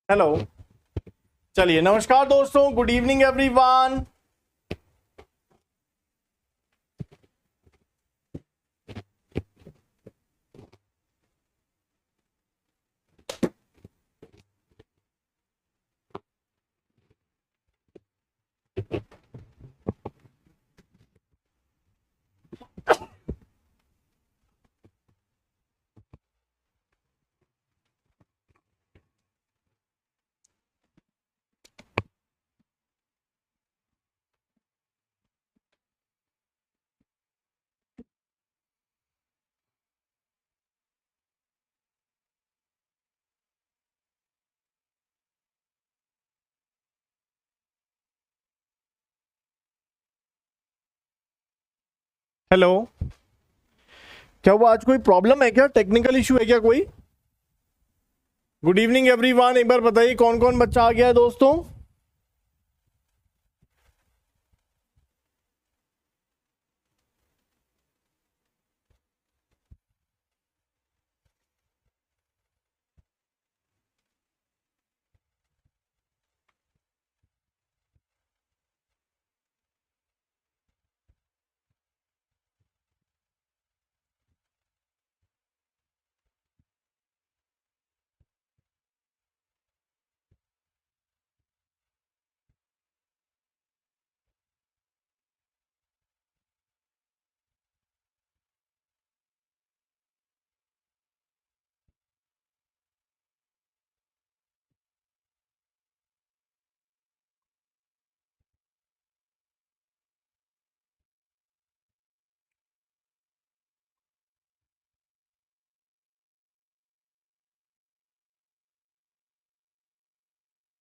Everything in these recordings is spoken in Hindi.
हेलो। चलिए, नमस्कार दोस्तों, गुड इवनिंग एवरीवन। हेलो। क्या हुआ, आज कोई प्रॉब्लम है क्या? टेक्निकल इशू है क्या कोई? Good evening everyone. एक बार बताइए कौन कौन बच्चा आ गया है दोस्तों।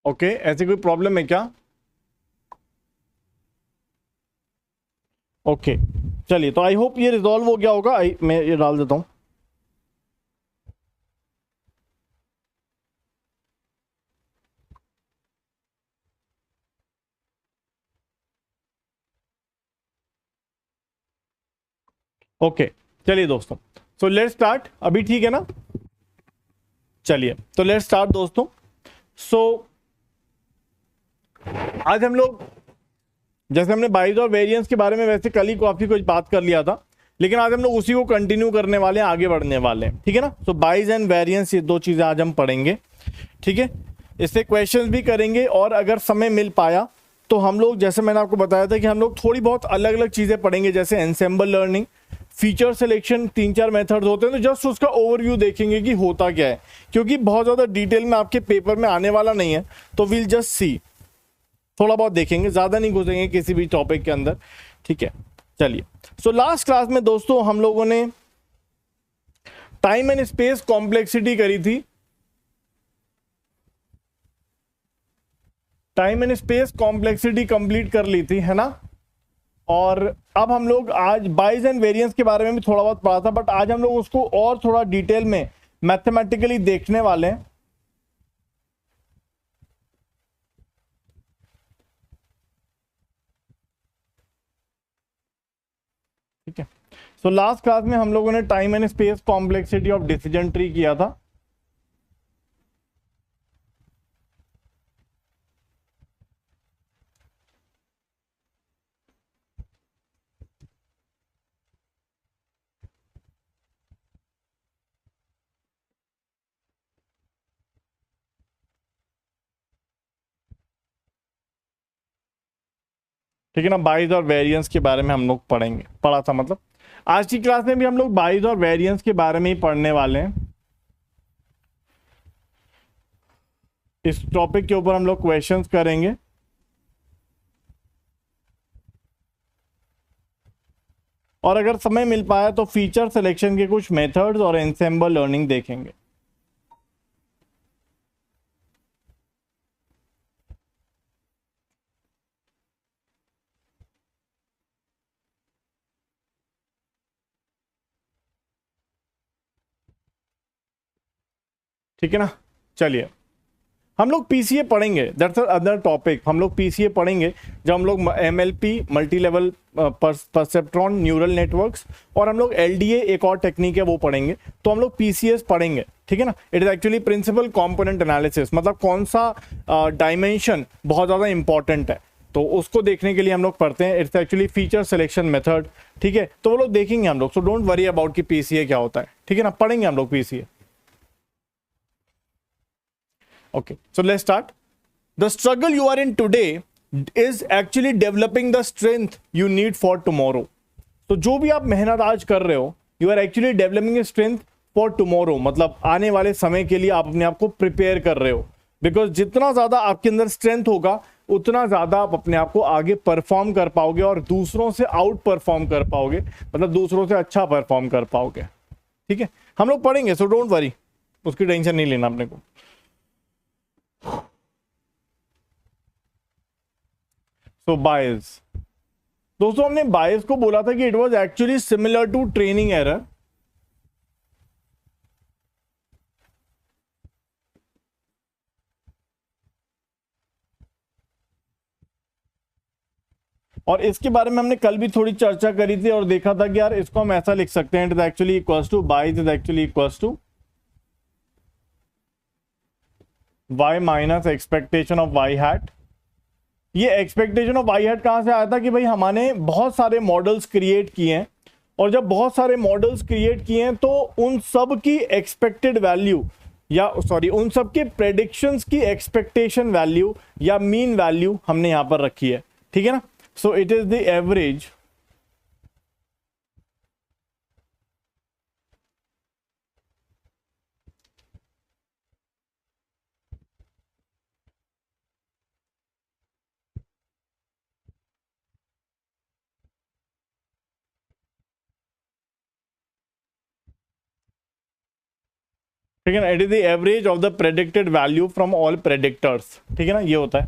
ओके, ऐसी कोई प्रॉब्लम है क्या? ओके, चलिए, तो आई होप ये रिजॉल्व हो गया होगा। मैं ये डाल देता हूँ। ओके, चलिए दोस्तों, सो लेट्स स्टार्ट। अभी ठीक है ना? चलिए, तो लेट्स स्टार्ट दोस्तों। सो आज हम लोग, जैसे हमने बाइज और वेरिएंस के बारे में वैसे कल ही काफी कुछ बात कर लिया था, लेकिन आज हम लोग उसी को कंटिन्यू करने वाले हैं, आगे बढ़ने वाले हैं। ठीक है ना? तो बाइज एंड वेरिएंस, ये दो चीजें आज हम पढ़ेंगे। ठीक है, इससे क्वेश्चंस भी करेंगे, और अगर समय मिल पाया तो हम लोग, जैसे मैंने आपको बताया था कि हम लोग थोड़ी बहुत अलग अलग चीजें पढ़ेंगे, जैसे ensemble learning, feature selection, 3-4 methods होते हैं, तो जस्ट उसका ओवरव्यू देखेंगे कि होता क्या है, क्योंकि बहुत ज्यादा डिटेल में आपके पेपर में आने वाला नहीं है। तो विल जस्ट सी, थोड़ा बहुत देखेंगे, ज्यादा नहीं घुसेंगे किसी भी टॉपिक के अंदर। ठीक है, चलिए। सो लास्ट क्लास में दोस्तों हम लोगों ने टाइम एंड स्पेस कॉम्प्लेक्सिटी करी थी। Time and space complexity complete कर ली थी, है ना? और अब हम लोग आज बाइज एंड वेरिएंस के बारे में भी थोड़ा बहुत पढ़ा था, बट आज हम लोग उसको और थोड़ा डिटेल में मैथमेटिकली देखने वाले हैं। ठीक है, सो लास्ट क्लास में हम लोगों ने time and space complexity of decision tree किया था। ठीक है ना? बाइज और वेरिएंस के बारे में हम लोग पढ़ा था, मतलब आज की क्लास में भी हम लोग बाइज और वेरिएंस के बारे में ही पढ़ने वाले हैं। इस टॉपिक के ऊपर हम लोग क्वेश्चंस करेंगे, और अगर समय मिल पाया तो फीचर सिलेक्शन के कुछ मेथड्स और एंसेंबल लर्निंग देखेंगे। ठीक है ना? चलिए, हम लोग पीसीए पढ़ेंगे, दैट्स अदर टॉपिक। हम लोग पीसीए पढ़ेंगे जब हम लोग MLP, multi level perceptron neural networks, और हम लोग एलडीए एक और टेक्निक है वो पढ़ेंगे, तो हम लोग पीसीएस पढ़ेंगे, ठीक है ना। It is actually principal component analysis, मतलब कौन सा डायमेंशन बहुत ज़्यादा इंपॉर्टेंट है, तो उसको देखने के लिए हम लोग पढ़ते हैं। It's actually feature selection method, ठीक है, तो वो लोग देखेंगे हम लोग। सो डोंट वरी अबाउट कि पीसीए क्या होता है, ठीक है ना, पढ़ेंगे हम लोग PCA. Okay, so let's start. The struggle you are in today is actually developing the strength you need for tomorrow. तो जो भी आप मेहनत आज कर रहे हो, you are actually developing a strength for tomorrow, मतलब आने वाले समय के लिए आप अपने आप को प्रिपेयर कर रहे हो। बिकॉज जितना ज्यादा आपके अंदर स्ट्रेंथ होगा उतना ज्यादा आप अपने आप को आगे परफॉर्म कर पाओगे और दूसरों से आउट परफॉर्म कर पाओगे, मतलब दूसरों से अच्छा परफॉर्म कर पाओगे, ठीक है। हम लोग पढ़ेंगे, सो डोंट वरी, उसकी टेंशन नहीं लेना अपने को। सो बायस, दोस्तों हमने बायस को बोला था कि it was actually similar to training error. और इसके बारे में हमने कल भी थोड़ी चर्चा करी थी और देखा था कि यार इसको हम ऐसा लिख सकते हैं, it is actually equals to bias is actually equals to y minus expectation of y hat. ये एक्सपेक्टेशन ऑफ y हैट कहां से आया था कि भाई हमने बहुत सारे मॉडल्स क्रिएट किए हैं, और जब बहुत सारे मॉडल्स क्रिएट किए हैं तो उन सब की एक्सपेक्टेड वैल्यू, या सॉरी उन सब के प्रेडिक्शंस की एक्सपेक्टेशन वैल्यू या मीन वैल्यू हमने यहां पर रखी है, ठीक है ना। So it is the average ठीक है ना, it is the average of the predicted value from all predictors, ठीक है ना, ये होता है,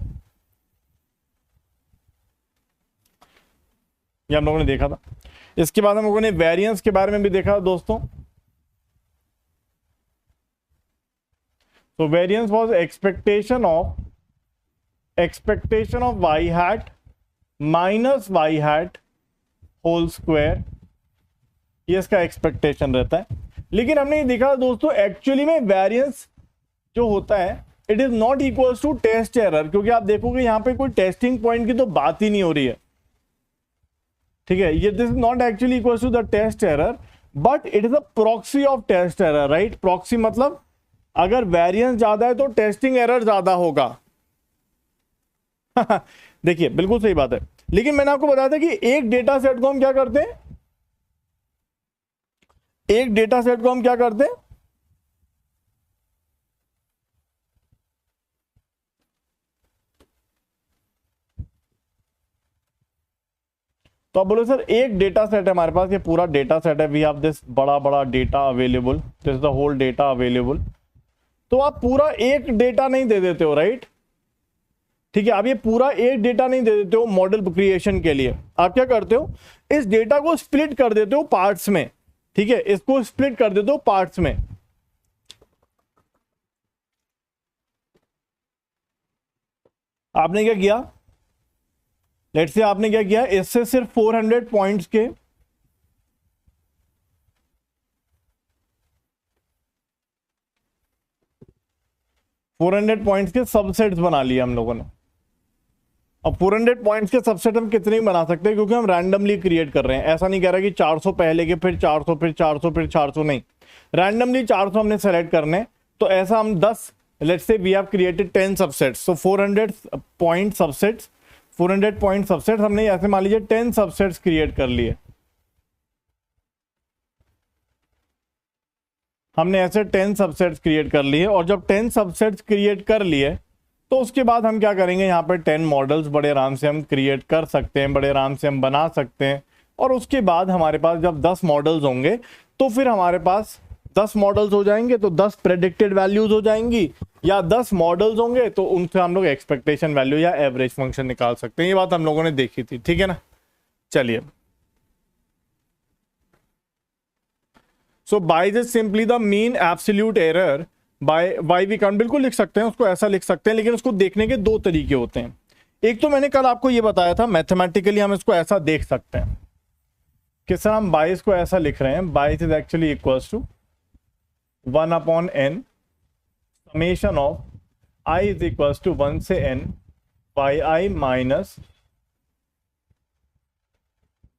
ये हम लोगों ने देखा था। इसके बाद हम लोगों ने वेरिएंस के बारे में भी देखा दोस्तों। तो variance was expectation of y hat minus y hat whole square, ये इसका एक्सपेक्टेशन रहता है। लेकिन हमने ये देखा दोस्तों एक्चुअली में वेरिएंस जो होता है it is not equals to test error, क्योंकि आप देखोगे यहां पे कोई टेस्टिंग पॉइंट की तो बात ही नहीं हो रही है, ठीक है। ये this is not actually equals to the test error, but it is a proxy of test error, right. Proxy मतलब अगर वेरिएंस ज्यादा है तो टेस्टिंग एरर ज्यादा होगा। देखिए बिल्कुल सही बात है, लेकिन मैंने आपको बताया था कि एक डेटा सेट को हम क्या करते हैं, एक डेटा सेट को हम क्या करते हैं, तो आप बोलो सर एक डेटा सेट है हमारे पास, ये पूरा डेटा सेट है, वी हैव दिस बड़ा बड़ा data available, this is the whole data available. तो आप पूरा एक डेटा नहीं दे देते हो, राइट, ठीक है। आप ये पूरा एक डेटा नहीं दे देते हो मॉडल क्रिएशन के लिए, आप क्या करते हो, इस डेटा को स्प्लिट कर देते हो पार्ट्स में, ठीक है, इसको स्प्लिट कर देते हो पार्ट्स में। आपने क्या किया, लेट्स से आपने क्या किया, इससे सिर्फ 400 पॉइंट्स के 400 पॉइंट्स के सबसेट्स बना लिए हम लोगों ने। अब 400 पॉइंट्स के सबसेट हम कितने ही बना सकते हैं, क्योंकि हम रैंडमली क्रिएट कर रहे हैं। ऐसा नहीं कह रहा कि 400 पहले के, फिर 400, फिर 400, फिर 400, नहीं, रैंडमली 400 हमने सेलेक्ट करने। तो ऐसा हम 10, let's say we have created 10 subsets, so 400 point subsets, 400 point subsets हमने ऐसे मान लीजिए 10 सबसेट्स क्रिएट कर लिए। हमने ऐसे 10 सबसेट्स क्रिएट कर लिए, और जब 10 सबसेट्स क्रिएट कर लिए तो उसके बाद हम क्या करेंगे, यहाँ पर 10 मॉडल्स बड़े आराम से हम क्रिएट कर सकते हैं, बड़े आराम से हम बना सकते हैं। और उसके बाद हमारे पास जब 10 मॉडल्स होंगे तो फिर हमारे पास 10 मॉडल्स हो जाएंगे तो 10 प्रेडिक्टेड वैल्यूज हो जाएंगी, या 10 मॉडल्स होंगे तो उनसे हम लोग एक्सपेक्टेशन वैल्यू या एवरेज फंक्शन निकाल सकते हैं। ये बात हम लोगों ने देखी थी, ठीक है ना। चलिए, so Bayes is simply the mean absolute error by y we count बिल्कुल लिख सकते हैं, उसको ऐसा लिख सकते हैं, लेकिन उसको देखने के दो तरीके होते हैं। एक तो मैंने कल आपको ये बताया था, मैथमेटिकली हम इसको ऐसा देख सकते हैं कि सर हम बाइस को ऐसा लिख रहे हैं, bias is actually equals to 1/n summation of i is equals to 1 से n yi minus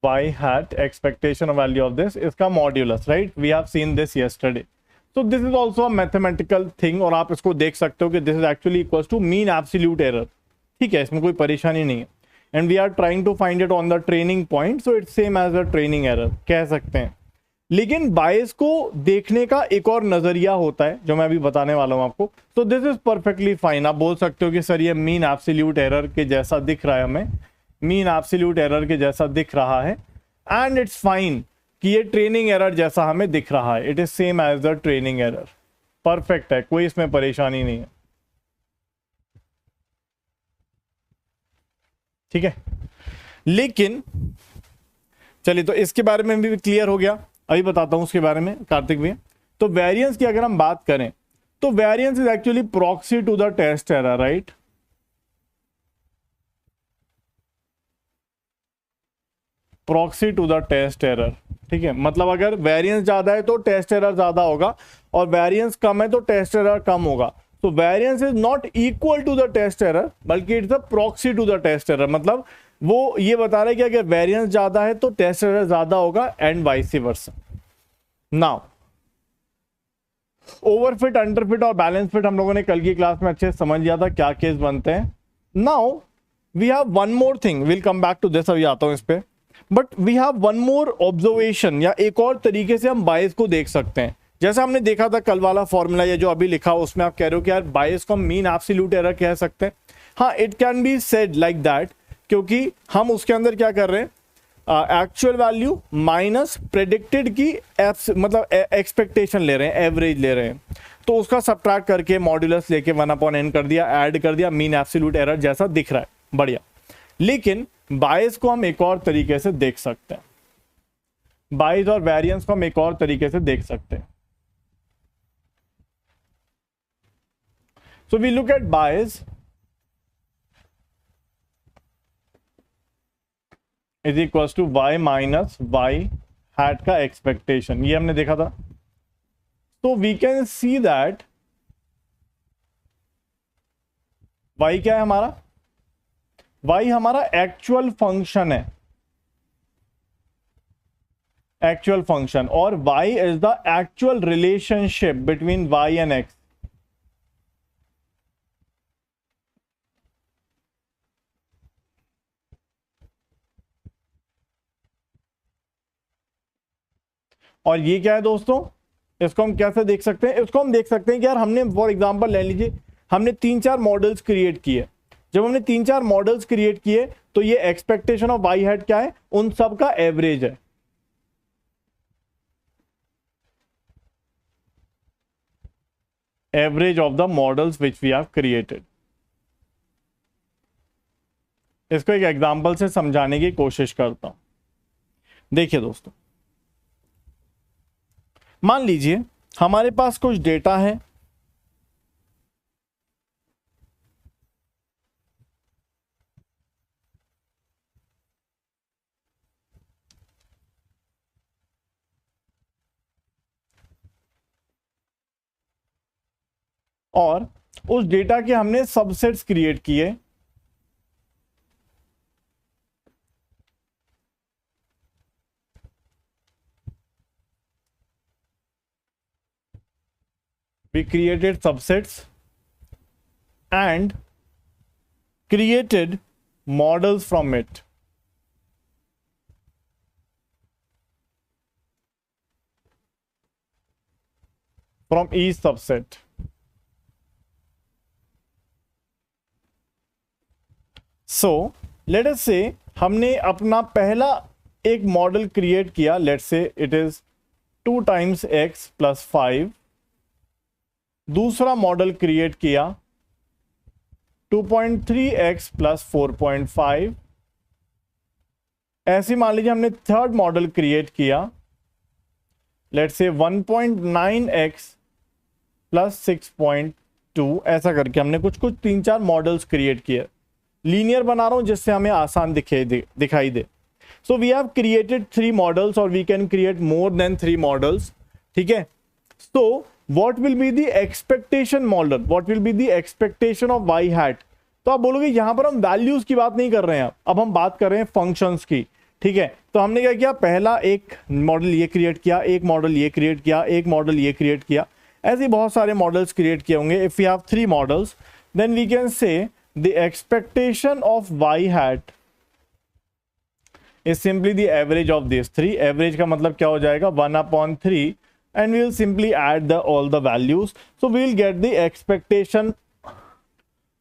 y hat expectation of value of this, इसका modulus, right? We have seen this yesterday. So this is also a mathematical thing, और आप इसको देख सकते हो कि this is actually equals to mean absolute error। ठीक है, इसमें कोई परेशानी नहीं है। And we are trying to find it on the training point, so it's same as a training error कह सकते हैं। लेकिन बायस को देखने का एक और नजरिया होता है जो मैं अभी बताने वाला हूं आपको। तो दिस इज परफेक्टली फाइन। आप बोल सकते हो कि सर ये मीन एब्सोल्यूट एरर के जैसा दिख रहा है, हमें मीन एब्सोल्यूट एरर के जैसा दिख रहा है, एंड इट्स फाइन कि ये ट्रेनिंग एरर जैसा हमें दिख रहा है। It is same as the training error, perfect है, कोई इसमें परेशानी नहीं है। ठीक है, लेकिन चलिए तो इसके बारे में भी क्लियर हो गया। अभी बताता हूं उसके बारे में कार्तिक भैया। तो वेरिएंस की अगर हम बात करें तो variance is actually proxy to the test error, right? Proxy to the test error. ठीक है, मतलब अगर वेरिएंस ज्यादा है तो टेस्ट एरर ज्यादा होगा, और वेरिएंस कम है तो टेस्ट एरर कम होगा। तो variance is not equal to the test error, बल्कि it's a proxy to the test error. मतलब वो ये बता रहा है कि अगर वेरिएंस ज्यादा है तो टेस्ट एरर ज्यादा होगा, and vice versa. Now overfit, underfit और बैलेंस फिट हम लोगों ने कल की क्लास में अच्छे से समझ लिया था क्या केस बनते हैं। Now we have one more thing, will come back to this, अभी आता हूं इस पे। But we have one more observation, या एक और तरीके से हम बायस को देख सकते हैं। जैसा हमने देखा था कल वाला फॉर्मूला, या जो अभी लिखा उसमें आप कह रहे हो कि यार बायस को हम मीन एब्सोल्यूट एरर कह सकते हैं। हाँ, it can be said like that, क्योंकि हम उसके अंदर क्या कर रहे हैं, एक्चुअल वैल्यू माइनस प्रेडिक्टेड की मतलब एक्सपेक्टेशन ले रहे हैं, एवरेज ले रहे हैं, तो उसका सब्ट्रैक्ट करके मॉड्यूलस लेके 1/n कर दिया, ऐड कर दिया, मीन एब्सोल्यूट एरर जैसा दिख रहा है, बढ़िया। लेकिन बायस को हम एक और तरीके से देख सकते हैं, बायस और वेरिएंस को हम एक और तरीके से देख सकते हैं। So we look at bias is equal to y minus y hat का एक्सपेक्टेशन, ये हमने देखा था। तो we can see that y क्या है हमारा, y हमारा एक्चुअल फंक्शन है, एक्चुअल फंक्शन, और y is the actual relationship between y and x। और ये क्या है दोस्तों, इसको हम कैसे देख सकते हैं? इसको हम देख सकते हैं कि यार हमने फॉर एग्जांपल ले लीजिए, हमने 3-4 मॉडल्स क्रिएट किए। जब हमने 3-4 मॉडल्स क्रिएट किए तो ये एक्सपेक्टेशन ऑफ वाई हैट क्या है, उन सब का एवरेज है। Average of the models which we have created. इसको एक एग्जांपल से समझाने की कोशिश करता हूं। देखिए दोस्तों, मान लीजिए हमारे पास कुछ डेटा है, और उस डेटा के हमने सबसेट्स क्रिएट किए। We created subsets and created models from it. From each subset. So let us say हमने अपना पहला एक मॉडल क्रिएट किया, let's say it is 2 times x plus 5। दूसरा मॉडल क्रिएट किया 2.3x प्लस 4.5। ऐसे मान लीजिए हमने थर्ड मॉडल क्रिएट किया, लेट्स से 1.9x प्लस 6.2, ऐसा करके हमने कुछ कुछ 3-4 मॉडल्स क्रिएट किए। लीनियर बना रहा हूं जिससे हमें आसान दिखाई दे। So we have created 3 models और we can create more than 3 models, ठीक है। So what will be the expectation model, what will be the expectation of Y hat. तो आप बोलोगे यहां पर हम वैल्यूज की बात नहीं कर रहे हैं, अब हम बात कर रहे हैं फंक्शंस की, ठीक है। तो हमने क्या किया, पहला एक मॉडल ये क्रिएट किया, एक मॉडल ये क्रिएट किया, एक मॉडल ये क्रिएट किया, ऐसे बहुत सारे मॉडल्स क्रिएट किए होंगे। If you have 3 models then we can say the expectation of Y hat is simply the average of this 3। Average का मतलब क्या हो जाएगा, 1/3, and we will simply add all the values. So we will get the expectation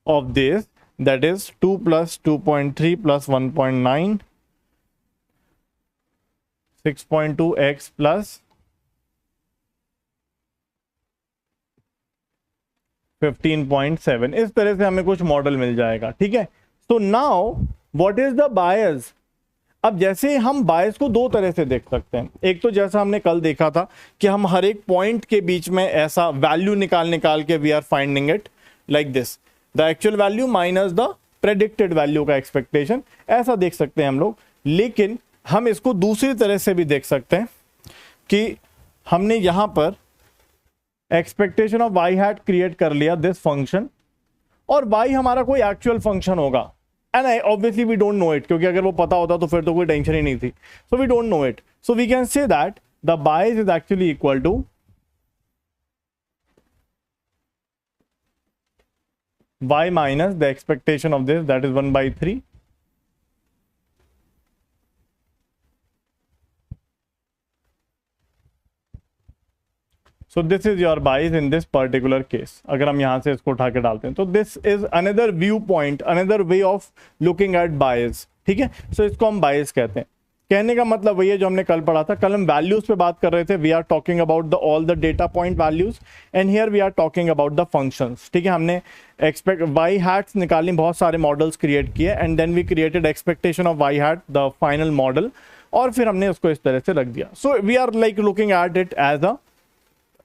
of this, that is 2 plus 2.3 plus 1.9, 6.2x plus 15.7। इस तरह से हमें कुछ मॉडल मिल जाएगा, ठीक है। So now what is the bias? अब जैसे हम बायस को 2 तरह से देख सकते हैं। एक तो जैसा हमने कल देखा था कि हम हर एक पॉइंट के बीच में ऐसा वैल्यू निकाल के we are finding it like this, the actual value minus the predicted value का एक्सपेक्टेशन, ऐसा देख सकते हैं हम लोग। लेकिन हम इसको दूसरी तरह से भी देख सकते हैं कि हमने यहां पर expectation of Y hat create कर लिया दिस फंक्शन, और वाई हमारा कोई एक्चुअल फंक्शन होगा, and obviously we don't know it, क्योंकि अगर वो पता होता तो फिर तो कोई टेंशन ही नहीं थी। So we don't know it, so we can say that the bias is actually equal to y minus the expectation of this, that is 1/3, so this is your bias in this particular case। अगर हम यहां से इसको उठा के डालते हैं तो this is another view point, another way of looking at bias, ठीक है। so इसको हम bias कहते हैं। कहने का मतलब वही है जो हमने कल पढ़ा था। कल हम वैल्यूज पे बात कर रहे थे, we are talking about the all the data point values, and here we are talking about the functions, ठीक है। हमने एक्सपेक्ट वाई हैट्स निकाली, बहुत सारे मॉडल्स क्रिएट किए, and then we created expectation of Y hat, the final model, और फिर हमने उसको इस तरह से रख दिया। So we are like looking at it as a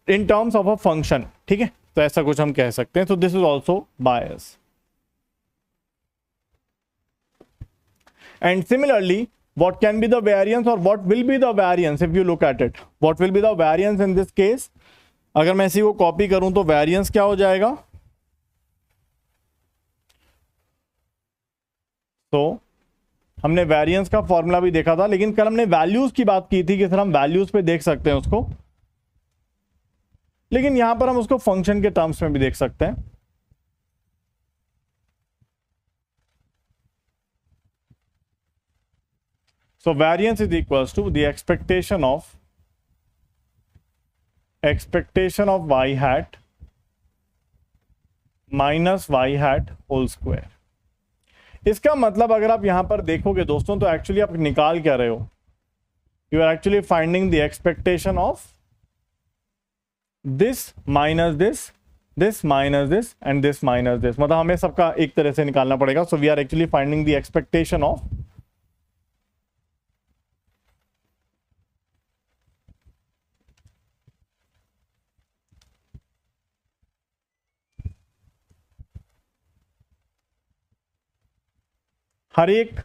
in terms of a function, ठीक है। तो ऐसा कुछ हम कह सकते हैं। तो this is also bias. And similarly what can be the variance or what will be the variance if you look at it, what will be the variance in this case? अगर मैं इसी को कॉपी करूं तो वेरिएंस क्या हो जाएगा, तो हमने वेरिएंस का फॉर्मूला भी देखा था, लेकिन कल हमने वैल्यूज की बात की थी कि सर हम वैल्यूज पे देख सकते हैं उसको, लेकिन यहां पर हम उसको फंक्शन के टर्म्स में भी देख सकते हैं। So variance is equals to the expectation of y hat minus y hat whole square। इसका मतलब अगर आप यहां पर देखोगे दोस्तों तो एक्चुअली आप निकाल क्या रहे हो, you are actually finding the expectation of this minus this minus this and this minus this, मतलब हमें सबका एक तरह से निकालना पड़ेगा। So we are actually finding the expectation of हर एक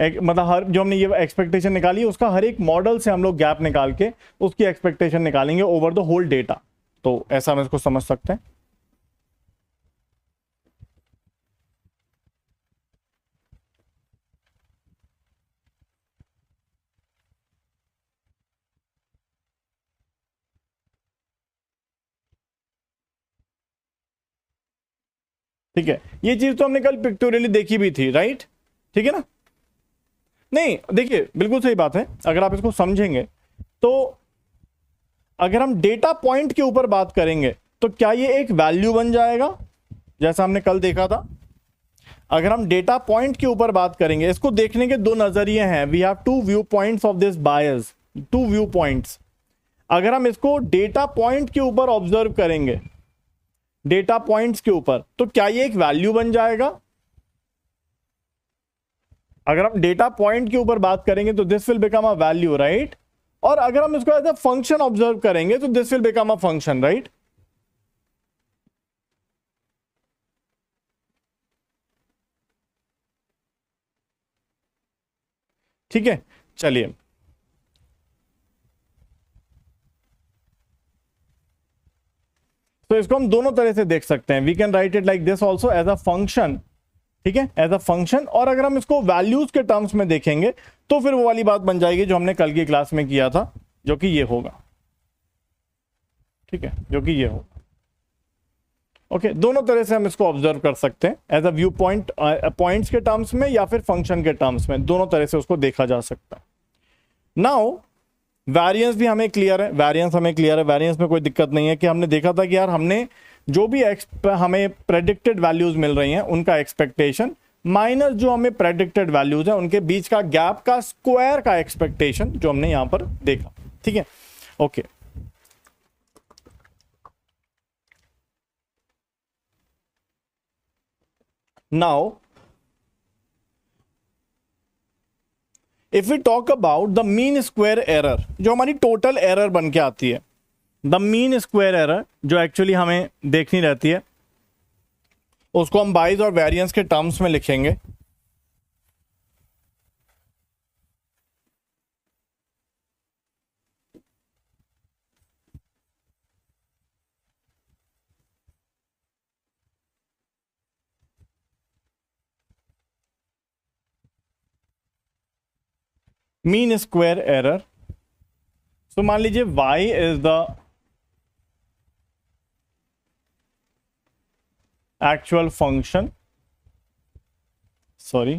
मतलब हर जो हमने ये एक्सपेक्टेशन निकाली है उसका हर एक मॉडल से हम लोग गैप निकाल के उसकी एक्सपेक्टेशन निकालेंगे ओवर द होल डेटा। तो ऐसा हम इसको समझ सकते हैं। ठीक है, ये चीज तो हमने कल पिक्टोरियली देखी भी थी, राइट, ठीक है ना। नहीं देखिए बिल्कुल सही बात है, अगर आप इसको समझेंगे तो अगर हम डेटा पॉइंट के ऊपर बात करेंगे तो क्या ये एक वैल्यू बन जाएगा, जैसा हमने कल देखा था। अगर हम डेटा पॉइंट के ऊपर बात करेंगे, इसको देखने के 2 नजरिए हैं, we have 2 view points of this bias, 2 view points. अगर हम इसको डेटा पॉइंट के ऊपर ऑब्जर्व करेंगे, डेटा पॉइंट्स के ऊपर, तो क्या ये एक वैल्यू बन जाएगा। अगर हम डेटा पॉइंट के ऊपर बात करेंगे तो this will become a value, right. और अगर हम इसको एज अ फंक्शन ऑब्जर्व करेंगे तो this will become a function, right. ठीक है, चलिए तो इसको हम दोनों तरह से देख सकते हैं। We can write it like this also as a function, ठीक है, एज अ फंक्शन। और अगर हम इसको वैल्यूज के टर्म्स में देखेंगे तो फिर वो वाली बात बन जाएगी जो हमने कल की क्लास में किया था, जो कि ये होगा, ठीक है, जो कि ये होगा। ओके, दोनों तरह से हम इसको ऑब्जर्व कर सकते हैं, as a view point, points के टर्म्स में या फिर फंक्शन के टर्म्स में, दोनों तरह से उसको देखा जा सकता है। नाउ वेरिएंस भी हमें क्लियर है, वेरिएंस हमें क्लियर है, वेरिएंस में कोई दिक्कत नहीं है कि हमने देखा था कि यार हमने जो भी हमें प्रेडिक्टेड वैल्यूज मिल रही हैं उनका एक्सपेक्टेशन माइनस जो हमें प्रेडिक्टेड वैल्यूज है उनके बीच का गैप का स्क्वायर का एक्सपेक्टेशन जो हमने यहां पर देखा, ठीक है। Okay, now if we talk about the mean square error, जो हमारी टोटल एरर बन के आती है, द मीन स्क्वायर एरर जो एक्चुअली हमें देखनी रहती है, उसको हम बाइज और वेरिएंस के टर्म्स में लिखेंगे। मीन स्क्वायर एरर, तो मान लीजिए y is the actual function, sorry,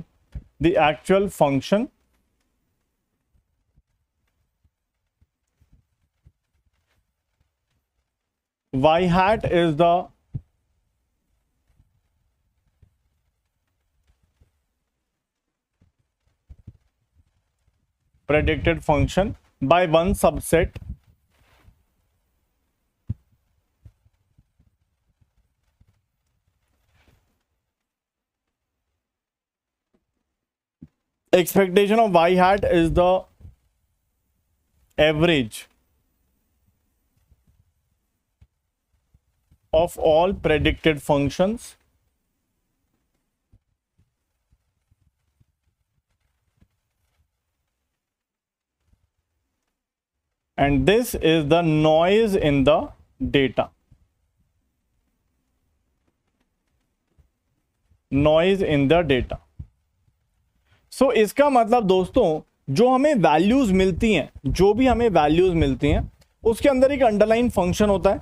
the actual function y hat is the predicted function by one subset expectation of y hat is the average of all predicted functions and this is the noise in the data, noise in the data। सो इसका मतलब दोस्तों जो हमें वैल्यूज मिलती हैं, जो भी हमें वैल्यूज मिलती हैं उसके अंदर एक अंडरलाइन फंक्शन होता है,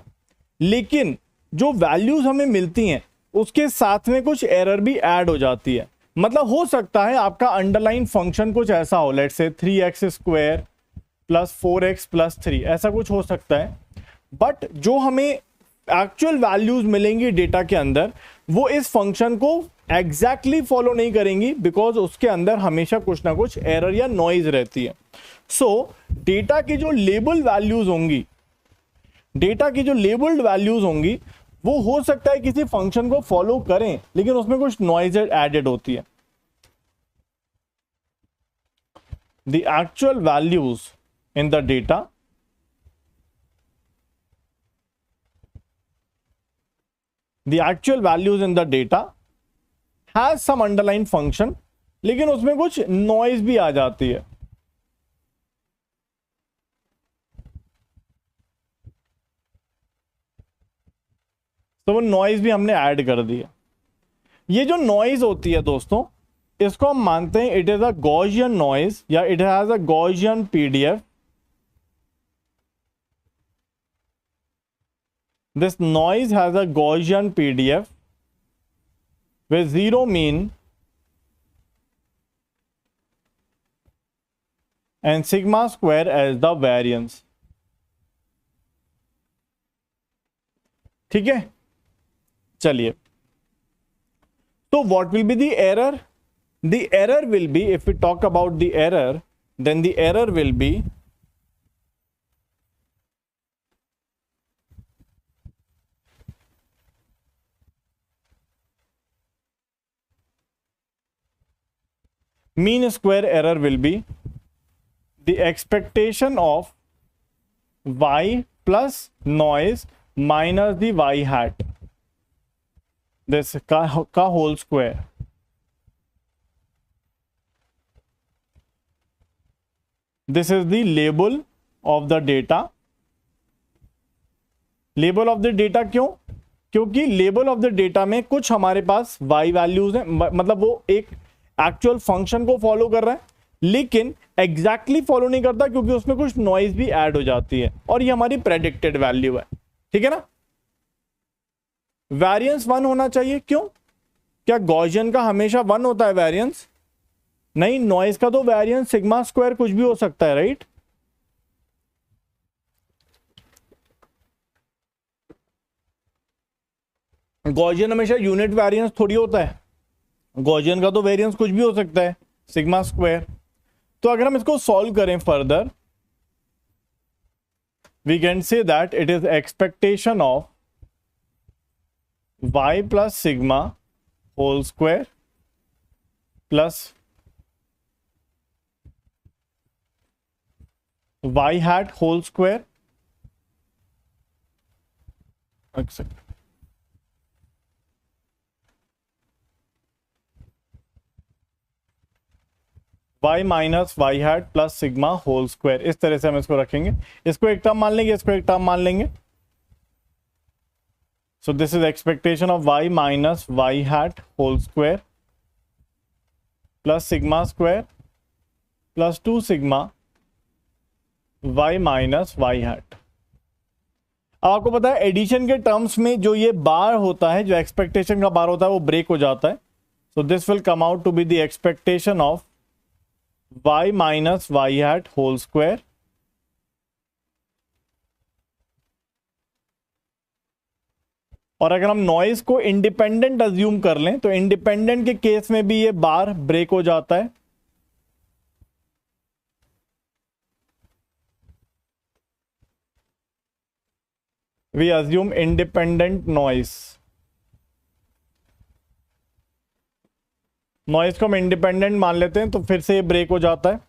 लेकिन जो वैल्यूज हमें मिलती हैं उसके साथ में कुछ एरर भी ऐड हो जाती है। मतलब हो सकता है आपका अंडरलाइन फंक्शन कुछ ऐसा हो, let's say 3x square plus 4x plus 3, ऐसा कुछ हो सकता है, बट जो हमें एक्चुअल वैल्यूज मिलेंगी डेटा के अंदर वो इस फंक्शन को एग्जैक्टली फॉलो नहीं करेंगी, बिकॉज उसके अंदर हमेशा कुछ ना कुछ एरर या नॉइज रहती है। सो डेटा की जो लेबल वैल्यूज होंगी, डेटा की जो लेबल्ड वैल्यूज होंगी वो हो सकता है किसी फंक्शन को फॉलो करें लेकिन उसमें कुछ नॉइज एडेड होती है। The actual values in the data the actual values in the data has some underlying function, लेकिन उसमें कुछ नॉइज भी आ जाती है। तो वो नॉइज भी हमने ऐड कर दिया। ये जो नॉइज होती है दोस्तों, इसको हम मानते हैं it is a Gaussian noise या it has a Gaussian PDF. This noise has a Gaussian PDF with zero mean and sigma square as the variance। ठीक है, चलिए तो what will be the error? The error will be, if we talk about the error, then the error will be mean square error will be the expectation of y plus noise minus the y hat, this का whole square। This is the label of the data. Label of the data क्यों? क्योंकि लेबल ऑफ द डेटा में कुछ हमारे पास y वैल्यूज हैं, मतलब वो एक एक्चुअल फंक्शन को फॉलो कर रहा है लेकिन एग्जैक्टली फॉलो नहीं करता क्योंकि उसमें कुछ नॉइज भी ऐड हो जाती है और ये हमारी प्रेडिक्टेड वैल्यू है। ठीक है ना? वेरिएंस 1 होना चाहिए। क्यों? क्या गॉसियन का हमेशा 1 होता है वेरिएंस? नहीं, नॉइज का तो वेरिएंस सिग्मा स्क्वायर कुछ भी हो सकता है, राइट? गॉसियन हमेशा यूनिट वेरिएंस थोड़ी होता है। गॉसियन का तो वेरिएंस कुछ भी हो सकता है, सिग्मा स्क्वायर। तो अगर हम इसको सॉल्व करें further, we can say that it is expectation of y plus sigma whole square plus y hat whole square. y minus y hat plus sigma whole square, इस तरह से हम इसको रखेंगे। इसको एक टर्म मान लेंगे, इसको एक टर्म मान लेंगे। So this is expectation of y minus y hat whole square plus sigma square plus 2 sigma y minus y hat. अब आपको पता है एडिशन के टर्म्स में जो ये बार होता है, जो एक्सपेक्टेशन का बार होता है, वो ब्रेक हो जाता है। So this will come out to be the expectation of y minus y hat whole square और अगर हम नॉइज को इंडिपेंडेंट अज्यूम कर लें तो इंडिपेंडेंट के केस में भी ये बार ब्रेक हो जाता है। We assume independent noise. Noise को हम इंडिपेंडेंट मान लेते हैं तो फिर से ये ब्रेक हो जाता है।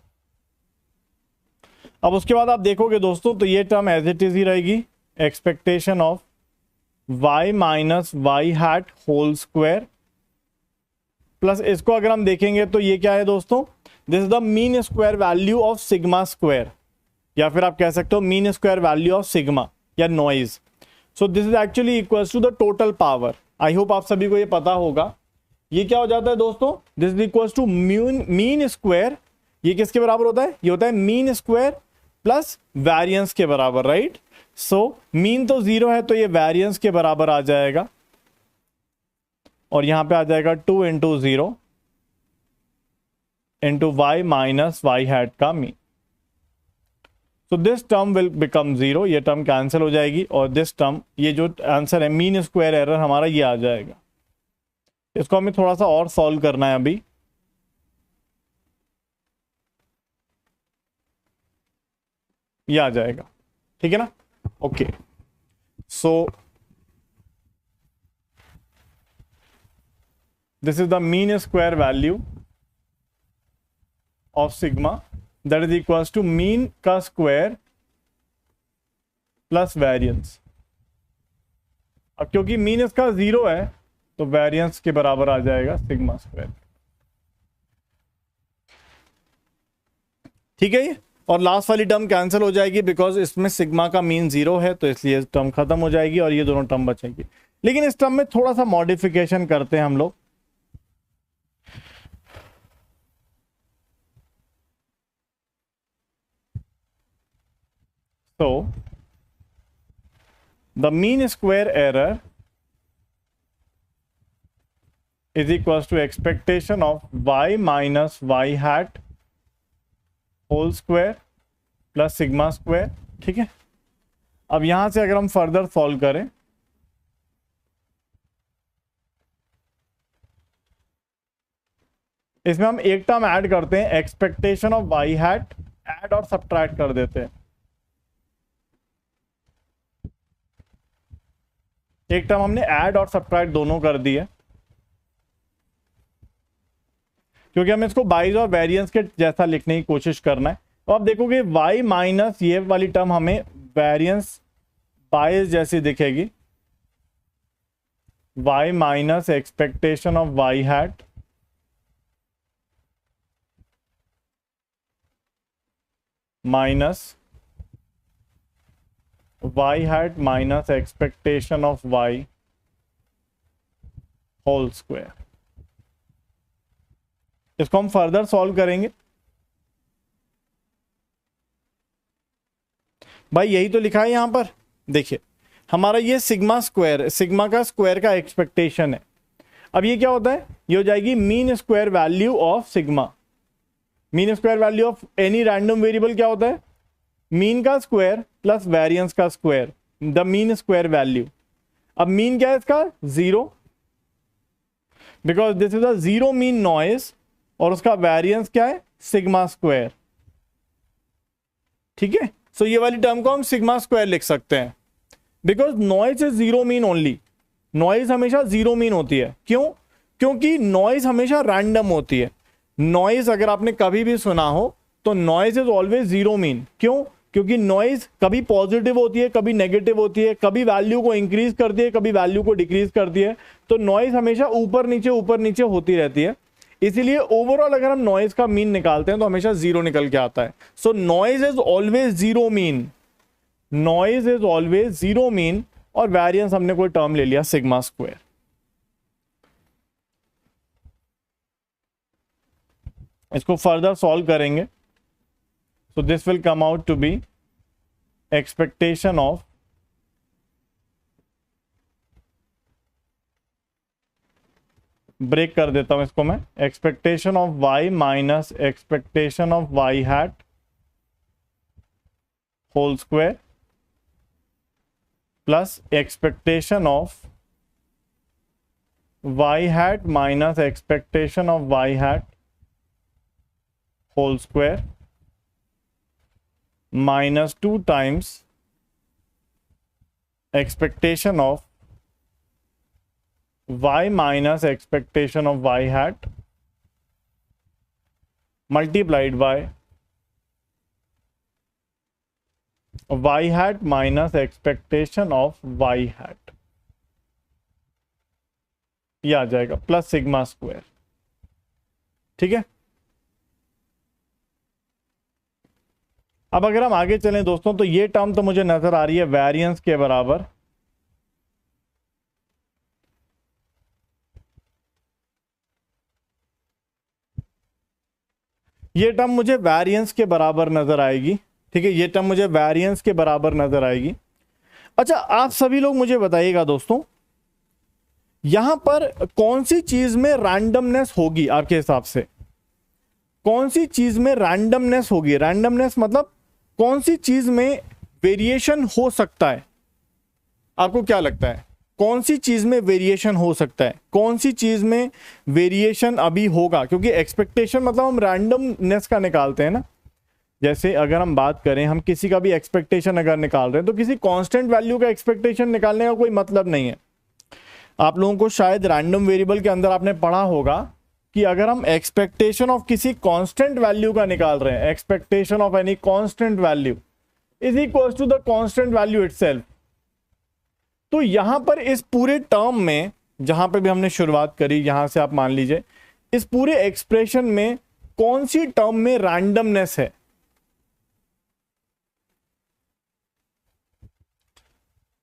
अब उसके बाद आप देखोगे दोस्तों तो ये टर्म एज इट इज ही रहेगी, expectation of y minus y hat whole square plus इसको अगर हम देखेंगे तो ये क्या है दोस्तों, this is the mean square value of sigma square, या फिर आप कह सकते हो mean square value of sigma या noise. So this is actually equals to the total power. I hope आप सभी को ये पता होगा। ये क्या हो जाता है दोस्तों, this is equals to mean square. ये किसके बराबर होता है? ये होता है मीन स्क्वायर प्लस वेरिएंस के बराबर, राइट? सो मीन तो 0 है तो ये वेरिएंस के बराबर आ जाएगा और यहां पे आ जाएगा 2 into 0 into y minus y hat का मीन। So this term will become 0, ये टर्म कैंसिल हो जाएगी और दिस टर्म, ये जो आंसर है मीन स्क्वायर एरर हमारा, ये आ जाएगा। इसको हमें थोड़ा सा और सॉल्व करना है अभी। ये आ जाएगा, ठीक है ना? Okay, so this is the mean square value of sigma that is equals to mean का स्क्वायर प्लस वेरिएंस। अब क्योंकि मीन इसका 0 है तो वेरिएंस के बराबर आ जाएगा सिग्मा स्क्वायर, ठीक है ये। और लास्ट वाली टर्म कैंसिल हो जाएगी बिकॉज इसमें सिग्मा का मीन 0 है तो इसलिए टर्म खत्म हो जाएगी और ये दोनों टर्म बचेंगी। लेकिन इस टर्म में थोड़ा सा मॉडिफिकेशन करते हैं हम लोग। तो the mean square error is equals to expectation of y minus y hat whole square plus sigma square, ठीक है। अब यहां से अगर हम फर्दर सॉल्व करें इसमें हम एक टर्म ऐड करते हैं, expectation of Y hat, add और सब्ट्रैक्ट कर देते हैं। एक टर्म हमने ऐड और सब्ट्रैक्ट दोनों कर दिए क्योंकि हमें इसको बाइज और वेरिएंस के जैसा लिखने की कोशिश करना है। तो आप देखोगे y माइनस ये वाली टर्म हमें वेरिएंस बाइज जैसी दिखेगी, y minus expectation of y hat minus y hat minus expectation of y whole square. इसको हम फर्दर सॉल्व करेंगे। भाई यही तो लिखा है यहां पर, देखिए हमारा ये सिग्मा स्क्वायर, सिग्मा का स्क्वायर का एक्सपेक्टेशन है। अब ये क्या होता है, ये हो जाएगी mean square value of sigma. Mean square value of any random variable क्या होता है, मीन का स्क्वायर प्लस वेरिएंस का square, the mean square value. अब मीन क्या है इसका, 0, because this is a zero mean noise, और उसका वेरिएंस क्या है, सिग्मा स्क्वायर। ठीक है, सो ये वाली टर्म को हम सिग्मा स्क्वायर लिख सकते हैं, because noise is zero mean only. Noise हमेशा जीरो मीन होती है, क्यों, क्योंकि नॉइज हमेशा रैंडम होती है। नॉइज अगर आपने कभी भी सुना हो तो noise is always zero mean. क्यों, क्योंकि नॉइज कभी पॉजिटिव होती है, कभी नेगेटिव होती है, कभी वैल्यू को इंक्रीज करती है, कभी वैल्यू को डिक्रीज करती है। तो नॉइज हमेशा ऊपर नीचे होती रहती है। इसीलिए ओवरऑल अगर हम नॉइज का मीन निकालते हैं तो हमेशा जीरो निकल के आता है। So noise is always zero mean, noise is always zero mean. और वेरिएंस हमने कोई टर्म ले लिया सिग्मा स्क्वायर। इसको फर्दर सॉल्व करेंगे, so this will come out to be expectation of break कर देता हूं इसको मैं, expectation of y minus expectation of y hat whole square plus expectation of y hat minus expectation of y hat whole square minus 2 times expectation of y minus expectation of y hat multiplied by y hat minus expectation of y hat, ये आ जाएगा प्लस सिग्मा स्क्वायर। ठीक है, अब अगर हम आगे चलें दोस्तों तो ये टर्म तो मुझे नजर आ रही है वेरिएंस के बराबर। ये टर्म मुझे वेरिएंस के बराबर नजर आएगी। ठीक है, ये टर्म मुझे वेरिएंस के बराबर नजर आएगी। अच्छा, आप सभी लोग मुझे बताइएगा दोस्तों, यहां पर कौन सी चीज में रैंडमनेस होगी आपके हिसाब से, कौन सी चीज में रैंडमनेस होगी। रैंडमनेस मतलब कौन सी चीज में वेरिएशन हो सकता है, आपको क्या लगता है कौन सी चीज में वेरिएशन हो सकता है, कौन सी चीज में वेरिएशन अभी होगा। क्योंकि एक्सपेक्टेशन मतलब हम रैंडमनेस का निकालते हैं ना। जैसे अगर हम बात करें, हम किसी का भी एक्सपेक्टेशन अगर निकाल रहे हैं तो किसी कांस्टेंट वैल्यू का एक्सपेक्टेशन निकालने का कोई मतलब नहीं है। आप लोगों को शायद रैंडम वेरिएबल के अंदर आपने पढ़ा होगा कि अगर हम एक्सपेक्टेशन ऑफ किसी कांस्टेंट वैल्यू का निकाल रहे हैं, expectation of any constant value is equal to the constant value itself. तो यहां पर इस पूरे टर्म में जहां पे भी हमने शुरुआत करी, यहां से आप मान लीजिए इस पूरे एक्सप्रेशन में कौन सी टर्म में रैंडमनेस है।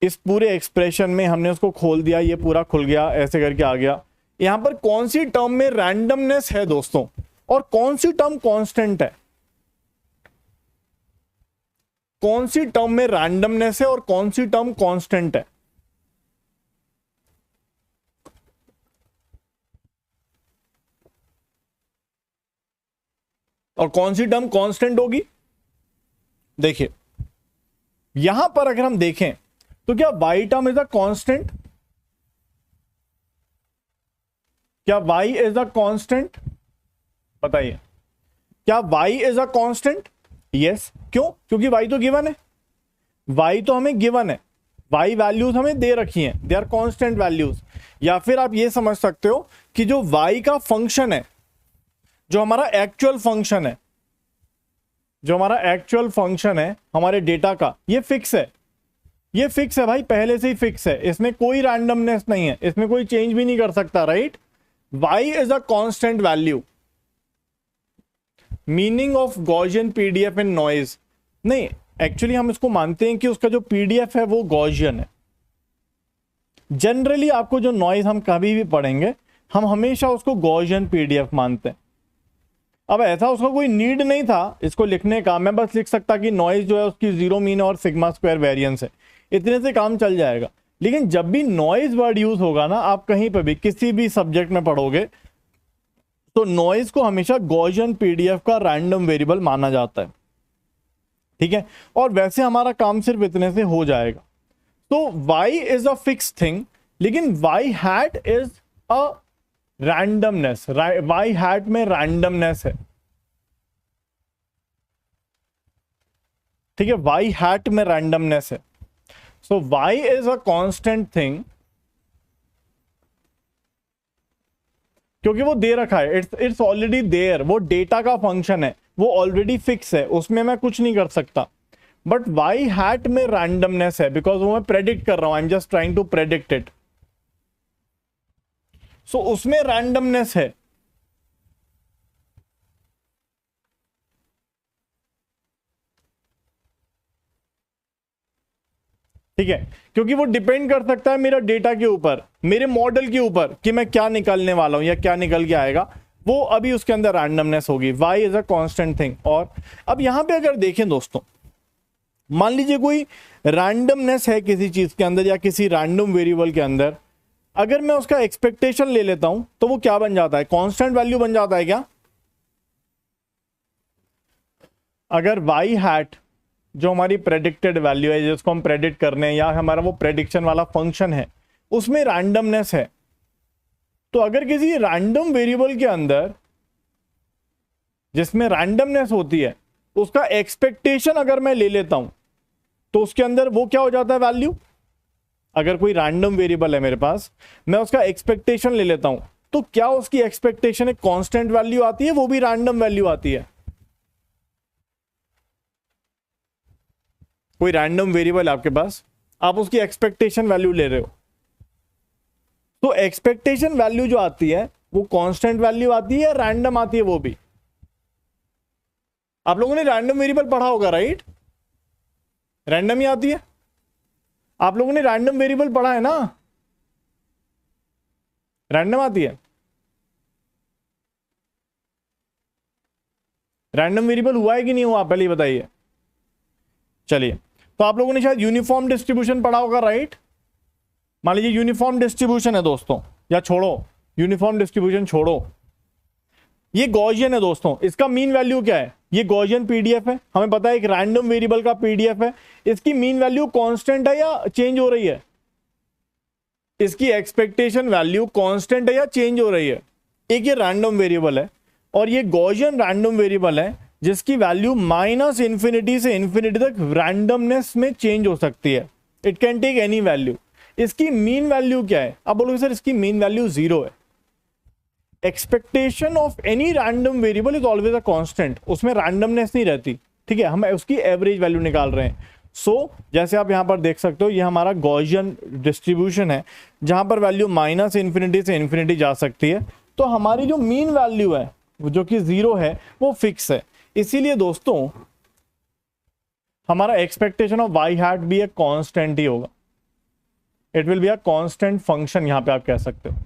इस पूरे एक्सप्रेशन में हमने उसको खोल दिया, ये पूरा खुल गया, ऐसे करके आ गया। यहां पर कौन सी टर्म में रैंडमनेस है दोस्तों, और कौन सी टर्म कांस्टेंट है। कौन सी टर्म में रैंडमनेस है और कौन सी टर्म कांस्टेंट है। और कौन सी टर्म कांस्टेंट होगी। देखिए यहां पर अगर हम देखें तो क्या y term is a constant, क्या y इज अ कांस्टेंट, बताइए क्या y is a constant. Yes, क्यों, क्योंकि y तो गिवन है, y तो हमें गिवन है, y वैल्यूज हमें दे रखी हैं, दे आर कांस्टेंट वैल्यूज। या फिर आप ये समझ सकते हो कि जो y का फंक्शन है, जो हमारा एक्चुअल फंक्शन है, जो हमारा एक्चुअल फंक्शन है हमारे डेटा का, ये फिक्स है, ये फिक्स है भाई, पहले से ही फिक्स है, इसमें कोई रैंडमनेस नहीं है, इसमें कोई चेंज भी नहीं कर सकता, right. y is a constant value. Meaning of Gaussian PDF in noise, नहीं, एक्चुअली हम इसको मानते हैं कि उसका जो पीडीएफ है वो गॉसियन है। जनरली आपको जो नॉइज हम कभी भी पढ़ेंगे, हम हमेशा उसको गॉसियन पीडीएफ मानते हैं। अब ऐसा उसका कोई नीड नहीं था इसको लिखने का, मैं बस लिख सकता कि नॉइज जो है उसकी जीरो मीन और सिग्मा स्क्वायर वेरिएंस है, इतने से काम चल जाएगा। लेकिन जब भी नॉइज वर्ड यूज होगा ना, आप कहीं पर भी किसी भी सब्जेक्ट में पढ़ोगे, तो नॉइज को हमेशा गॉसियन पीडीएफ का रैंडम वेरिएबल माना जाता है, ठीक है। और वैसे हमारा काम सिर्फ इतने से हो जाएगा। तो y is a fix thing, लेकिन y hat is a randomness, y hat में रैंडमनेस है, ठीक है, y हैट में रैंडमनेस है। सो y is a constant thing, क्योंकि वो दे रखा है, इट्स ऑलरेडी देयर, वो डेटा का फंक्शन है, वो ऑलरेडी फिक्स है, उसमें मैं कुछ नहीं कर सकता। बट y हैट में रैंडमनेस है, बिकॉज वो मैं प्रेडिक्ट कर रहा हूं, I am just trying to predict it, so उसमें रैंडमनेस है। ठीक है, क्योंकि वो डिपेंड कर सकता है मेरा डेटा के ऊपर, मेरे मॉडल के ऊपर, कि मैं क्या निकालने वाला हूं या क्या निकल के आएगा, वो अभी उसके अंदर रैंडमनेस होगी। y is a constant thing. और अब यहां पे अगर देखें दोस्तों, मान लीजिए कोई रैंडमनेस है किसी चीज के अंदर या किसी रैंडम वेरिएबल के अंदर, अगर मैं उसका एक्सपेक्टेशन ले लेता हूं तो वो क्या बन जाता है, कांस्टेंट वैल्यू बन जाता है क्या? अगर y हैट जो हमारी प्रेडिक्टेड वैल्यू है, जिसको हम प्रेडिक्ट करने हैं, या हमारा वो प्रेडिक्शन वाला फंक्शन है, उसमें रैंडमनेस है, तो अगर किसी रैंडम वेरिएबल के अंदर जिसमें रैंडमनेस होती है, उसका एक्सपेक्टेशन अगर मैं ले लेता हूं, तो उसके अंदर वो क्या हो जाता है वैल्यू। अगर कोई रैंडम वेरिएबल है मेरे पास, मैं उसका एक्सपेक्टेशन ले लेता हूं, तो क्या उसकी एक्सपेक्टेशन एक कांस्टेंट वैल्यू आती है, वो भी रैंडम वैल्यू आती है। कोई रैंडम वेरिएबल आपके पास, आप उसकी एक्सपेक्टेशन वैल्यू ले रहे हो, तो एक्सपेक्टेशन वैल्यू जो आती है वो कांस्टेंट वैल्यू आती है या रैंडम आती है? वो भी आप लोगों ने रैंडम वेरिएबल पढ़ा होगा, राइट? रैंडम ही आती है। आप लोगों ने रैंडम वेरिएबल पढ़ा है ना, रैंडम आती है। रैंडम वेरिएबल हुआ है कि नहीं हुआ, पहले बताइए। चलिए, तो आप लोगों ने शायद यूनिफॉर्म डिस्ट्रीब्यूशन पढ़ा होगा, राइट? मान लीजिए यूनिफॉर्म डिस्ट्रीब्यूशन है दोस्तों, या छोड़ो, यूनिफॉर्म डिस्ट्रीब्यूशन छोड़ो, ये गॉसियन है दोस्तों। इसका मीन वैल्यू क्या है? ये गॉसियन पीडीएफ है, हमें पता है एक रैंडम वेरिएबल का पीडीएफ है। इसकी मीन वैल्यू कांस्टेंट है या चेंज हो रही है? इसकी एक्सपेक्टेशन वैल्यू कांस्टेंट है या चेंज हो रही है? एक ये रैंडम वेरिएबल है और ये गॉसियन रैंडम वेरिएबल है, जिसकी वैल्यू माइनस इंफिनिटी से इंफिनिटी तक रैंडमनेस में चेंज हो सकती है। It can take any value. इसकी मीन वैल्यू क्या है? आप बोलोगे सर इसकी मीन वैल्यू 0 है। Expectation of any random variable is always a constant, उसमें रैंडमनेस नहीं रहती, ठीक है, हम उसकी एवरेज वैल्यू निकाल रहे हैं। जैसे आप यहां पर देख सकते हो, ये हमारा गॉसियन डिस्ट्रीब्यूशन है, जहां पर वैल्यू माइनस इंफिनिटी से इंफिनिटी जा सकती है। तो हमारी जो मीन वैल्यू है, जो कि 0 है, वो फिक्स है। इसीलिए दोस्तों हमारा एक्सपेक्टेशन ऑफ y हैट भी एक कांस्टेंट ही होगा। It will be a constant function, यहां पे आप कह सकते हो,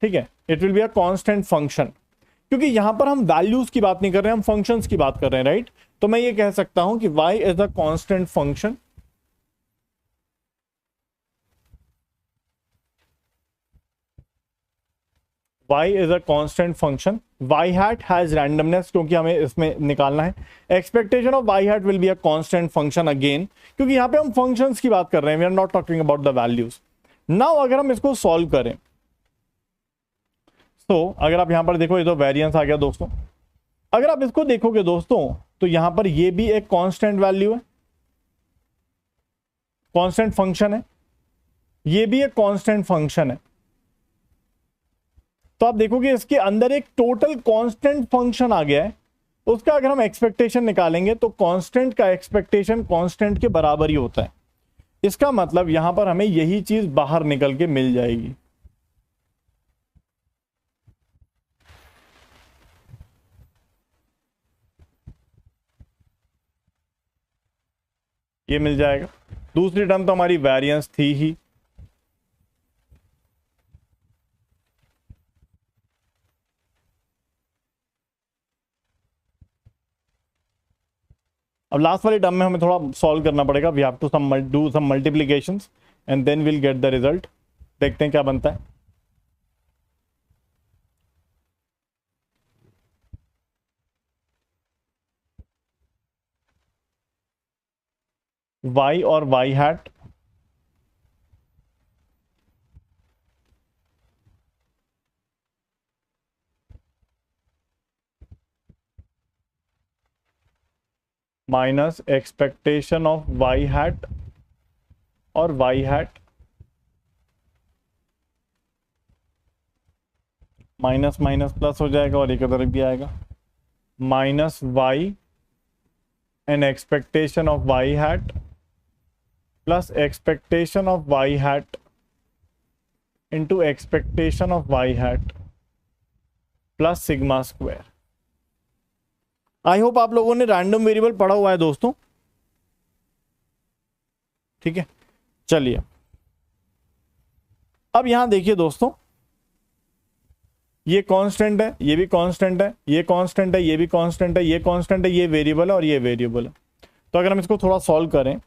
ठीक है, it will be a constant function, क्योंकि यहां पर हम वैल्यूज की बात नहीं कर रहे हैं, हम फंक्शंस की बात कर रहे हैं, राइट? तो मैं ये कह सकता हूं कि y is a constant function, y is a constant function, y hat has randomness, क्योंकि हमें इसमें निकालना है। Expectation of y hat will be a constant function again, क्योंकि यहां पे हम फंक्शंस की बात कर रहे हैं, we are not talking about the values. Now अगर हम इसको सॉल्व करें, तो अगर आप यहां पर देखो, ये तो वेरिएंस आ गया दोस्तों। अगर आप इसको देखोगे दोस्तों, तो यहां पर ये भी एक कांस्टेंट वैल्यू है, कांस्टेंट फंक्शन है, ये भी एक कांस्टेंट फंक्शन है। तो आप देखोगे इसके अंदर एक टोटल कांस्टेंट फंक्शन आ गया है। उसका अगर हम एक्सपेक्टेशन निकालेंगे, तो कांस्टेंट का एक्सपेक्टेशन कांस्टेंट के बराबर ही होता है। इसका मतलब यहां पर हमें यही चीज बाहर निकल के मिल जाएगी। ये मिल जाएगा। दूसरी टर्म तो हमारी वेरिएंस थी ही। अब लास्ट वाली टर्म में हमें थोड़ा सॉल्व करना पड़ेगा। We have to do some multiplications and then will get the result. देखते हैं क्या बनता है। y और y hat minus expectation of y hat और y hat minus minus plus हो जाएगा और एक तरफ भी आएगा minus y and expectation of y hat plus expectation of y hat into expectation of y hat plus sigma square. I hope आप लोगों ने रैंडम वेरिएबल पढ़ा हुआ है दोस्तों। ठीक है, चलिए अब यहां देखिए दोस्तों, ये कांस्टेंट है, ये भी कांस्टेंट है, ये कांस्टेंट है, ये भी कांस्टेंट है, ये कांस्टेंट है, ये वेरिएबल है और ये वेरिएबल है। तो अगर हम इसको थोड़ा सॉल्व करें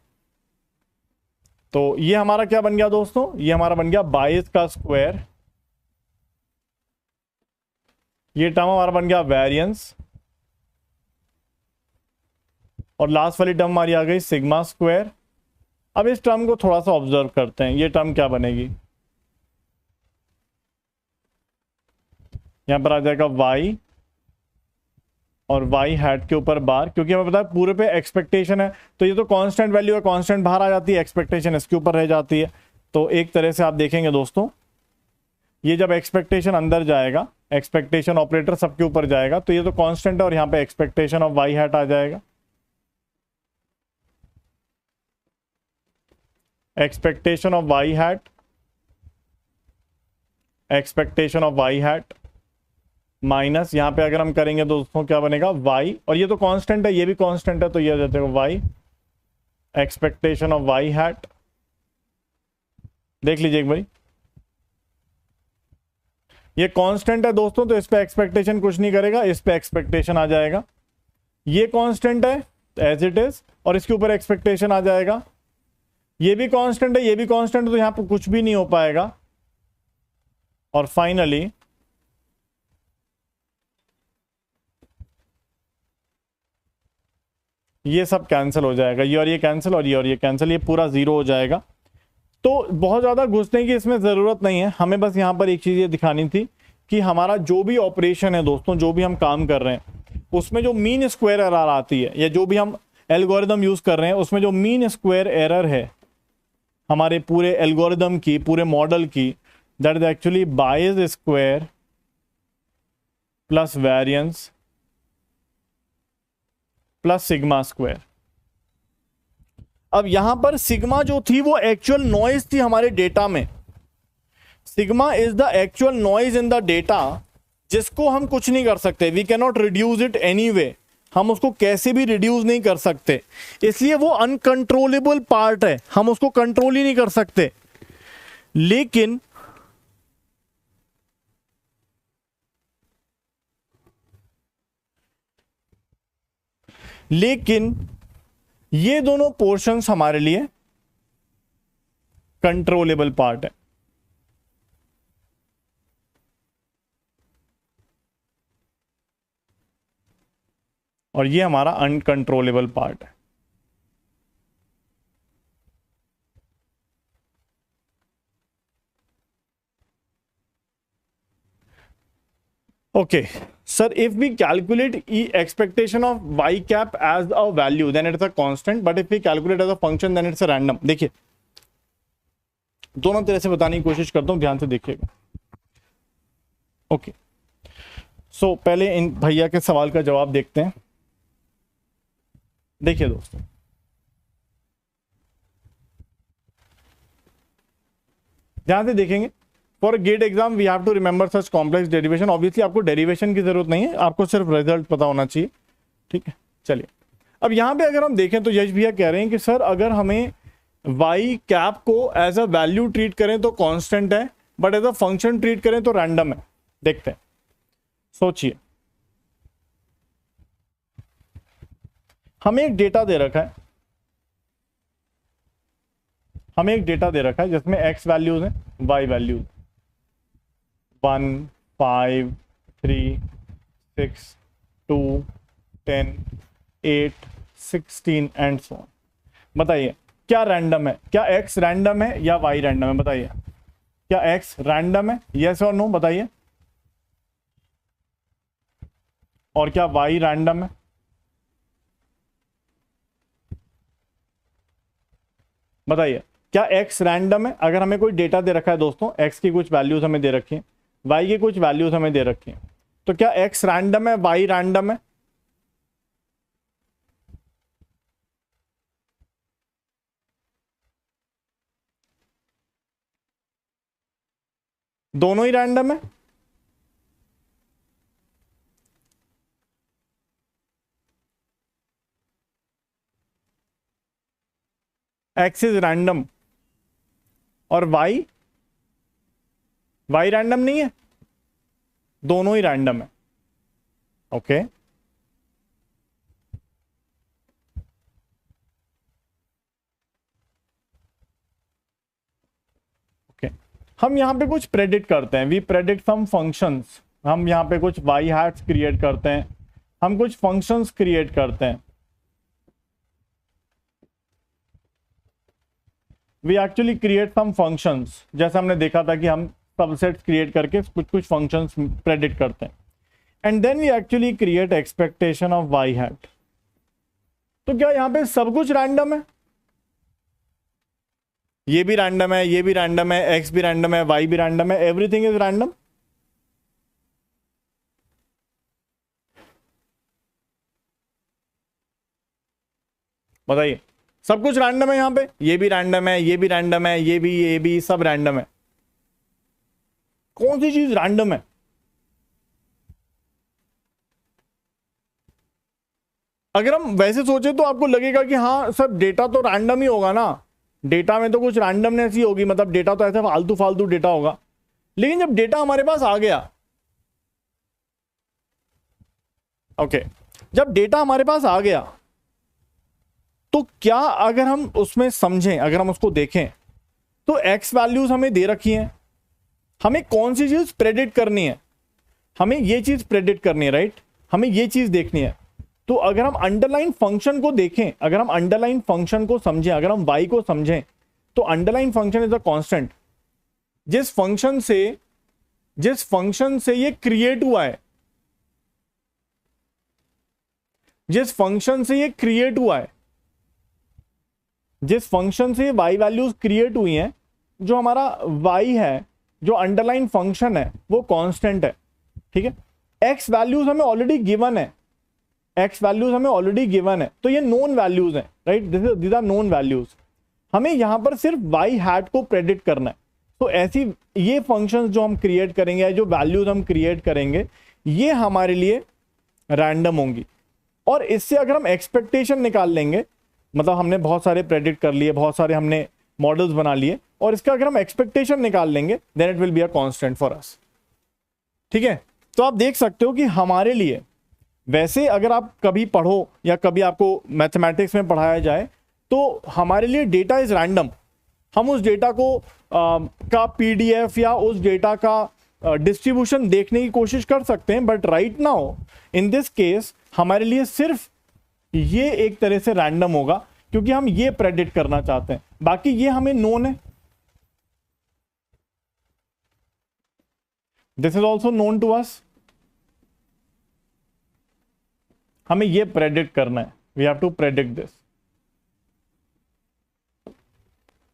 तो ये हमारा क्या बन गया दोस्तों, ये हमारा बन गया 22 का स्क्वायर। ये टर्म हमारा बन गया वेरिएंस और लास्ट वाली टर्म हमारी आ गई सिग्मा स्क्वायर। अब इस टर्म को थोड़ा सा ऑब्जर्व करते हैं, ये टर्म क्या बनेगी, यहां पर आ जाएगा y और y हैट के ऊपर बार, क्योंकि हमें पता है पूरे पे एक्सपेक्टेशन है तो ये तो कांस्टेंट वैल्यू है, कांस्टेंट बाहर आ जाती है, एक्सपेक्टेशन इसके ऊपर रह जाती है। तो एक तरह से आप देखेंगे दोस्तों, ये जब एक्सपेक्टेशन अंदर जाएगा, एक्सपेक्टेशन ऑपरेटर सबके ऊपर जाएगा, तो ये तो कांस्टेंट है और यहां पे एक्सपेक्टेशन ऑफ y हैट आ जाएगा। Expectation of y hat, expectation of y hat minus यहां पे अगर हम करेंगे दोस्तों क्या बनेगा y, और ये तो कांस्टेंट है, ये भी कांस्टेंट है, तो ये आ जाता है y expectation of y hat. देख लीजिए एक बारी, ये कांस्टेंट है दोस्तों तो इस पे एक्सपेक्टेशन कुछ नहीं करेगा, इस पे एक्सपेक्टेशन आ जाएगा। ये कांस्टेंट है एज इट इज और इसके ऊपर एक्सपेक्टेशन आ जाएगा। ये भी कांस्टेंट है, ये भी कांस्टेंट है, तो यहां पर कुछ भी नहीं हो पाएगा। और फाइनली ये सब कैंसिल हो जाएगा, ये और ये कैंसिल और ये कैंसिल, ये पूरा जीरो हो जाएगा। तो बहुत ज़्यादा घुसने की इसमें ज़रूरत नहीं है, हमें बस यहाँ पर एक चीज़ ये दिखानी थी कि हमारा जो भी ऑपरेशन है दोस्तों, जो भी हम काम कर रहे हैं उसमें जो मीन स्क्वायर एरर आती है, या जो भी हम एल्गोरिदम यूज़ कर रहे हैं उसमें जो मीन स्क्वायर एरर है हमारे पूरे एल्गोरिदम की, पूरे मॉडल की, that is actually bias square plus variance plus sigma square. अब यहां पर सिग्मा जो थी वो एक्चुअल नॉइज थी हमारे डेटा में। Sigma is the actual noise in the data, जिसको हम कुछ नहीं कर सकते, we can not reduce it any way, हम उसको कैसे भी रिड्यूस नहीं कर सकते, इसलिए वो अनकंट्रोलेबल पार्ट है, हम उसको कंट्रोल ही नहीं कर सकते। लेकिन ये दोनों पोर्शंस हमारे लिए कंट्रोलेबल पार्ट है। और ये हमारा अनकंट्रोलेबल पार्ट है। Okay, sir, if we calculate expectation of y cap as a value, then it's a constant, but if we calculate as a function, then it's a random. देखिए, दोनों तरह से बताने की कोशिश करता हूं, ध्यान से देखिएगा। ओके, सो पहले इन भैया के सवाल का जवाब देखते हैं। देखिए दोस्तों, ध्यान से देखेंगे, for GATE exam we have to remember such complex derivation. Obviously आपको डेरिवेशन की जरूरत नहीं है, आपको सिर्फ रिजल्ट पता होना चाहिए। ठीक है, चलिए अब यहां पे अगर हम देखें तो यश भैया कह रहे हैं कि सर अगर हमें वाई कैप को एज अ वैल्यू ट्रीट करें तो कांस्टेंट है, but as a function treat करें तो रैंडम है। देखते हैं, सोचिए, हमें एक डेटा दे रखा है, हमें एक डेटा दे रखा है जिसमें एक्स वैल्यूज हैं, Y values 1 5 3 6 2 10 8 16 and so on. बताइए क्या रैंडम है, क्या एक्स रैंडम है या वाई रैंडम है? बताइए क्या एक्स रैंडम है, यस और नो बताइए, और क्या वाई रैंडम है? बताइए क्या एक्स रैंडम है? अगर हमें कोई डेटा दे रखा है दोस्तों, एक्स की कुछ वैल्यूज हमें दे रखी है, वाई की कुछ वैल्यूज हमें दे रखी है, तो क्या एक्स रैंडम है, वाई रैंडम है? दोनों ही रैंडम है। एक्स इज रैंडम और वाई रैंडम नहीं है, दोनों ही रैंडम है। ओके ओके, हम यहां पे कुछ प्रेडिक्ट करते हैं, वी प्रेडिक्ट सम फंक्शंस। हम यहां पे कुछ वाई हैट्स क्रिएट करते हैं, हम कुछ फंक्शंस क्रिएट करते हैं। We actually create some functions, जैसे हमने देखा था कि हम सबसेट्स क्रिएट करके कुछ फंक्शंस प्रेडिक्ट करते हैं, and then we actually create expectation of Y hat. तो क्या यहां पे सब कुछ रैंडम है? ये भी रैंडम है, ये भी रैंडम है, एक्स भी रैंडम है, वाई भी रैंडम है, एवरीथिंग इज रैंडम? बताइए सब कुछ रैंडम है यहां पे, ये भी रैंडम है, ये भी रैंडम है, ये भी सब रैंडम है। कौन सी चीज रैंडम है? अगर हम वैसे सोचे तो आपको लगेगा कि हाँ सर डेटा तो रैंडम ही होगा ना, डेटा में तो कुछ रैंडमनेस ही होगी, मतलब डेटा तो ऐसे फालतू फालतू डेटा होगा। लेकिन जब डेटा हमारे पास आ गया, ओके, जब डेटा हमारे पास आ गया तो क्या अगर हम उसमें समझें, अगर हम उसको देखें, तो एक्स वैल्यूज हमें दे रखी हैं, हमें कौन सी चीज प्रेडिक्ट करनी है? हमें ये चीज प्रेडिक्ट करनी है, राइट? हमें ये चीज देखनी है। तो अगर हम अंडरलाइन फंक्शन को देखें, अगर हम अंडरलाइन फंक्शन को समझें, अगर हम y को समझें, तो underline function is a constant. जिस फंक्शन से ये क्रिएट हुआ है, जिस फंक्शन से ये क्रिएट हुआ है, जिस फंक्शन से y वैल्यूज क्रिएट हुई हैं, जो हमारा y है, जो अंडरलाइन फंक्शन है, वो कांस्टेंट है। ठीक है, x वैल्यूज हमें ऑलरेडी गिवन है, x वैल्यूज हमें ऑलरेडी गिवन है, तो ये नोन वैल्यूज हैं, right? This are known values. हमें यहां पर सिर्फ y हैट को प्रेडिक्ट करना है। तो ऐसी ये फंक्शंस जो हम क्रिएट करेंगे, जो वैल्यूज हम क्रिएट करेंगे, ये हमारे लिए रैंडम होंगी। और इससे अगर हम एक्सपेक्टेशन निकाल लेंगे, मतलब हमने बहुत सारे प्रेडिक्ट कर लिए, बहुत सारे हमने मॉडल्स बना लिए, और इसका अगर हम एक्सपेक्टेशन निकाल लेंगे, then it will be a constant for us. ठीक है, तो आप देख सकते हो कि हमारे लिए, वैसे अगर आप कभी पढ़ो या कभी आपको मैथमेटिक्स में पढ़ाया जाए, तो हमारे लिए डेटा इज रैंडम। हम उस डेटा को का पीडीएफ या उस डेटा का डिस्ट्रीब्यूशन देखने की कोशिश कर सकते हैं, but right now in this case हमारे लिए सिर्फ ये एक तरह से रैंडम होगा, क्योंकि हम ये प्रेडिक्ट करना चाहते हैं, बाकी ये हमें नोन है। This is also known to us, हमें ये प्रेडिक्ट करना है, we have to predict this.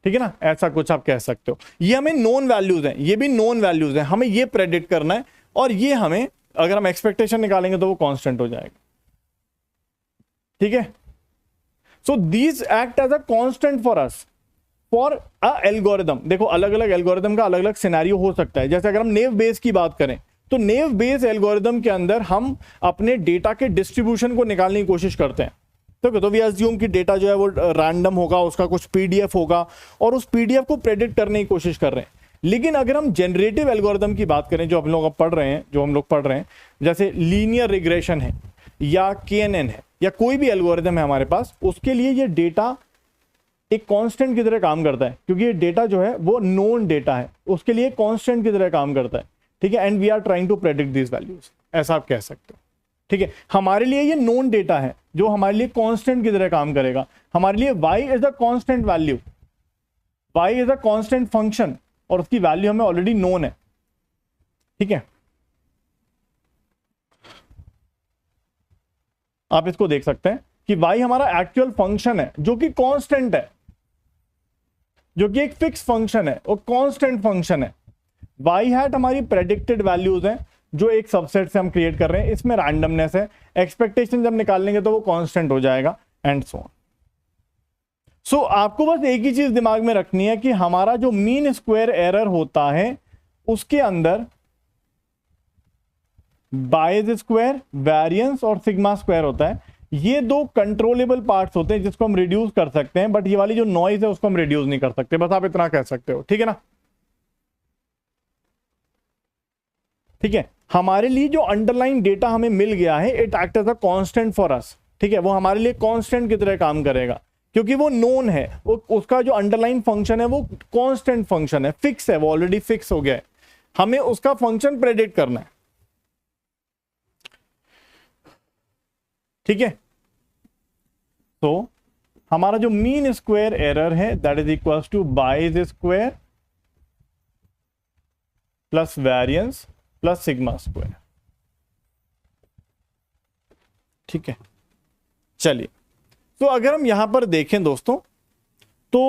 ठीक है ना, ऐसा कुछ आप कह सकते हो। ये हमें नोन वैल्यूज हैं, ये भी नोन वैल्यूज हैं, हमें ये प्रेडिक्ट करना है, और ये हमें, अगर हम एक्सपेक्टेशन निकालेंगे तो वो कांस्टेंट हो जाएगा। ठीक है, so these act as a constant for us for a algorithm. देखो अलग अलग एल्गोरिदम का अलग अलग सिनेरियो हो सकता है। जैसे अगर हम नेव बेस की बात करें, तो नेव बेस एल्गोरिदम के अंदर हम अपने डेटा के डिस्ट्रीब्यूशन को निकालने की कोशिश करते हैं। तो वी अज्यूम कि डेटा जो है वो रैंडम होगा, उसका कुछ पीडीएफ होगा और उस पीडीएफ को प्रेडिक्ट करने की कोशिश कर रहे हैं। लेकिन अगर हम जनरेटिव एल्गोरिथम की बात करें, जो हम लोग पढ़ रहे हैं, जैसे लीनियर रिग्रेशन है या केएनएन है या कोई भी एल्गोरिथम है हमारे पास, उसके लिए ये डेटा एक कांस्टेंट की तरह काम करता है, क्योंकि ये डेटा जो है वो नोन डेटा है, उसके लिए कांस्टेंट की तरह काम करता है। ठीक है, and we are trying to predict this values, ऐसा आप कह सकते हो। ठीक है, हमारे लिए ये नोन डेटा है जो हमारे लिए कांस्टेंट की तरह काम करेगा। हमारे लिए y is a constant value, y is a constant function और उसकी वैल्यू हमें ऑलरेडी नोन है। ठीक है, आप इसको देख सकते हैं कि y हमारा एक्चुअल फंक्शन है जो कि कांस्टेंट है, जो कि एक फिक्स फंक्शन है और कांस्टेंट फंक्शन है। y हैट हमारी प्रेडिक्टेड वैल्यूज हैं जो एक सबसेट से हम क्रिएट कर रहे हैं, इसमें रैंडमनेस है, एक्सपेक्टेशन जब निकाल लेंगे तो वो कांस्टेंट हो जाएगा एंड सो ऑन। सो आपको बस एक ही चीज दिमाग में रखनी है कि हमारा जो मीन स्क्वायर एरर होता है उसके अंदर बायस स्क्वायर, वेरिएंस और सिग्मा स्क्वायर होता है। ये दो कंट्रोलेबल पार्ट्स होते हैं जिसको हम रिड्यूस कर सकते हैं, बट ये वाली जो नॉइज है उसको हम रिड्यूस नहीं कर सकते, बस आप इतना कह सकते हो। ठीक है ना, ठीक है, हमारे लिए जो अंडरलाइन डेटा हमें मिल गया है, it act as a constant for us. ठीक है, वो हमारे लिए कांस्टेंट की तरह काम करेगा क्योंकि वो नोन है, उसका जो अंडरलाइन फंक्शन है वो कांस्टेंट फंक्शन है, फिक्स है, वो ऑलरेडी फिक्स हो गया है, हमें उसका फंक्शन प्रेडिक्ट करना है। ठीक है, तो हमारा जो मीन स्क्वायर एरर है that is equal to bias square plus variance plus sigma square. ठीक है, चलिए, तो अगर हम यहां पर देखें दोस्तों तो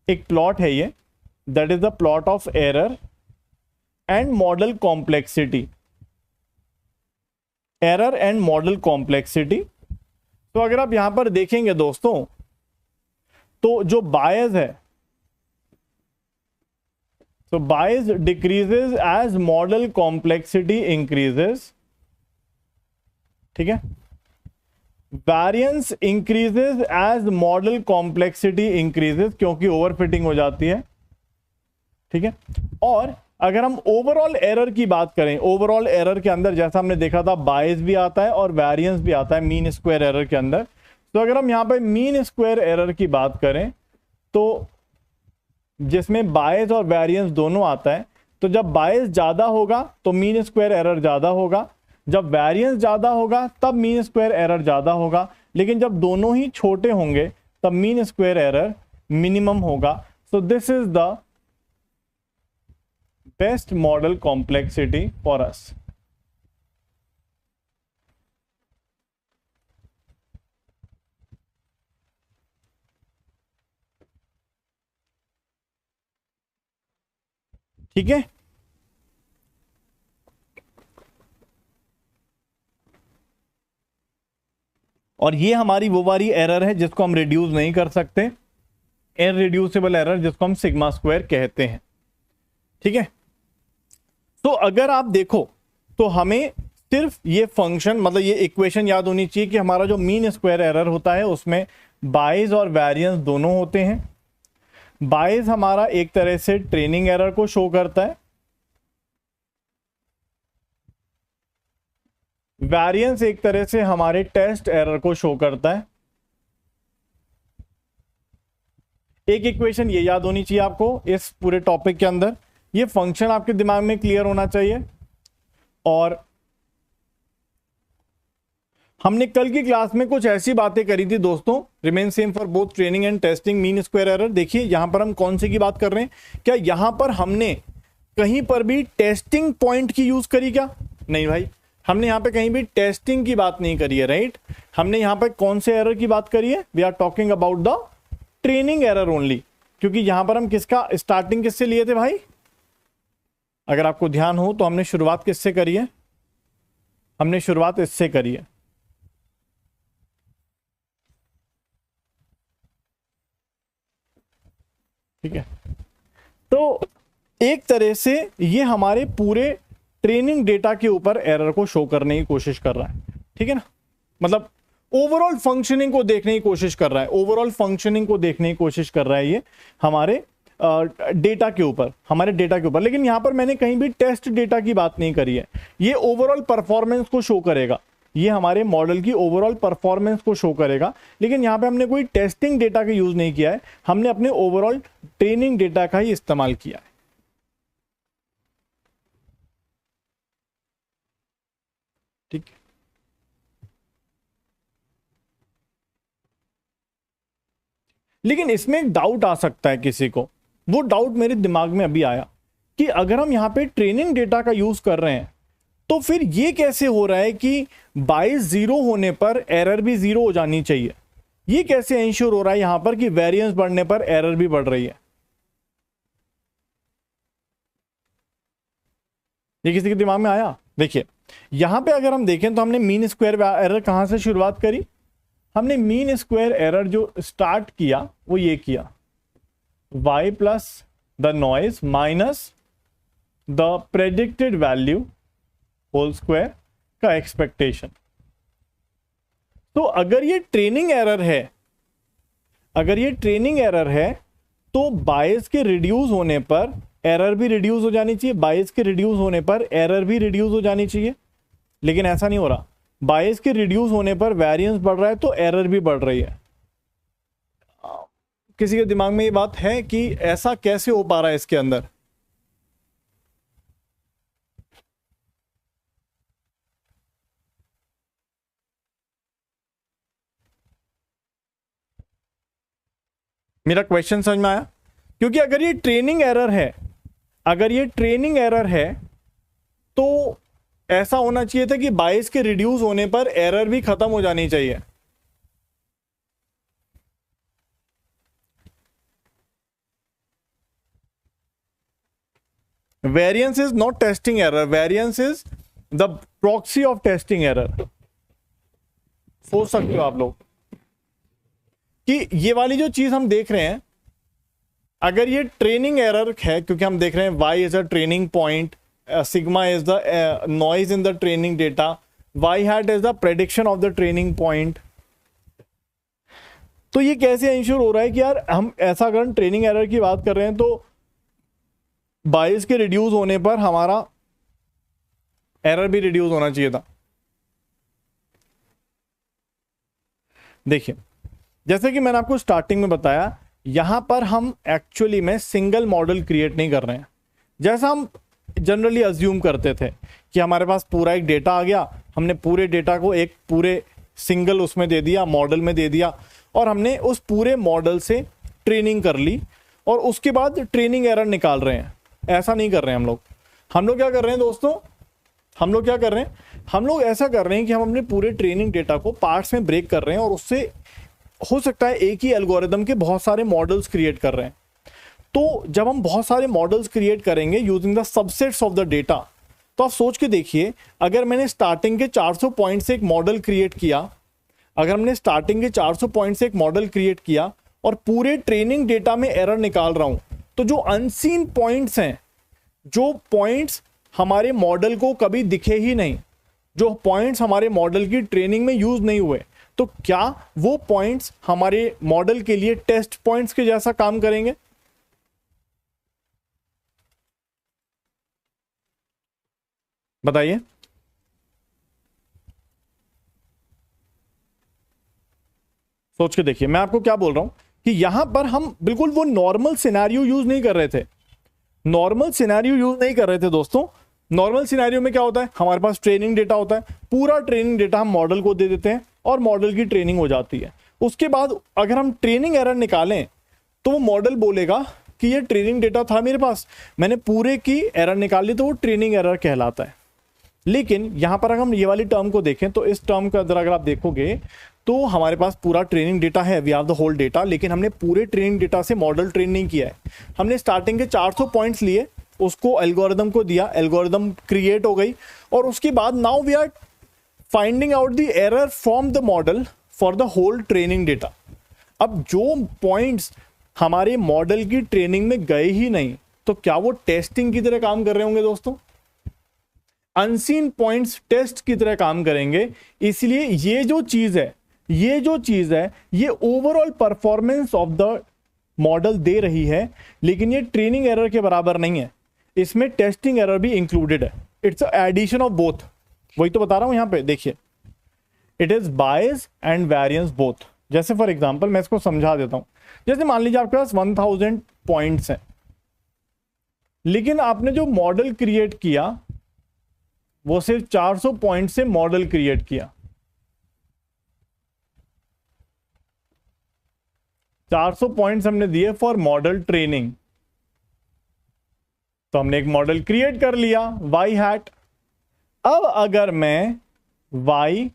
एक प्लॉट है ये, that is the plot of error and model complexity, error and model complexity. तो अगर आप यहां पर देखेंगे दोस्तों तो जो बायस है, so bias decreases as model complexity increases। ठीक है, variance increases as model complexity increases क्योंकि ओवरफिटिंग हो जाती है। ठीक है, और अगर हम ओवरऑल एरर की बात करें, ओवरऑल एरर के अंदर जैसा हमने देखा था बायस भी आता है और वेरिएंस भी आता है मीन स्क्वायर एरर के अंदर। तो अगर हम यहां पर मीन स्क्वायर एरर की बात करें तो जिसमें बायस और वेरिएंस दोनों आता है, तो जब बायस ज्यादा होगा तो मीन स्क्वायर एरर ज्यादा होगा, जब वेरिएंस ज्यादा होगा तब मीन स्क्वायर एरर ज्यादा होगा, लेकिन जब दोनों ही छोटे होंगे तब मीन स्क्वायर एरर मिनिमम होगा। सो this is the best model complexity for us. ठीक है, और ये हमारी वो वाली एरर है जिसको हम रिड्यूस नहीं कर सकते, इररिड्यूसिबल एरर जिसको हम सिग्मा स्क्वायर कहते हैं। ठीक है, तो अगर आप देखो तो हमें सिर्फ ये फंक्शन, मतलब ये इक्वेशन याद होनी चाहिए कि हमारा जो मीन स्क्वायर एरर होता है उसमें बायस और वेरिएंस दोनों होते हैं। बायस हमारा एक तरह से ट्रेनिंग एरर को शो करता है, वेरिएंस एक तरह से हमारे टेस्ट एरर को शो करता है। एक इक्वेशन ये याद होनी चाहिए आपको इस पूरे टॉपिक के अंदर, ये फंक्शन आपके दिमाग में क्लियर होना चाहिए। और हमने कल की क्लास में कुछ ऐसी बातें करी थी दोस्तों, remain same for both training and testing mean square error. देखिए यहां पर हम कौन से की बात कर रहे हैं, क्या यहां पर हमने कहीं पर भी टेस्टिंग पॉइंट की यूज करी क्या? नहीं भाई, हमने यहां पे कहीं भी टेस्टिंग की बात नहीं करी है, राइट। हमने यहां पे कौन से एरर की बात करी है? We are talking about the training error only, क्योंकि यहां पर हम किसका स्टार्टिंग किससे लिए थे भाई? अगर आपको ध्यान हो तो हमने शुरुआत किससे करी है? हमने शुरुआत इससे करी है। ठीक है, तो एक तरह से ये हमारे पूरे ट्रेनिंग डेटा के ऊपर एरर को शो करने की कोशिश कर रहा है। ठीक है ना, मतलब ओवरऑल फंक्शनिंग को देखने की कोशिश कर रहा है, ओवरऑल फंक्शनिंग को देखने की कोशिश कर रहा है ये हमारे डेटा के ऊपर, हमारे डेटा के ऊपर। लेकिन यहां पर मैंने कहीं भी टेस्ट डेटा की बात नहीं करी है, ये ओवरऑल परफॉर्मेंस को शो करेगा, ये हमारे मॉडल की ओवरऑल परफॉर्मेंस को शो करेगा। लेकिन यहां पे हमने कोई टेस्टिंग डेटा का यूज नहीं किया है, हमने अपने ओवरऑल ट्रेनिंग डेटा का ही इस्तेमाल किया है। ठीक है, लेकिन इसमें एक डाउट आ सकता है किसी को, वो डाउट मेरे दिमाग में अभी आया कि अगर हम यहां पे ट्रेनिंग डेटा का यूज कर रहे हैं तो फिर ये कैसे हो रहा है कि बायस 0 होने पर एरर भी 0 हो जानी चाहिए? ये कैसे इंश्योर हो रहा है यहां पर कि वेरिएंस बढ़ने पर एरर भी बढ़ रही है? ये किसी के दिमाग में आया? देखिए यहां पे अगर हम देखें तो हमने मीन स्क्वायर एरर कहां से शुरुआत करी? हमने मीन स्क्वायर एरर जो स्टार्ट किया वो ये किया, y plus the noise minus the predicted value whole square का एक्सपेक्टेशन। तो अगर ये ट्रेनिंग एरर है, अगर ये ट्रेनिंग एरर है तो बायस के रिड्यूस होने पर एरर भी रिड्यूस हो जानी चाहिए, बायस के रिड्यूस होने पर एरर भी रिड्यूस हो जानी चाहिए। लेकिन ऐसा नहीं हो रहा, बायस के रिड्यूस होने पर वेरिएंस बढ़ रहा है तो एरर भी बढ़ रही है। किसी के दिमाग में ये बात है कि ऐसा कैसे हो पा रहा है इसके अंदर? मेरा क्वेश्चन समझ में आया? क्योंकि अगर ये ट्रेनिंग एरर है, अगर ये ट्रेनिंग एरर है तो ऐसा होना चाहिए था कि बायस के रिड्यूस होने पर एरर भी खत्म हो जानी चाहिए। Variance is not testing error, variance is the proxy of testing error. सोच सकते हो आप लोग कि ये वाली जो चीज हम देख रहे हैं, अगर ये ट्रेनिंग एरर है, क्योंकि हम देख रहे हैं y is a training point, sigma is the noise in the training data, y hat is the prediction of the training point. तो ये कैसे इंश्योर हो रहा है कि यार हम ऐसा अगर ट्रेनिंग एरर की बात कर रहे हैं तो बायस के रिड्यूस होने पर हमारा एरर भी रिड्यूस होना चाहिए था? देखिए जैसे कि मैंने आपको स्टार्टिंग में बताया, यहां पर हम एक्चुअली में सिंगल मॉडल क्रिएट नहीं कर रहे हैं जैसा हम जनरली अज्यूम करते थे कि हमारे पास पूरा एक डेटा आ गया, हमने पूरे डेटा को एक पूरे सिंगल उसमें दे दिया, मॉडल में दे दिया, और हमने उस पूरे मॉडल से ट्रेनिंग कर ली और उसके बाद ट्रेनिंग एरर निकाल रहे हैं। ऐसा नहीं कर रहे हैं हम लोग। हम लोग क्या कर रहे हैं दोस्तों? हम लोग क्या कर रहे हैं? हम लोग ऐसा कर रहे हैं कि हम अपने पूरे ट्रेनिंग डेटा को पार्ट्स में ब्रेक कर रहे हैं और उससे हो सकता है एक ही एल्गोरिदम के बहुत सारे मॉडल्स क्रिएट कर रहे हैं। तो जब हम बहुत सारे मॉडल्स क्रिएट करेंगे using the subsets of the data, तो आप सोच के देखिए, अगर मैंने स्टार्टिंग के 400 पॉइंट से एक मॉडल क्रिएट किया, अगर हमने स्टार्टिंग के 400 पॉइंट से एक मॉडल क्रिएट किया और पूरे ट्रेनिंग डेटा में एरर निकाल रहा हूं, तो जो अनसीन पॉइंट्स हैं, जो पॉइंट्स हमारे मॉडल को कभी दिखे ही नहीं, जो पॉइंट्स हमारे मॉडल की ट्रेनिंग में यूज नहीं हुए, तो क्या वो पॉइंट्स हमारे मॉडल के लिए टेस्ट पॉइंट्स के जैसा काम करेंगे? बताइए। सोच के देखिए, मैं आपको क्या बोल रहा हूं कि यहां पर हम बिल्कुल वो नॉर्मल सिनेरियो यूज नहीं कर रहे थे, नॉर्मल सिनेरियो यूज नहीं कर रहे थे दोस्तों। नॉर्मल सिनेरियो में क्या होता है, हमारे पास ट्रेनिंग डेटा होता है, पूरा ट्रेनिंग डेटा हम मॉडल को दे देते हैं और मॉडल की ट्रेनिंग हो जाती है। उसके बाद अगर हम ट्रेनिंग एरर निकालें तो वो मॉडल बोलेगा कि ये ट्रेनिंग डेटा था मेरे पास, मैंने पूरे की एरर निकाल ली, तो वो ट्रेनिंग एरर कहलाता है। लेकिन यहां पर अगर हम ये वाली टर्म को देखें तो इस टर्म के अंदर अगर आप देखोगे तो हमारे पास पूरा ट्रेनिंग डेटा है, we have the whole data, लेकिन हमने पूरे ट्रेनिंग डेटा से मॉडल ट्रेन नहीं किया है। हमने स्टार्टिंग के 400 पॉइंट्स लिए, उसको एल्गोरिदम को दिया, एल्गोरिदम क्रिएट हो गई, और उसके बाद now we are finding out the error from the model for the whole training data. अब जो पॉइंट्स हमारे मॉडल की ट्रेनिंग में गए ही नहीं, तो क्या वो टेस्टिंग की तरह काम कर रहे होंगे दोस्तों? अनसीन पॉइंट्स टेस्ट की तरह काम करेंगे। इसलिए ये जो चीज है ये overall performance of the model दे रही है, लेकिन ये ट्रेनिंग एरर के बराबर नहीं है, इसमें टेस्टिंग एरर भी इंक्लूडेड है। इट्स एडिशन ऑफ बोथ, वही तो बता रहा हूं यहां पे, देखिए it is bias and variance both. जैसे फॉर एग्जांपल मैं इसको समझा देता हूं, जैसे मान लीजिए आपके पास 1000 पॉइंट्स हैं, लेकिन आपने जो मॉडल क्रिएट किया वो सिर्फ 400 पॉइंट से मॉडल क्रिएट किया। 400 पॉइंट्स हमने दिए फॉर मॉडल ट्रेनिंग, तो हमने एक मॉडल क्रिएट कर लिया y हैट। अब अगर मैं y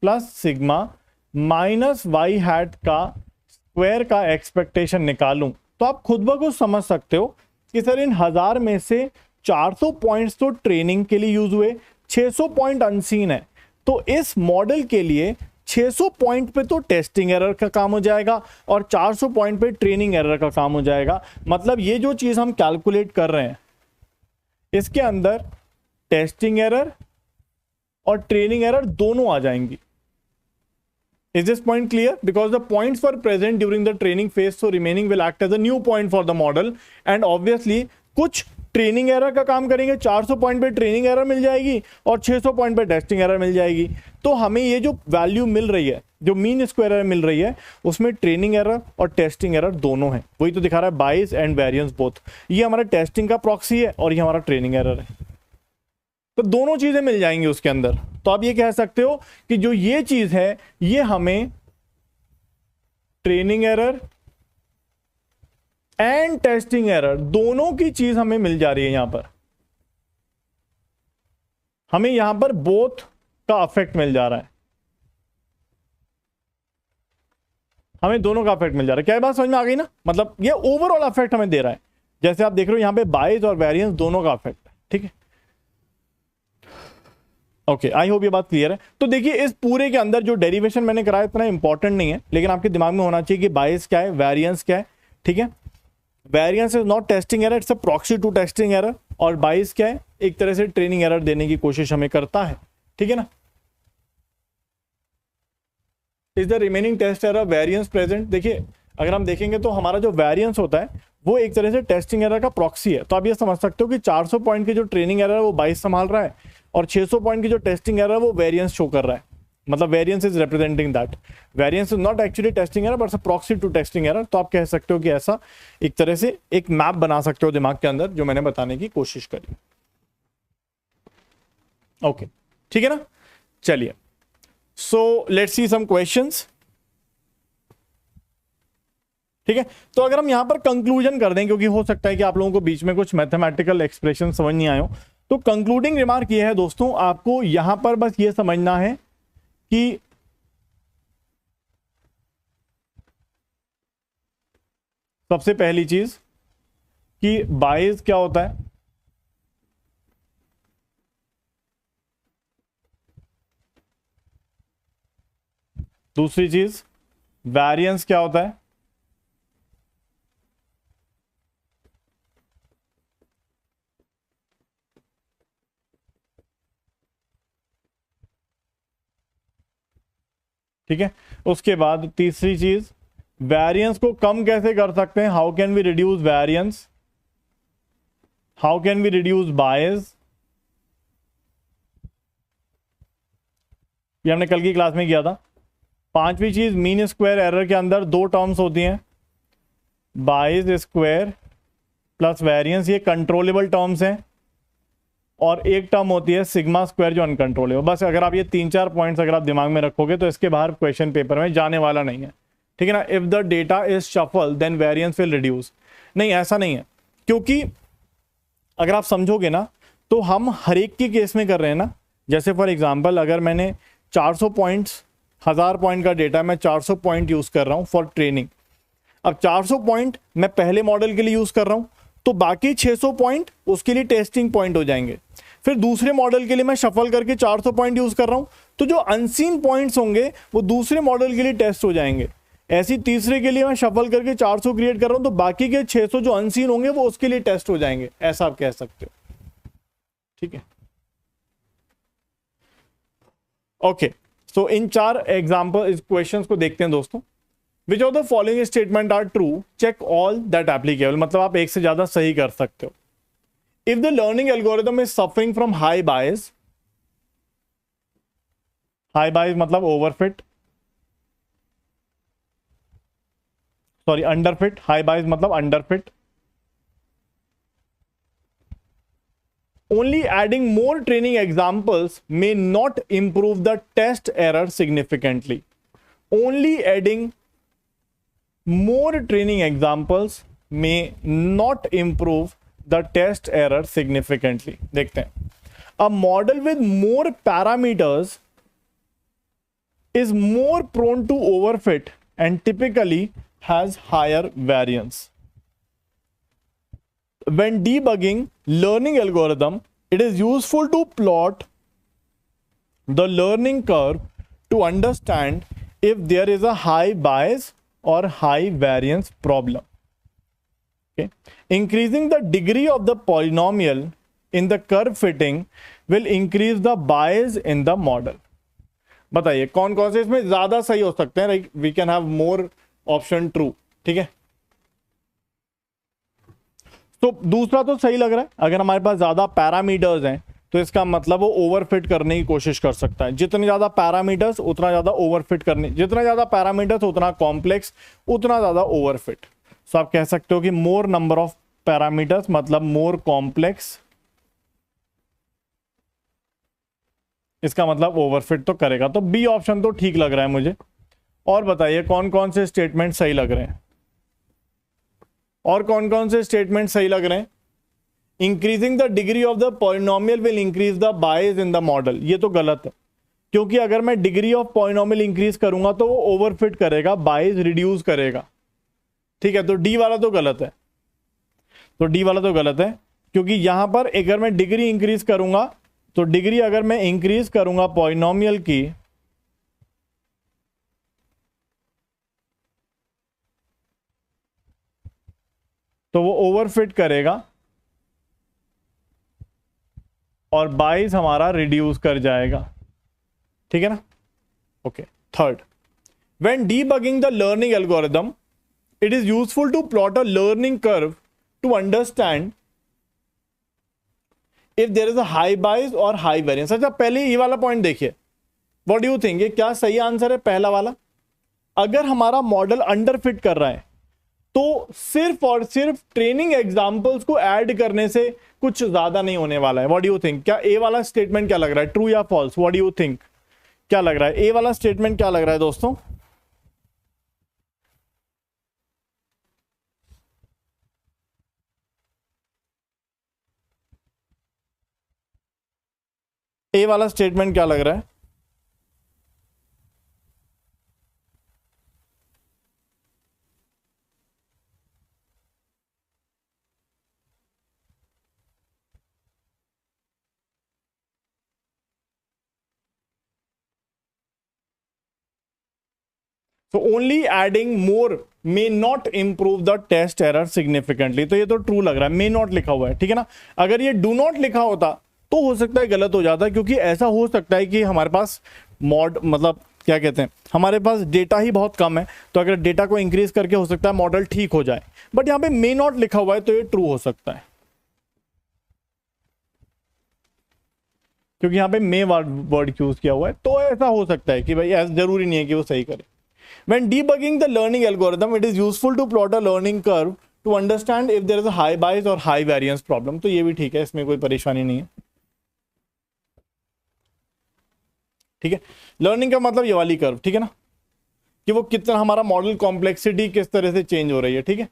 plus sigma minus y hat का स्क्वायर का एक्सपेक्टेशन निकालूं, तो आप खुद ब खुद समझ सकते हो कि सर इन 1000 में से 400 पॉइंट्स तो ट्रेनिंग के लिए यूज हुए, 600 पॉइंट अनसीन है, तो इस मॉडल के लिए 600 पॉइंट पे तो टेस्टिंग एरर का काम हो जाएगा और 400 पॉइंट पे ट्रेनिंग एरर का काम हो जाएगा। मतलब ये जो चीज हम कैलकुलेट कर रहे हैं इसके अंदर टेस्टिंग एरर और ट्रेनिंग एरर दोनों आ जाएंगी। Is this point clear? Because the points were present during the training phase, so remaining will act as a new point for the model. And obviously कुछ ट्रेनिंग एरर का काम करेंगे, 400 पॉइंट पे ट्रेनिंग एरर मिल जाएगी और 600 पॉइंट पे टेस्टिंग एरर मिल जाएगी। तो हमें ये जो वैल्यू मिल रही है, जो मीन स्क्वायर एरर मिल रही है, उसमें ट्रेनिंग एरर और टेस्टिंग एरर दोनों है। वही तो दिखा रहा है, बायस एंड वेरिएंस बोथ। ये हमारा टेस्टिंग का प्रॉक्सी है और ये हमारा ट्रेनिंग एरर है, तो दोनों चीजें मिल जाएंगी उसके अंदर। तो आप ये कह सकते हो कि जो ये चीज है ये हमें training error and testing error दोनों की चीज हमें मिल जा रही है। यहां पर हमें यहां पर बोथ का अफेक्ट मिल जा रहा है, हमें दोनों का अफेक्ट मिल जा रहा है। क्या बात समझ में आ गई ना? मतलब ये ओवरऑल अफेक्ट हमें दे रहा है। जैसे आप देख रहे हो यहां पे बायस और वेरिएंस दोनों का अफेक्ट है। ठीक है, ओके, आई होप ये बात क्लियर है। तो देखिए इस पूरे के अंदर जो डेरिवेशन मैंने कराया इतना इंपॉर्टेंट नहीं है, लेकिन आपके दिमाग में होना चाहिए कि बायस क्या है, वेरिएंस क्या है। ठीक है, variance is not testing error, it's a proxy to testing error. और बायस क्या है, एक तरह से ट्रेनिंग एरर देने की कोशिश हमें करता है। ठीक है ना? Is the remaining test error variance present? देखिए अगर हम देखेंगे तो हमारा जो वेरिएंस होता है वो एक तरह से टेस्टिंग एरर का प्रॉक्सी है। तो आप ये समझ सकते हो कि 400 पॉइंट की जो ट्रेनिंग एरर है वो बायस संभाल रहा है और 600 पॉइंट की जो टेस्टिंग एरर है वो वेरिएंस शो कर रहा है। मतलब variance is representing that. Variance is not actually testing error but proxy to testing error. तो आप कह सकते हो कि ऐसा एक तरह से एक मैप बना सकते हो दिमाग के अंदर, जो मैंने बताने की कोशिश करी। ओके, ठीक है ना? चलिए, so let's see some questions. ठीक है, तो अगर हम यहां पर कंक्लूजन कर दें, क्योंकि हो सकता है कि आप लोगों को बीच में कुछ मैथमेटिकल एक्सप्रेशन समझ नहीं आए हो, तो कंक्लूडिंग रिमार्क ये है दोस्तों, आपको यहां पर बस ये समझना है कि सबसे पहली चीज कि बायस क्या होता है, दूसरी चीज वेरिएंस क्या होता है, ठीक है। उसके बाद तीसरी चीज वेरिएंस को कम कैसे कर सकते हैं, how can we reduce variance, how can we reduce bias. ये हमने कल की क्लास में किया था। पांचवी चीज मीन स्क्वायर एरर के अंदर दो टर्म्स होती हैं, बायस स्क्वायर प्लस वेरिएंस, ये कंट्रोलेबल टर्म्स हैं, और एक टर्म होती है सिग्मा स्क्वायर जो अनकंट्रोलेबल। बस अगर आप ये 3-4 पॉइंट्स अगर आप दिमाग में रखोगे तो इसके बाहर क्वेश्चन पेपर में जाने वाला नहीं है। ठीक है ना? If the data is shuffle then variance will reduce. नहीं, ऐसा नहीं है, क्योंकि अगर आप समझोगे ना तो हम हर एक के केस में कर रहे हैं ना। जैसे फॉर एग्जाम्पल अगर मैंने 400 पॉइंट्स, 1000 पॉइंट का डेटा, मैं 400 पॉइंट यूज कर रहा हूं फॉर ट्रेनिंग। अब 400 पॉइंट मैं पहले मॉडल के लिए यूज कर रहा हूं, तो बाकी 600 पॉइंट उसके लिए टेस्टिंग पॉइंट हो जाएंगे। फिर दूसरे मॉडल के लिए मैं शफल करके 400 पॉइंट यूज कर रहा हूं, तो जो अनसीन पॉइंट्स होंगे वो दूसरे मॉडल के लिए टेस्ट हो जाएंगे। ऐसी तीसरे के लिए मैं शफल करके 400 क्रिएट कर रहा हूं, तो बाकी के 600 जो अनसीन होंगे वो उसके लिए टेस्ट हो जाएंगे। ऐसा आप कह सकते हो। ठीक है, ओके, सो इन 4 एग्जाम्पल इस क्वेश्चन को देखते हैं दोस्तों. Which of the following statement are true, check all that applicable. मतलब आप एक से ज्यादा सही कर सकते हो. If the learning algorithm is suffering from high bias, high bias मतलब overfit, sorry underfit, high bias मतलब underfit. Only adding more training examples may not improve the test error significantly. Only adding more training examples may not improve the test error significantly. देखते हैं. A model with more parameters is more prone to overfit and typically has higher variance. When debugging learning algorithm, it is useful to plot the learning curve to understand if there is a high bias or high variance problem. Okay. Increasing the degree of the polynomial in the curve fitting will increase the bias in the model. बताइए कौन कौन से इसमें ज्यादा सही हो सकते हैं. Like we can have more option true. ठीक है, तो दूसरा तो सही लग रहा है. अगर हमारे पास ज्यादा पैरामीटर्स हैं तो इसका मतलब वो ओवरफिट करने की कोशिश कर सकता है. जितने ज्यादा पैरामीटर्स उतना ज्यादा ओवरफिट करने, जितना ज्यादा पैरामीटर्स उतना कॉम्प्लेक्स, उतना ज्यादा ओवरफिट. सो आप कह सकते हो कि मोर नंबर ऑफ पैरामीटर्स मतलब मोर कॉम्प्लेक्स, इसका मतलब ओवरफिट तो करेगा. तो बी ऑप्शन तो ठीक लग रहा है मुझे. और बताइए कौन कौन से स्टेटमेंट सही लग रहे हैं, और कौन कौन से स्टेटमेंट सही लग रहे हैं. Increasing the degree of the polynomial will increase the bias in the model. ये तो गलत है, क्योंकि अगर मैं डिग्री ऑफ पॉलिनोमियल इंक्रीज करूंगा तो वो ओवरफिट करेगा, बायस रिड्यूस करेगा. ठीक है, तो डी वाला तो गलत है. तो डी वाला तो गलत है, क्योंकि यहां पर अगर मैं डिग्री इंक्रीज करूंगा तो डिग्री अगर मैं इंक्रीज करूंगा पॉलिनोमियल की, तो वो ओवरफिट करेगा और बाइस हमारा रिड्यूस कर जाएगा. ठीक है ना. Okay, third, when debugging the learning algorithm, it is useful to plot a learning curve to understand if there is a high bias or high variance. अच्छा, पहले ये वाला पॉइंट देखिए. व्हाट डू यू थिंक, ये क्या सही आंसर है पहला वाला? अगर हमारा मॉडल अंडरफिट कर रहा है तो सिर्फ और सिर्फ ट्रेनिंग एग्जाम्पल्स को ऐड करने से कुछ ज्यादा नहीं होने वाला है. व्हाट डू यू थिंक, क्या ए वाला स्टेटमेंट क्या लग रहा है, ट्रू या false? What do you think, क्या लग रहा है? ए वाला स्टेटमेंट क्या लग रहा है दोस्तों? ए वाला स्टेटमेंट क्या लग रहा है? So only adding more may not improve the test error significantly. तो ये तो ट्रू लग रहा है, may not लिखा हुआ है. ठीक है ना. अगर ये do not लिखा होता तो हो सकता है गलत हो जाता, क्योंकि ऐसा हो सकता है कि हमारे पास मतलब क्या कहते हैं, हमारे पास डेटा ही बहुत कम है. तो अगर डेटा को इंक्रीज करके हो सकता है मॉडल ठीक हो जाए. बट यहाँ पे may not लिखा हुआ है तो ये ट्रू हो सकता है, क्योंकि यहाँ पे may वर्ड यूज किया हुआ है. तो ऐसा हो सकता है कि भाई ऐसा जरूरी नहीं है कि वो सही करे. When debugging the learning algorithm, it is useful to plot a learning curve to understand if there is a high bias or high variance problem. तो ये भी ठीक है, इसमें कोई परेशानी नहीं है. ठीक है, लर्निंग का मतलब ये वाली कर्व. ठीक है ना, कि वो कितना हमारा मॉडल कॉम्प्लेक्सिटी किस तरह से चेंज हो रही है. ठीक है,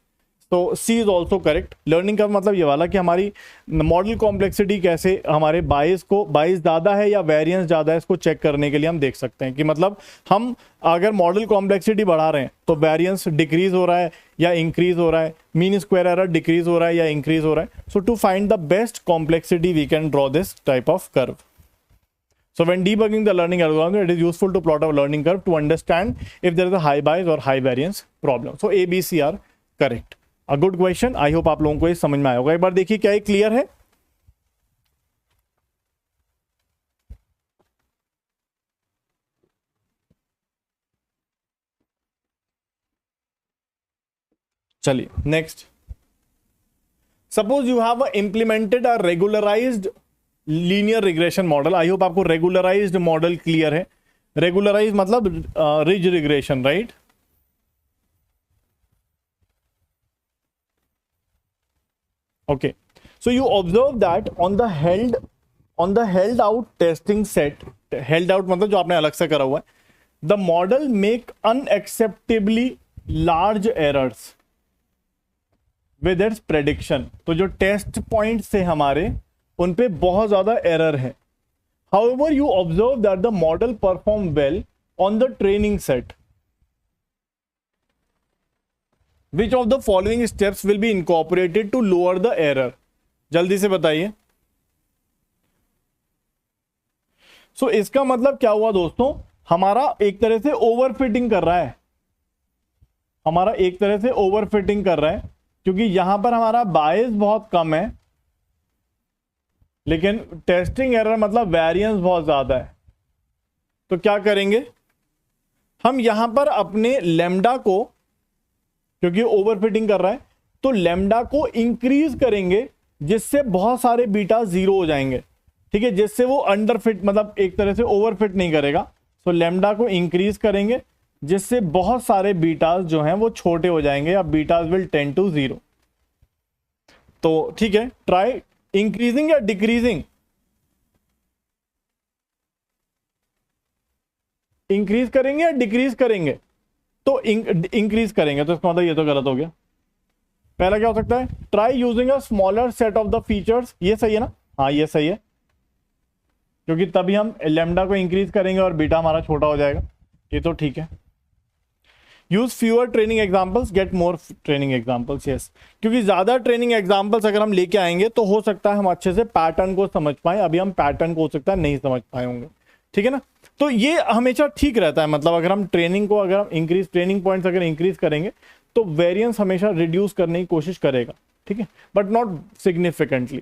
तो सी इज ऑल्सो करेक्ट. लर्निंग का मतलब ये वाला कि हमारी मॉडल कॉम्प्लेक्सिटी कैसे हमारे बाइस ज़्यादा है या वेरिएंस ज़्यादा है, इसको चेक करने के लिए हम देख सकते हैं कि मतलब हम अगर मॉडल कॉम्प्लेक्सिटी बढ़ा रहे हैं तो वेरिएंस डिक्रीज हो रहा है या इंक्रीज हो रहा है, मीन स्क्वायर एरर डिक्रीज हो रहा है या इंक्रीज हो रहा है. So to find the best complexity we can draw this type of curve. So when debugging the learning algorithm, it is useful to plot a learning curve to understand if there is a high bias or high variance problem. So A, B, C are correct. A good question. I hope आप लोगों को ये समझ में आया होगा. एक बार देखिए क्या ये क्लियर है? चलिए next, suppose you have implemented a regularized linear regression model. I hope आपको रेगुलराइज्ड मॉडल क्लियर है। रेगुलराइज मतलब ridge regression, right? Okay, so you observe that on the held out testing set, held out मतलब जो आपने अलग से करा हुआ है, the model make unacceptably large errors with its prediction। तो जो टेस्ट पॉइंट से हमारे उन पे बहुत ज्यादा एरर है। however you observe that the model perform well on the training set, which of the following steps will be incorporated to lower the error? जल्दी से बताइए। सो इसका मतलब क्या हुआ दोस्तों, हमारा एक तरह से ओवरफिटिंग कर रहा है, हमारा एक तरह से ओवरफिटिंग कर रहा है, क्योंकि यहां पर हमारा बायस बहुत कम है लेकिन टेस्टिंग एरर मतलब वेरिएंस बहुत ज्यादा है। तो क्या करेंगे हम यहां पर अपने लेमडा को, क्योंकि ओवरफिटिंग कर रहा है तो लेमडा को इंक्रीज करेंगे जिससे बहुत सारे बीटा जीरो हो जाएंगे, ठीक है, जिससे वो अंडरफिट मतलब एक तरह से ओवरफिट नहीं करेगा। सो लेमडा को इंक्रीज करेंगे जिससे बहुत सारे बीटास जो हैं वो छोटे हो जाएंगे या betas will tend to zero. तो ठीक है, ट्राई इंक्रीजिंग या डिक्रीजिंग, इंक्रीज करेंगे या डिक्रीज करेंगे? तो इंक्रीज करेंगे, तो इसका मतलब ये तो गलत हो गया। पहला क्या हो सकता है, try using a smaller set of the features, ये सही है ना? हाँ ये सही है, क्योंकि तभी हम लेमडा को इंक्रीज करेंगे और बीटा हमारा छोटा हो जाएगा, ये तो ठीक है। Use fewer training examples get more training examples, yes, क्योंकि ज्यादा ट्रेनिंग एग्जाम्पल्स अगर हम लेके आएंगे तो हो सकता है हम अच्छे से पैटर्न को समझ पाए। अभी हम पैटर्न को हो सकता है नहीं समझ पाए होंगे, ठीक है ना? तो ये हमेशा ठीक रहता है, मतलब अगर हम ट्रेनिंग को अगर हम इंक्रीज, ट्रेनिंग पॉइंट्स अगर इंक्रीज करेंगे तो वेरिएंस हमेशा रिड्यूस करने की कोशिश करेगा, ठीक है, बट नॉट सिग्निफिकेंटली।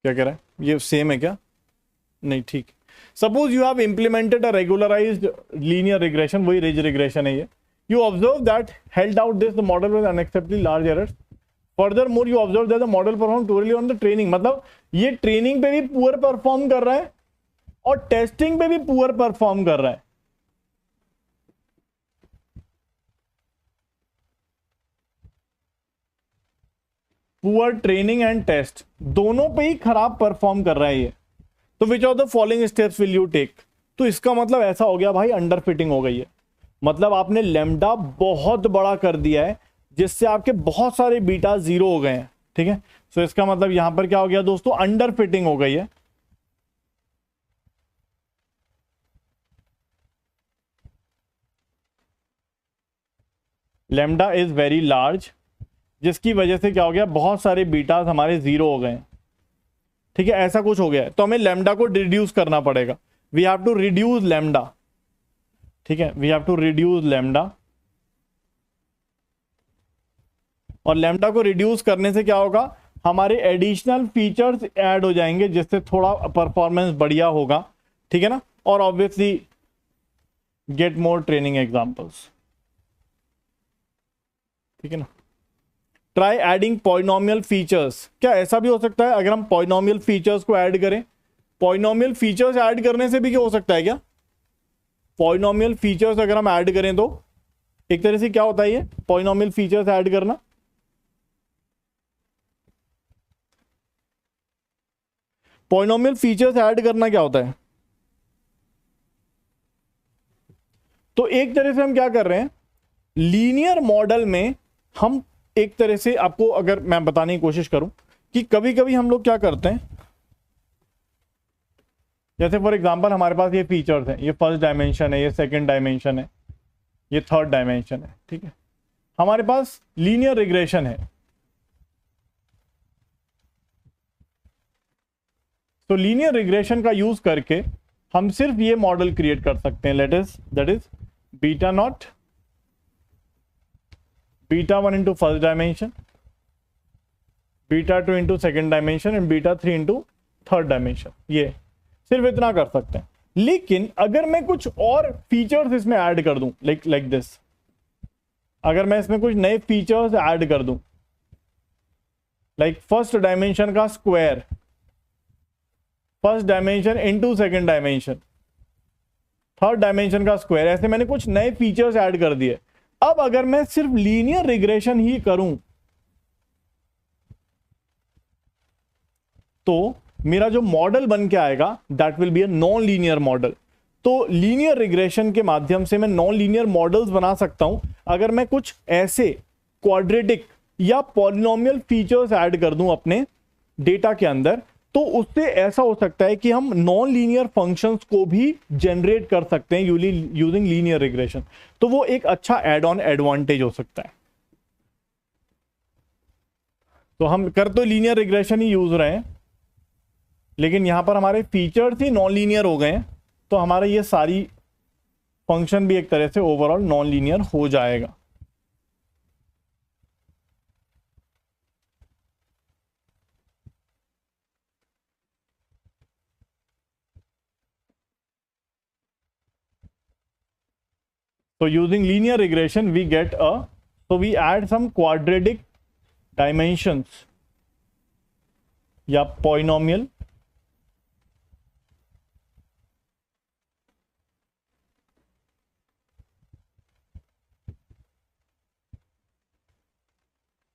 क्या कह रहा है, ये सेम है क्या? नहीं, ठीक। Suppose you have implemented a regularized linear regression, वही रिज रिग्रेशन है ये। You observe that held out this the model with unacceptably large errors. Furthermore, you observe that the model performed poorly on the training, मतलब ये ट्रेनिंग पे भी पुअर परफॉर्म कर रहा है और टेस्टिंग पे भी पुअर परफॉर्म कर रहा है। पुअर ट्रेनिंग एंड टेस्ट दोनों पे ही खराब परफॉर्म कर रहा है ये। तो which of the following steps will you take? तो इसका मतलब ऐसा हो गया भाई, अंडर फिटिंग हो गई है, मतलब आपने लेमडा बहुत बड़ा कर दिया है जिससे आपके बहुत सारे बीटा जीरो हो गए हैं, ठीक है। सो इसका मतलब यहां पर क्या हो गया दोस्तों, अंडर फिटिंग हो गई है। लेमडा इज वेरी लार्ज, जिसकी वजह से क्या हो गया, बहुत सारे बीटास हमारे जीरो हो गए हैं, ठीक है, ऐसा कुछ हो गया है। तो हमें लेमडा को रिड्यूस करना पड़ेगा, we have to reduce lambda, ठीक है, we have to reduce lambda. और लेमडा को रिड्यूस करने से क्या होगा, हमारे एडिशनल फीचर्स ऐड हो जाएंगे जिससे थोड़ा परफॉर्मेंस बढ़िया होगा, ठीक है ना। और obviously get more training examples, ठीक है ना। ट्राई एडिंग पॉलिनोमियल फीचर्स, क्या ऐसा भी हो सकता है अगर हम पॉलिनोमियल फीचर्स को ऐड करें? पॉलिनोमियल फीचर्स ऐड करने से भी क्या हो सकता है, क्या पॉलिनोमियल फीचर्स अगर हम ऐड करें तो एक तरह से क्या होता है ये पॉलिनोमियल फीचर्स ऐड करना? पॉलिनोमियल फीचर्स ऐड करना क्या होता है? तो एक तरह से हम क्या कर रहे हैं, लीनियर मॉडल में हम एक तरह से, आपको अगर मैं बताने की कोशिश करूं कि कभी कभी हम लोग क्या करते हैं, जैसे फॉर एग्जांपल हमारे पास ये फीचर्स हैं, ये फर्स्ट डायमेंशन है, ये सेकंड डायमेंशन है, ये थर्ड डायमेंशन है, ठीक है, हमारे पास लीनियर रिग्रेशन है। तो लीनियर रिग्रेशन का यूज करके हम सिर्फ ये मॉडल क्रिएट कर सकते हैं, that is beta not, beta 1 into first dimension, beta 2 into second dimension and beta 3 into third dimension. ये सिर्फ इतना कर सकते हैं। लेकिन अगर मैं कुछ और फीचर्स इसमें ऐड कर दूं, लाइक दिस, अगर मैं इसमें कुछ नए फीचर्स ऐड कर दूं, लाइक फर्स्ट डायमेंशन का square, first dimension into second dimension, third dimension का स्क्वायर, ऐसे मैंने कुछ नए फीचर्स ऐड कर दिए। अब अगर मैं सिर्फ लीनियर रिग्रेशन ही करूं तो मेरा जो मॉडल बन के आएगा that will be a non linear model. तो लीनियर रिग्रेशन के माध्यम से मैं नॉन लीनियर मॉडल्स बना सकता हूं अगर मैं कुछ ऐसे क्वाड्रेटिक या पॉलिनोमियल फीचर्स ऐड कर दूं अपने डेटा के अंदर, तो उससे ऐसा हो सकता है कि हम नॉन लीनियर फंक्शंस को भी जनरेट कर सकते हैं यूजिंग लीनियर रिग्रेशन। तो वो एक अच्छा एड ऑन एडवांटेज हो सकता है। तो हम कर तो लीनियर रिग्रेशन ही यूज रहे हैं, लेकिन यहां पर हमारे फीचर्स ही नॉन लीनियर हो गए हैं, तो हमारा ये सारी फंक्शन भी एक तरह से ओवरऑल नॉन लीनियर हो जाएगा। So using linear regression, we add some quadratic dimensions या polynomial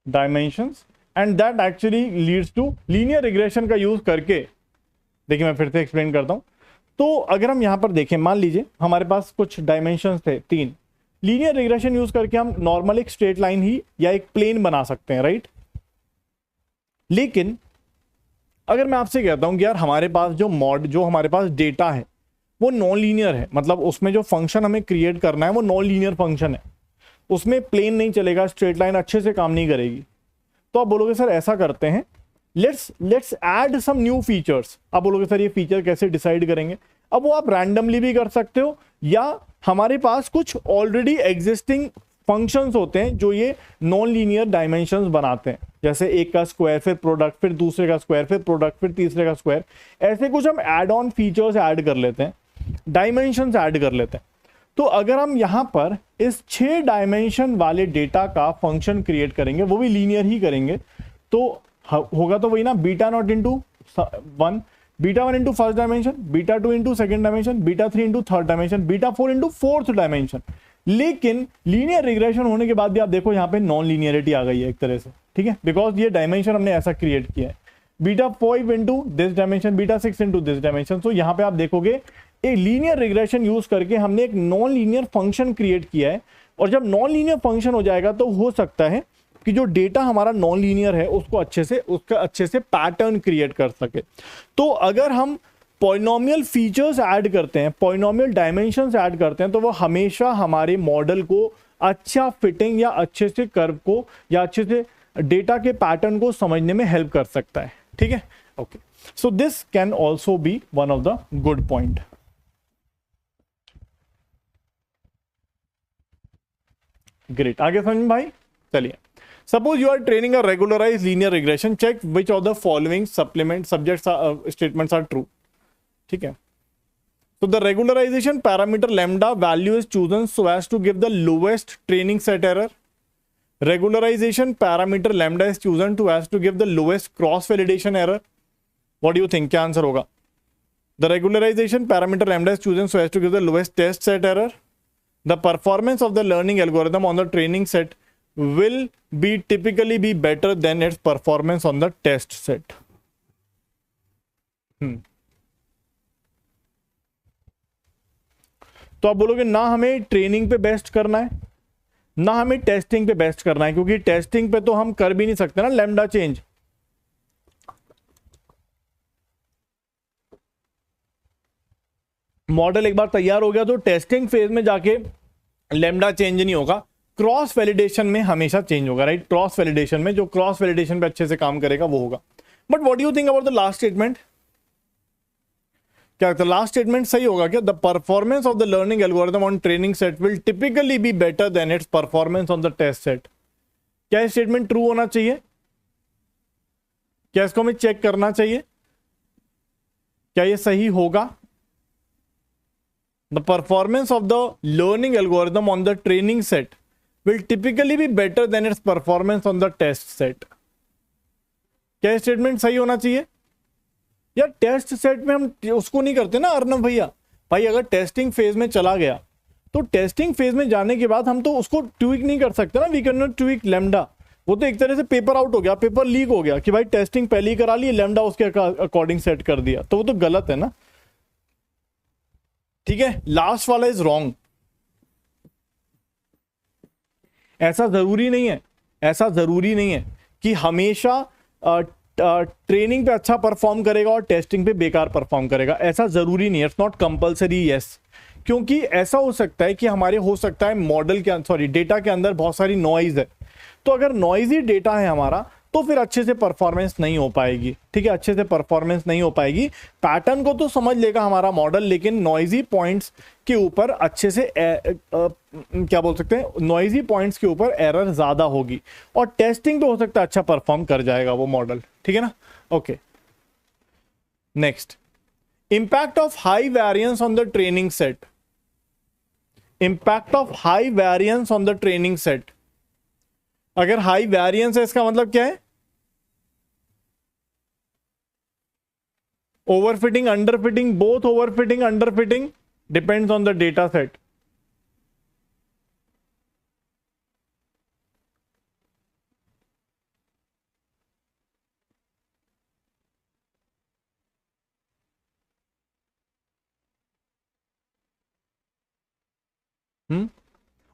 dimensions and that actually leads to linear regression का यूज करके, देखिए मैं फिर से एक्सप्लेन करता हूं। तो अगर हम यहां पर देखें, मान लीजिए हमारे पास कुछ डायमेंशंस थे 3, लीनियर रिग्रेशन यूज करके हम नॉर्मल एक स्ट्रेट लाइन ही या एक प्लेन बना सकते हैं, राइट। लेकिन अगर मैं आपसे कहता हूं कि यार हमारे पास जो हमारे पास डेटा है वो नॉन लीनियर है, मतलब उसमें जो फंक्शन हमें क्रिएट करना है वो नॉन लीनियर फंक्शन है, उसमें प्लेन नहीं चलेगा, स्ट्रेट लाइन अच्छे से काम नहीं करेगी, तो आप बोलोगे सर ऐसा करते हैं, let's add some new features. आप बोलोगे सर ये फीचर कैसे डिसाइड करेंगे? अब वो आप रैंडमली भी कर सकते हो, या हमारे पास कुछ ऑलरेडी एग्जिस्टिंग फंक्शंस होते हैं जो ये नॉन लीनियर डायमेंशंस बनाते हैं, जैसे एक का स्क्वायर फिर प्रोडक्ट फिर दूसरे का स्क्वायर फिर प्रोडक्ट फिर तीसरे का स्क्वायर, ऐसे कुछ हम एड ऑन फीचर्स ऐड कर लेते हैं, डायमेंशंस ऐड कर लेते हैं। तो अगर हम यहां पर इस 6 डायमेंशन वाले डेटा का फंक्शन क्रिएट करेंगे, वो भी लीनियर ही करेंगे, तो होगा तो वही ना, beta not into 1, beta 1 into first dimension, beta 2 into second dimension, beta 3 into third dimension, beta 4 into fourth dimension. लेकिन लीनियर रिग्रेशन होने के बाद भी आप देखो यहाँ पे नॉन लीनियरिटी आ गई है एक तरह से, ठीक है, बिकॉज ये डायमेंशन हमने ऐसा क्रिएट किया है, beta 5 into this dimension, beta 6 into this dimension. तो यहाँ पे आप देखोगे एक लीनियर रिग्रेशन यूज करके हमने एक नॉन लीनियर फंक्शन क्रिएट किया है, और जब नॉन लीनियर फंक्शन हो जाएगा तो हो सकता है कि जो डेटा हमारा नॉन लीनियर है उसका अच्छे से पैटर्न क्रिएट कर सके। तो अगर हम पॉलिनोमियल फीचर्स ऐड करते हैं, पॉलिनोमियल डायमेंशंस ऐड करते हैं, तो वो हमेशा हमारे मॉडल को अच्छा फिटिंग या अच्छे से कर्व को या अच्छे से डेटा के पैटर्न को समझने में हेल्प कर सकता है, ठीक है। Okay, so this can also be one of the good point. Great, आगे समझ भाई, चलिए। Suppose you are training a regularized linear regression, check which of the following statements are true. ठीक है, so the regularization parameter lambda value is chosen so as to give the lowest training set error. Regularization parameter lambda is chosen so as to give the lowest cross validation error. What do you think? क्या आंसर होगा? The regularization parameter lambda is chosen so as to give the lowest test set error. The performance of the learning algorithm on the training set will typically be better than its performance on the test set. तो आप बोलोगे ना हमें ट्रेनिंग पे बेस्ट करना है ना हमें टेस्टिंग पे बेस्ट करना है, क्योंकि टेस्टिंग पे तो हम कर भी नहीं सकते ना लैम्डा चेंज। मॉडल एक बार तैयार हो गया तो टेस्टिंग फेज में जाके लैम्डा चेंज नहीं होगा, क्रॉस वैलिडेशन में हमेशा चेंज होगा, राइट। क्रॉस वैलिडेशन में जो क्रॉस वैलिडेशन पे अच्छे से काम करेगा वो होगा। But what do you think about the last statement? क्या लास्ट स्टेटमेंट सही होगा क्या? The performance of the learning algorithm on training set will typically be better than its performance on the test set. क्या ये स्टेटमेंट ट्रू होना चाहिए? क्या इसको हमें चेक करना चाहिए? क्या ये सही होगा? The performance of the learning algorithm on the training set will typically be better than its performance on the test set. क्या स्टेटमेंट सही होना चाहिए? यार टेस्ट सेट में हम उसको नहीं करते ना अर्नब भैया। भाई अगर टेस्टिंग फेज में चला गया तो टेस्टिंग फेज में जाने के बाद हम तो उसको ट्वीक नहीं कर सकते ना, we can not tweak lambda. वो तो एक तरह से पेपर आउट हो गया, पेपर लीक हो गया कि भाई टेस्टिंग पहले ही करा ली, लैम्डा उसके अकॉर्डिंग सेट कर दिया, तो वो तो गलत है ना। ठीक है, लास्ट वाला इज रॉन्ग। ऐसा जरूरी नहीं है, ऐसा जरूरी नहीं है कि हमेशा ट्रेनिंग पे अच्छा परफॉर्म करेगा और टेस्टिंग पे बेकार परफॉर्म करेगा, ऐसा जरूरी नहीं है। इट्स नॉट कंपलसरी यस, क्योंकि ऐसा हो सकता है कि हमारे हो सकता है मॉडल के सॉरी डेटा के अंदर बहुत सारी नॉइज है, तो अगर नॉइजी डेटा है हमारा तो फिर अच्छे से परफॉर्मेंस नहीं हो पाएगी। ठीक है, अच्छे से परफॉर्मेंस नहीं हो पाएगी। पैटर्न को तो समझ लेगा हमारा मॉडल, लेकिन नॉइजी पॉइंट्स के ऊपर अच्छे से क्या बोल सकते हैं, नॉइजी पॉइंट्स के ऊपर एरर ज्यादा होगी, और टेस्टिंग पे हो सकता है अच्छा परफॉर्म कर जाएगा वो मॉडल। ठीक है ना, okay. Next, impact of high variance on the training set. Impact of high variance on the training set. अगर हाई वेरिएंस है इसका मतलब क्या है? Overfitting, underfitting, both overfitting underfitting, depends on the data set.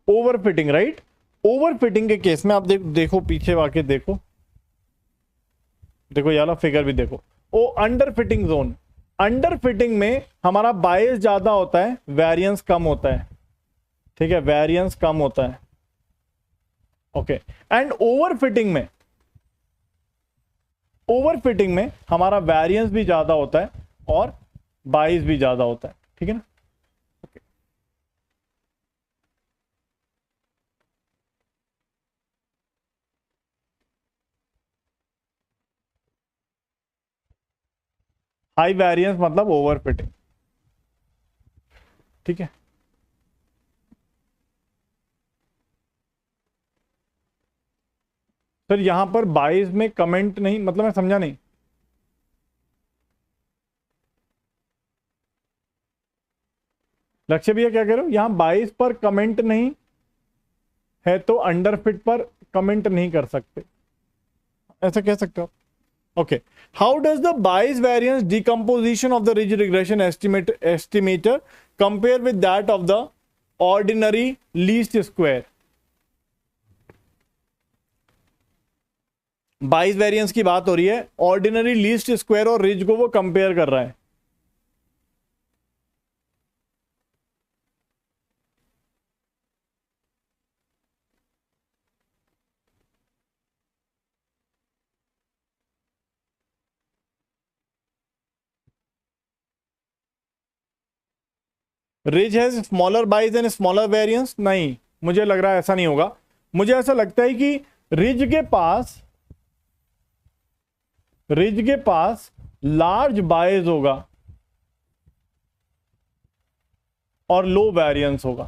Overfitting, right. Overfitting के केस में आप देखो पीछे आके देखो ये वाला फिगर भी देखो। ओ अंडरफिटिंग जोन, अंडरफिटिंग में हमारा बायस ज्यादा होता है, वेरिएंस कम होता है। ठीक है, वेरिएंस कम होता है। ओके, एंड ओवरफिटिंग में हमारा वेरिएंस भी ज्यादा होता है और बायस भी ज्यादा होता है। ठीक है ना, हाई वेरिएंस मतलब ओवरफिटिंग। ठीक है, सर यहां पर 22 में कमेंट नहीं, मतलब मैं समझा नहीं। लक्ष्य भैया क्या कह रहे हो? यहां 22 पर कमेंट नहीं है तो अंडरफिट पर कमेंट नहीं कर सकते, ऐसा कह सकते हो। Okay. How does the Bayes variance decomposition of the ridge regression estimator compare with that of the ordinary least square? Bayes variance की बात हो रही है, ऑर्डिनरी लीस्ट स्क्वायर और रिज को वो कंपेयर कर रहा है। Ridge has smaller bias and smaller variance. नहीं, मुझे लग रहा है ऐसा नहीं होगा। मुझे ऐसा लगता है कि रिज के पास लार्ज बाइज होगा और लो वेरिएंस होगा।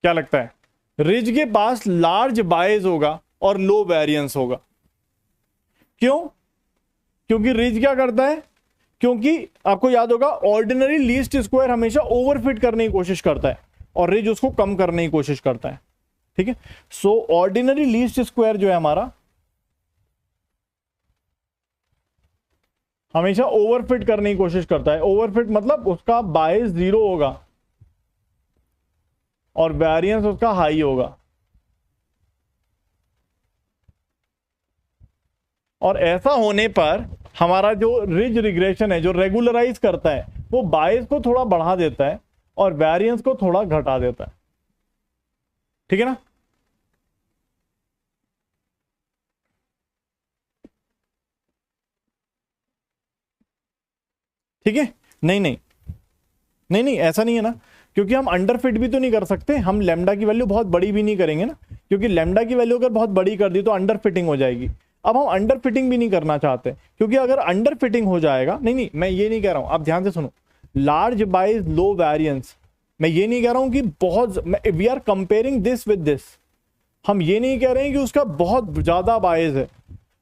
क्या लगता है? रिज के पास लार्ज बाइज होगा और लो वेरिएंस होगा। क्यों? क्योंकि रिज क्या करता है, क्योंकि आपको याद होगा ऑर्डिनरी लीस्ट स्क्वायर हमेशा ओवरफिट करने की कोशिश करता है और रिज उसको कम करने की कोशिश करता है। ठीक है, सो ऑर्डिनरी लीस्ट स्क्वायर जो है हमारा हमेशा ओवरफिट करने की कोशिश करता है। ओवरफिट मतलब उसका बायस 0 होगा और वेरिएंस उसका हाई होगा, और ऐसा होने पर हमारा जो रिज रिग्रेशन है, जो रेगुलराइज करता है, वो बायस को थोड़ा बढ़ा देता है और वेरिएंस को थोड़ा घटा देता है। ठीक है ना, ठीक है। नहीं नहीं नहीं नहीं, ऐसा नहीं है ना, क्योंकि हम अंडरफिट भी तो नहीं कर सकते। हम लेमडा की वैल्यू बहुत बड़ी भी नहीं करेंगे ना, क्योंकि लेमडा की वैल्यू अगर बहुत बड़ी कर दी तो अंडरफिटिंग हो जाएगी। अब हम अंडर फिटिंग भी नहीं करना चाहते, क्योंकि अगर अंडर फिटिंग हो जाएगा, नहीं मैं ये नहीं कह रहा हूं, आप ध्यान से सुनो, लार्ज बाइज लो वेरिएंस, मैं ये नहीं कह रहा हूं कि बहुत, we are comparing this with this, हम ये नहीं कह रहे हैं कि उसका बहुत ज्यादा बाइज है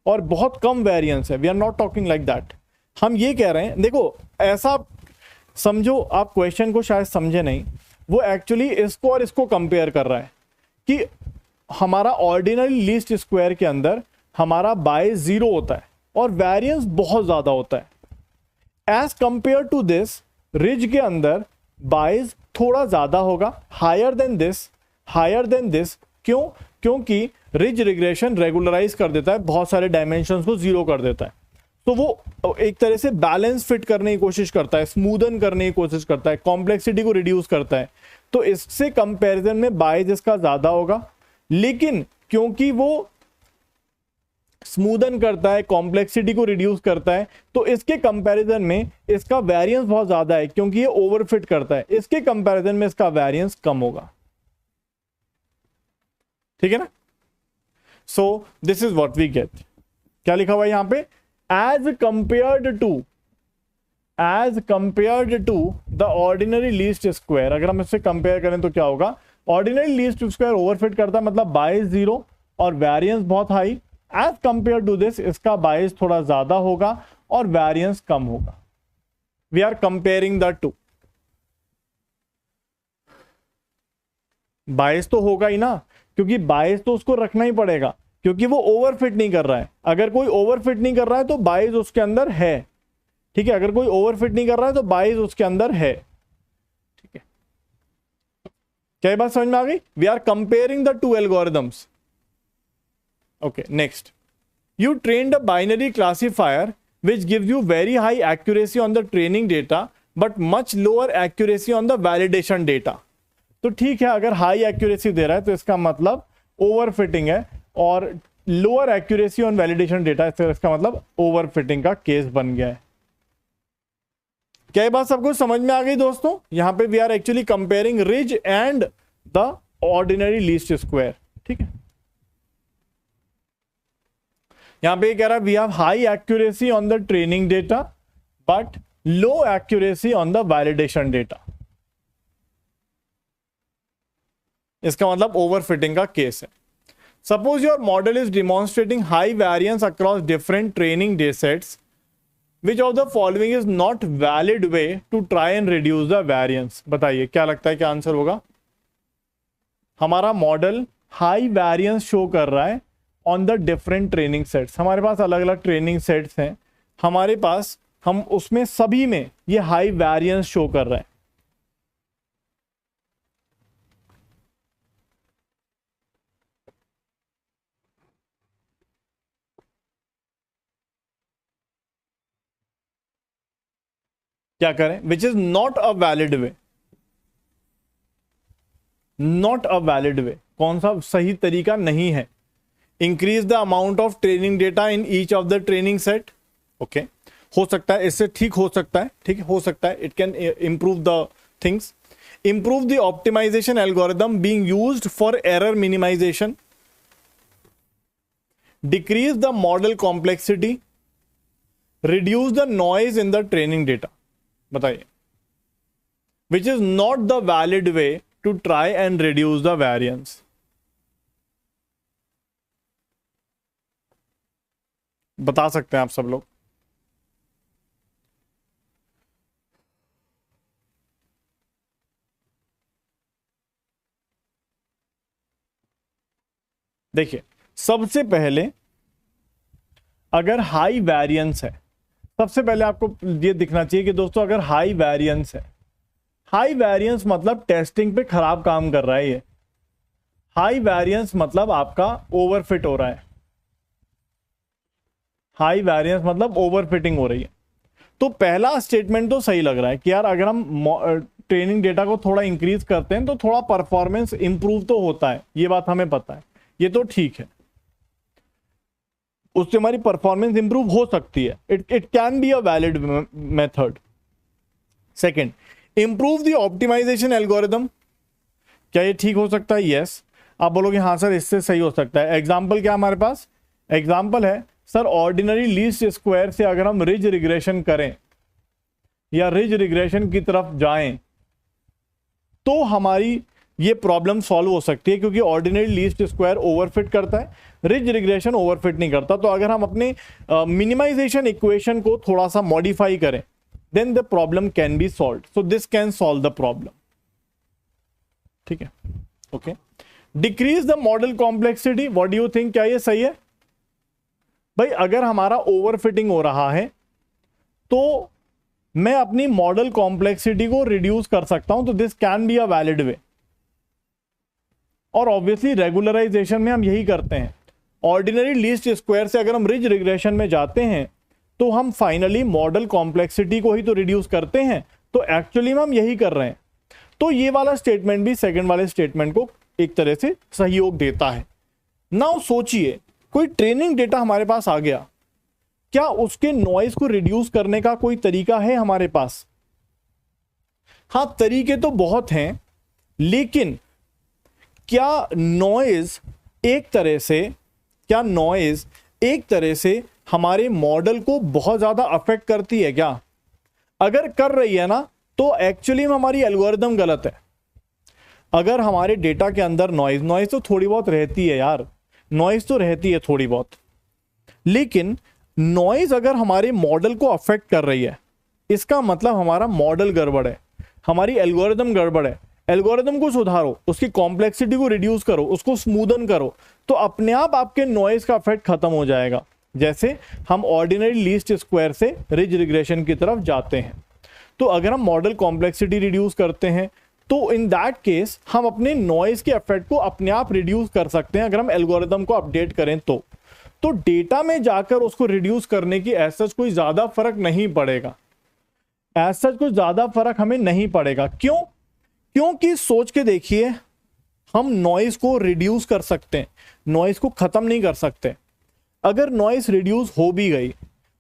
और बहुत कम वेरिएंस है, we are not talking like that. हम ये कह रहे हैं, देखो ऐसा समझो, आप क्वेश्चन को शायद समझे नहीं, वो एक्चुअली इसको और इसको कंपेयर कर रहा है कि हमारा ऑर्डिनरी लीस्ट स्क्वायर के अंदर हमारा बाइज 0 होता है और वेरिएंस बहुत ज्यादा होता है। As compare to this, ridge के अंदर बाइज थोड़ा ज्यादा होगा, हायर देन दिस। क्यों? क्योंकि रिज रिग्रेशन रेगुलराइज कर देता है, बहुत सारे डायमेंशंस को 0 कर देता है, तो वो एक तरह से बैलेंस फिट करने की कोशिश करता है, स्मूदन करने की कोशिश करता है, कॉम्प्लेक्सिटी को रिड्यूस करता है। तो इससे कंपैरिजन में बाइज इसका ज्यादा होगा, लेकिन क्योंकि वो स्मूदन करता है, कॉम्प्लेक्सिटी को रिड्यूस करता है, तो इसके कंपैरिजन में इसका वेरिएंस बहुत ज्यादा है, क्योंकि ये ओवरफिट करता है, इसके कंपैरिजन में इसका वेरिएंस कम होगा। ठीक है ना? So this is what we get. क्या लिखा हुआ है यहां पे? As compared to the ordinary least square. अगर हम इससे कंपेयर करें तो क्या होगा? ऑर्डिनरी लीस्ट स्क्वायर ओवरफिट करता है, मतलब बाइस 0 और वेरिएंस बहुत high. As compare to this, इसका बाइस थोड़ा ज्यादा होगा और वेरिएंस कम होगा। We are comparing the two. Bias तो होगा ही ना, क्योंकि बाइस तो उसको रखना ही पड़ेगा, क्योंकि वो ओवरफिट नहीं कर रहा है। अगर कोई ओवरफिट नहीं कर रहा है तो बाइस उसके अंदर है। ठीक है, अगर कोई ओवरफिट नहीं कर रहा है तो बाइस उसके अंदर है। ठीक है, क्या ये बात समझ में आ गई? We are comparing the two algorithms. Okay, next, you trained a binary classifier which gives you very high accuracy on the training data but much lower accuracy on the validation data। तो ठीक है, अगर हाई एक्यूरेसी दे रहा है तो इसका मतलब ओवरफिटिंग है, और lower accuracy on validation data, इसका मतलब ओवरफिटिंग का केस बन गया है। क्या ये बात सबको समझ में आ गई दोस्तों? यहां पे we are actually comparing ridge and the ordinary least square. ठीक है, यहां पे कह रहा है we have high accuracy on the training data but low accuracy on the validation data. इसका मतलब ओवरफिटिंग का केस है। Suppose your model is demonstrating high variance across different training data sets, which of the following is not valid way to try and reduce the variance. बताइए क्या लगता है, क्या आंसर होगा? हमारा मॉडल हाई वेरिएंस शो कर रहा है on the different training sets. हमारे पास अलग अलग ट्रेनिंग सेट्स हैं, हमारे पास, हम उसमें सभी में ये हाई वेरिएंस शो कर रहा है। क्या करें? Which is not a valid way. Not a valid way, कौन सा सही तरीका नहीं है? Increase the amount of training data in each of the training set. Okay, हो सकता है इससे ठीक हो सकता है, ठीक है, हो सकता है, it can improve the things. Improve the optimization algorithm being used for error minimization. Decrease the model complexity. Reduce the noise in the training data. बताइए, which is not the valid way to try and reduce the variance. बता सकते हैं आप सब लोग? देखिए, सबसे पहले अगर हाई वेरिएंस है, सबसे पहले आपको ये दिखना चाहिए कि दोस्तों अगर हाई वेरिएंस है, हाई वेरिएंस मतलब टेस्टिंग पे खराब काम कर रहा है ये। हाई वेरिएंस मतलब आपका ओवरफिट हो रहा है। हाई वेरिएंस मतलब ओवरफिटिंग हो रही है। तो पहला स्टेटमेंट तो सही लग रहा है कि यार अगर हम ट्रेनिंग डेटा को थोड़ा इंक्रीज करते हैं तो थोड़ा परफॉर्मेंस इंप्रूव तो होता है, ये बात हमें पता है, ये तो ठीक है, उससे हमारी परफॉर्मेंस इंप्रूव हो सकती है। It can be a valid method. Second, improve the optimization algorithm. क्या ये ठीक हो सकता है? यस। आप बोलोगे हाँ सर इससे सही हो सकता है। एग्जाम्पल क्या हमारे पास? एग्जाम्पल है सर ऑर्डिनरी लीस्ट स्क्वायर से अगर हम रिज रिग्रेशन करें या रिज रिग्रेशन की तरफ जाएं तो हमारी ये प्रॉब्लम सॉल्व हो सकती है, क्योंकि ऑर्डिनरी लीस्ट स्क्वायर ओवरफिट करता है, रिज रिग्रेशन ओवरफिट नहीं करता। तो अगर हम अपने मिनिमाइजेशन इक्वेशन को थोड़ा सा मॉडिफाई करें then the problem can be solve. So this can solve the problem. ठीक है, okay. Decrease the model complexity, what do you think, क्या ये सही है भाई? अगर हमारा ओवरफिटिंग हो रहा है तो मैं अपनी मॉडल कॉम्प्लेक्सिटी को रिड्यूस कर सकता हूं, तो this can be a valid way. और ऑब्वियसली रेगुलराइजेशन में हम यही करते हैं, ऑर्डिनरी लीस्ट स्क्वायर से अगर हम रिज रिग्रेशन में जाते हैं तो हम फाइनली मॉडल कॉम्प्लेक्सिटी को ही तो रिड्यूस करते हैं, तो एक्चुअली में हम यही कर रहे हैं। तो ये वाला स्टेटमेंट भी सेकंड वाले स्टेटमेंट को एक तरह से सहयोग देता है। नाउ सोचिए कोई ट्रेनिंग डेटा हमारे पास आ गया, क्या उसके नॉइज को रिड्यूस करने का कोई तरीका है हमारे पास? हां, तरीके तो बहुत हैं, लेकिन क्या नॉइज एक तरह से हमारे मॉडल को बहुत ज्यादा अफेक्ट करती है क्या? अगर कर रही है ना तो एक्चुअली में हमारी एल्गोरिदम गलत है। अगर हमारे डेटा के अंदर नॉइज तो थोड़ी बहुत रहती है यार, नॉइज तो रहती है थोड़ी बहुत, लेकिन नॉइज अगर हमारे मॉडल को अफेक्ट कर रही है इसका मतलब हमारा मॉडल गड़बड़ है, हमारी एल्गोरिदम गड़बड़ है। एल्गोरिदम को सुधारो, उसकी कॉम्प्लेक्सिटी को रिड्यूस करो, उसको स्मूदन करो, तो अपने आप आपके नॉइज का इफेक्ट खत्म हो जाएगा। जैसे हम ऑर्डिनरी लीस्ट स्क्वायर से रिज रिग्रेशन की तरफ जाते हैं, तो अगर हम मॉडल कॉम्प्लेक्सिटी रिड्यूस करते हैं तो इन दैट केस हम अपने नॉइज के इफेक्ट को अपने आप रिड्यूस कर सकते हैं, अगर हम एल्गोरिदम को अपडेट करें तो डेटा में जाकर उसको रिड्यूस करने की ऐसा कोई ज्यादा फर्क नहीं पड़ेगा, ऐसा कोई ज्यादा फर्क हमें नहीं पड़ेगा। क्यों? क्योंकि सोच के देखिए, हम नॉइज को रिड्यूस कर सकते हैं, नॉइज को खत्म नहीं कर सकते। अगर नॉइज रिड्यूस हो भी गई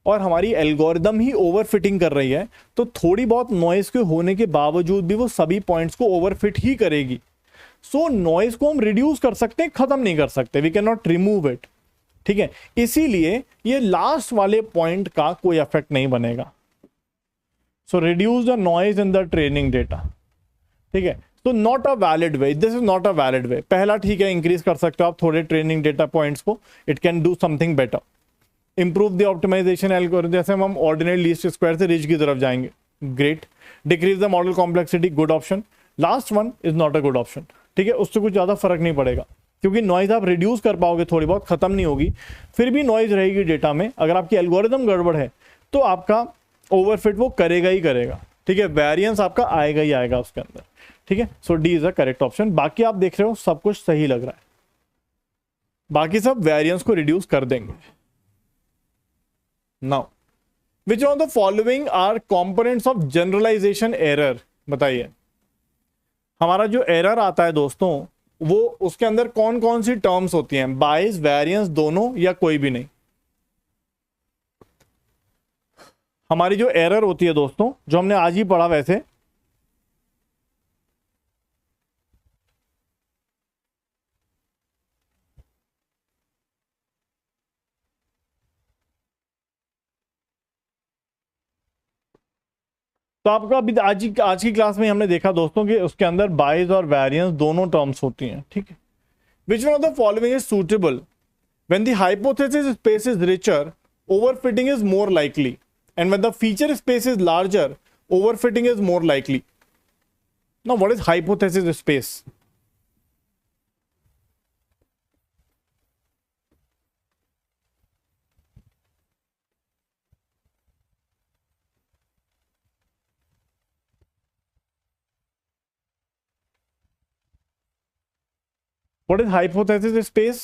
और हमारी एल्गोरिदम ही ओवरफिटिंग कर रही है तो थोड़ी बहुत नॉइज के होने के बावजूद भी वो सभी पॉइंट्स को ओवरफिट ही करेगी। सो नॉइज को हम रिड्यूस कर सकते हैं, खत्म नहीं कर सकते, we can not remove it. ठीक है, इसीलिए ये लास्ट वाले पॉइंट का कोई इफेक्ट नहीं बनेगा। So reduce the noise in the training data. ठीक है, तो not a valid way, this is not a valid way. पहला ठीक है, इंक्रीज कर सकते हो आप थोड़े ट्रेनिंग डेटा पॉइंट्स को, it can do something better. Improve the optimization algorithm, जैसे हम ऑर्डिनरी लीस्ट स्क्वायर से रिज की तरफ जाएंगे, great. Decrease the model complexity, good option. Last one is not a good option. ठीक है, उससे कुछ ज्यादा फर्क नहीं पड़ेगा, क्योंकि नॉइज आप रिड्यूस कर पाओगे थोड़ी बहुत, खत्म नहीं होगी, फिर भी नॉइज रहेगी डेटा में। अगर आपकी एल्गोरिदम गड़बड़ है तो आपका ओवरफिट वो करेगा ही करेगा। ठीक है, वेरिएंस आपका आएगा ही आएगा उसके अंदर। ठीक है, so D is a correct option. बाकी आप देख रहे हो सब कुछ सही लग रहा है, बाकी सब वेरिएंस को रिड्यूस कर देंगे। Now which of the following are components of generalization error? बताइए, हमारा जो एरर आता है दोस्तों, वो उसके अंदर कौन कौन सी टर्म्स होती हैं? बाइस, वेरिएंस, दोनों, या कोई भी नहीं? हमारी जो एरर होती है दोस्तों, जो हमने आज ही पढ़ा वैसे, तो आपका अभी आज की क्लास में हमने देखा दोस्तों कि उसके अंदर बाइस और वेरिएंस दोनों टर्म्स होती हैं। ठीक है, which one of the following is suitable when the hypothesis space is richer, overfitting is more likely, and when the feature space is larger, overfitting is more likely. Now what is hypothesis space? What is hypothesis space?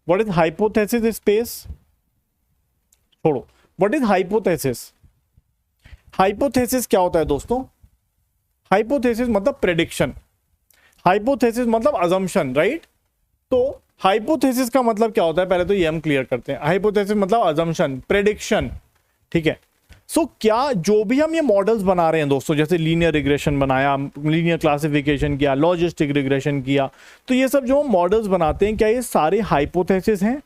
What is hypothesis space? छोड़ो, what is hypothesis? Hypothesis क्या होता है दोस्तों? Hypothesis मतलब prediction, Hypothesis मतलब assumption, right? तो Hypothesis का मतलब क्या होता है, पहले तो ये हम क्लियर करते हैं। Hypothesis मतलब assumption, prediction। ठीक है, सो क्या जो भी हम ये मॉडल्स बना रहे हैं दोस्तों, जैसे लीनियर रिग्रेशन बनाया, लीनियर क्लासिफिकेशन किया, लॉजिस्टिक रिग्रेशन किया, तो ये सब जो हम मॉडल्स बनाते हैं, क्या ये सारे हाइपोथेसिस हैं?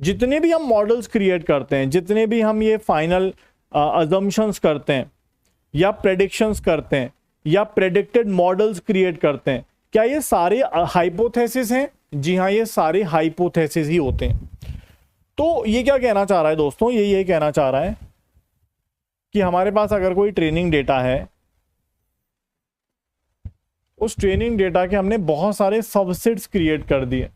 जितने भी हम मॉडल्स क्रिएट करते हैं, जितने भी हम ये फाइनल अजम्पशंस करते हैं या प्रेडिक्शंस करते हैं या प्रेडिक्टेड मॉडल्स क्रिएट करते हैं, क्या ये सारे हाइपोथेसिस हैं? जी हाँ, ये सारे हाइपोथेसिस ही होते हैं। तो ये क्या कहना चाह रहा है दोस्तों? ये कहना चाह रहा है कि हमारे पास अगर कोई ट्रेनिंग डेटा है, उस ट्रेनिंग डेटा के हमने बहुत सारे सबसेट्स क्रिएट कर दिए,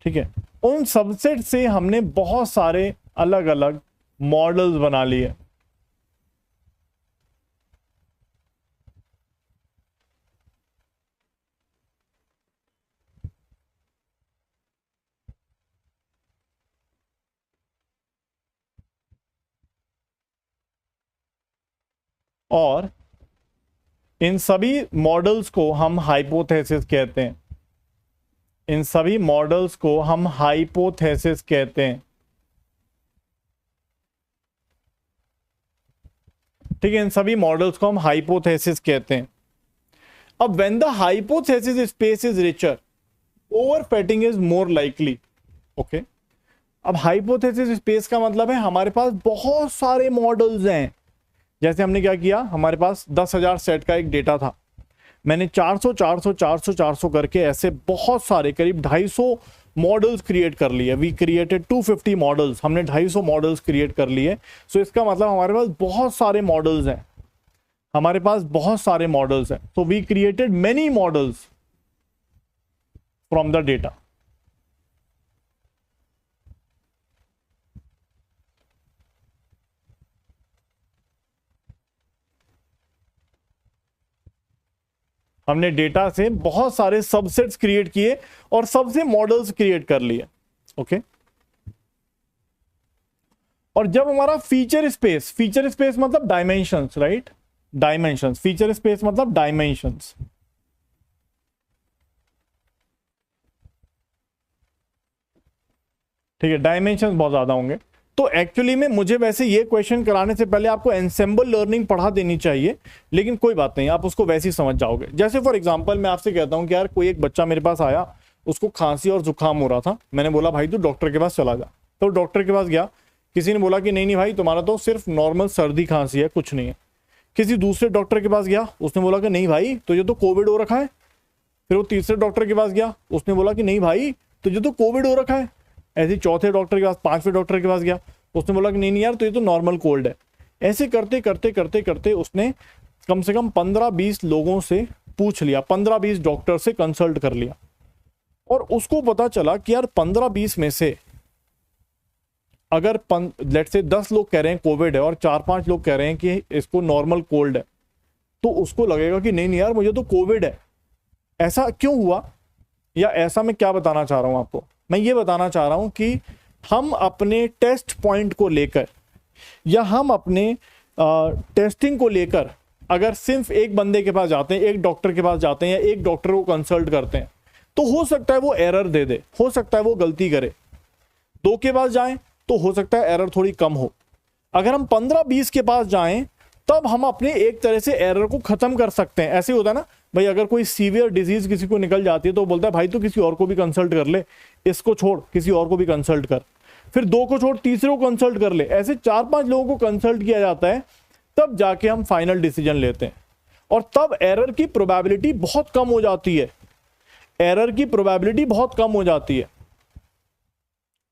ठीक है, उन सबसेट से हमने बहुत सारे अलग अलग मॉडल्स बना लिए। और इन सभी मॉडल्स को हम हाइपोथेसिस कहते हैं। इन सभी मॉडल्स को हम हाइपोथेसिस कहते हैं, ठीक है, इन सभी मॉडल्स को हम हाइपोथेसिस कहते हैं। अब when the hypothesis space is richer, overfitting is more likely. Okay, अब हाइपोथेसिस स्पेस का मतलब है हमारे पास बहुत सारे मॉडल्स हैं। जैसे हमने क्या किया, हमारे पास 10,000 सेट का एक डेटा था, मैंने 400 400 400 400 करके ऐसे बहुत सारे करीब 250 मॉडल्स क्रिएट कर लिए। वी क्रिएटेड 250 मॉडल्स, हमने 250 मॉडल्स क्रिएट कर लिए। सो इसका मतलब हमारे पास बहुत सारे मॉडल्स हैं, हमारे पास बहुत सारे मॉडल्स हैं। So we created many models from the data. हमने डेटा से बहुत सारे सबसेट्स क्रिएट किए और सबसे मॉडल्स क्रिएट कर लिए। ओके, और जब हमारा फीचर स्पेस मतलब dimensions, right, dimensions, feature space मतलब डायमेंशंस। ठीक है, डायमेंशंस बहुत ज्यादा होंगे। तो एक्चुअली में मुझे वैसे ये क्वेश्चन कराने से पहले आपको एंसेंबल लर्निंग पढ़ा देनी चाहिए, लेकिन कोई बात नहीं, आप उसको वैसे ही समझ जाओगे। जैसे फॉर एग्जांपल मैं आपसे कहता हूं कि यार कोई एक बच्चा मेरे पास आया, उसको खांसी और जुकाम हो रहा था, मैंने बोला भाई तू डॉक्टर के पास चला जा। तो डॉक्टर के पास गया, किसी ने बोला कि नहीं नहीं भाई तुम्हारा तो सिर्फ नॉर्मल सर्दी खांसी है, कुछ नहीं है। किसी दूसरे डॉक्टर के पास गया, उसने बोला कि नहीं भाई तुझे तो कोविड हो रखा है। फिर वो तीसरे डॉक्टर के पास गया, उसने बोला कि नहीं भाई तुझे तो कोविड हो रखा है। ऐसे चौथे डॉक्टर के पास, पांचवें डॉक्टर के पास गया, उसने बोला कि नहीं नहीं यार तो ये तो नॉर्मल कोल्ड है। ऐसे करते करते करते करते उसने कम से कम 15-20 लोगों से पूछ लिया, 15-20 डॉक्टर से कंसल्ट कर लिया, और उसको पता चला कि यार 15-20 में से अगर लेट्स से 10 लोग कह रहे हैं कोविड है और 4-5 लोग कह रहे हैं कि इसको नॉर्मल कोल्ड है, तो उसको लगेगा कि नहीं नहीं यार मुझे तो कोविड है। ऐसा क्यों हुआ, या ऐसा मैं क्या बताना चाह रहा हूं आपको? मैं ये बताना चाह रहा हूं कि हम अपने टेस्ट पॉइंट को लेकर या हम अपने टेस्टिंग को लेकर अगर सिर्फ एक बंदे के पास जाते हैं, एक डॉक्टर के पास जाते हैं या एक डॉक्टर को कंसल्ट करते हैं, तो हो सकता है वो एरर दे दे, हो सकता है वो गलती करे। 2 के पास जाएं तो हो सकता है एरर थोड़ी कम हो। अगर हम 15-20 के पास जाएं तब हम अपने एक तरह से एरर को खत्म कर सकते हैं। ऐसे ही होता है ना भाई, अगर कोई सीवियर डिजीज किसी को निकल जाती है तो बोलता है भाई तू किसी और को भी कंसल्ट कर ले, इसको छोड़ किसी और को भी कंसल्ट कर, फिर 2 को छोड़ तीसरे को कंसल्ट कर ले। ऐसे 4-5 लोगों को कंसल्ट किया जाता है, तब जाके हम फाइनल डिसीजन लेते हैं, और तब एरर की प्रोबेबिलिटी बहुत कम हो जाती है। एरर की प्रोबेबिलिटी बहुत कम हो जाती है।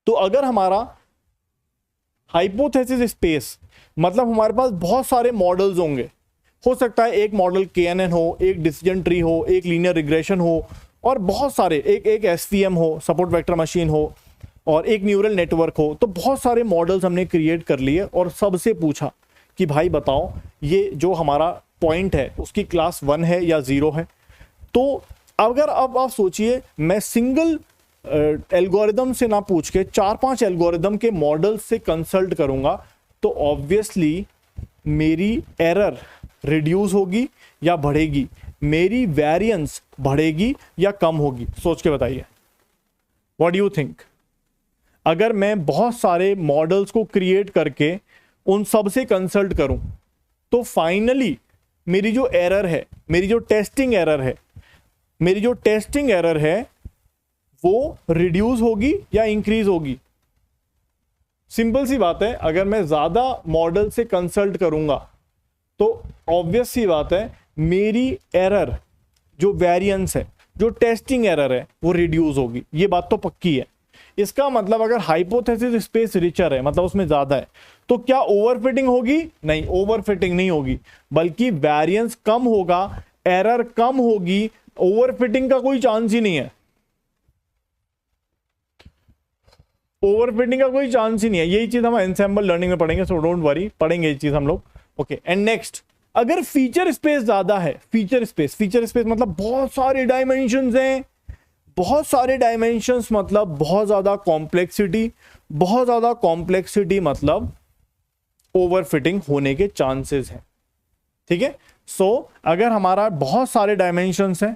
तो अगर हमारा हाइपोथेसिस स्पेस मतलब हमारे पास बहुत सारे मॉडल्स होंगे, हो सकता है एक मॉडल KNN हो, एक डिसीजन ट्री हो, एक लीनियर रिग्रेशन हो, और बहुत सारे एक SVM हो, सपोर्ट वेक्टर मशीन हो, और एक न्यूरल नेटवर्क हो। तो बहुत सारे मॉडल्स हमने क्रिएट कर लिए और सबसे पूछा कि भाई बताओ ये जो हमारा पॉइंट है उसकी क्लास 1 है या 0 है। तो अगर अब आप सोचिए मैं सिंगल एल्गोरिदम से ना पूछ के 4-5 एल्गोरिदम के मॉडल से कंसल्ट करूंगा, तो ऑब्वियसली मेरी एरर रिड्यूस होगी या बढ़ेगी, मेरी वेरिएंस बढ़ेगी या कम होगी? सोच के बताइए, व्हाट डू यू थिंक? अगर मैं बहुत सारे मॉडल्स को क्रिएट करके उन सब से कंसल्ट करूं, तो फाइनली मेरी जो एरर है, मेरी जो टेस्टिंग एरर है, मेरी जो टेस्टिंग एरर है वो रिड्यूस होगी या इंक्रीज होगी? सिंपल सी बात है, अगर मैं ज्यादा मॉडल से कंसल्ट करूंगा तो ऑब्वियस सी बात है मेरी एरर जो वेरिएंस है, जो टेस्टिंग एरर है, वो रिड्यूस होगी। ये बात तो पक्की है। इसका मतलब अगर हाइपोथेसिस स्पेस रिचर है, मतलब उसमें ज्यादा है, तो क्या ओवरफिटिंग होगी? नहीं, ओवरफिटिंग नहीं होगी, बल्कि वेरिएंस कम होगा, एरर कम होगी। ओवरफिटिंग का कोई चांस ही नहीं है, ओवरफिटिंग का कोई चांस ही नहीं है। यही चीज हम एनसेम्बल लर्निंग में पढ़ेंगे, सो डोंट वरी, पढ़ेंगे ये चीज हम लोग। ओके, एंड नेक्स्ट, अगर फीचर स्पेस ज्यादा है, फीचर स्पेस मतलब बहुत सारे डायमेंशंस हैं, बहुत सारे डायमेंशंस मतलब बहुत ज्यादा कॉम्प्लेक्सिटी, बहुत ज्यादा कॉम्प्लेक्सिटी मतलब ओवरफिटिंग होने के चांसेस हैं। ठीक है, सो अगर हमारा बहुत सारे डायमेंशंस हैं,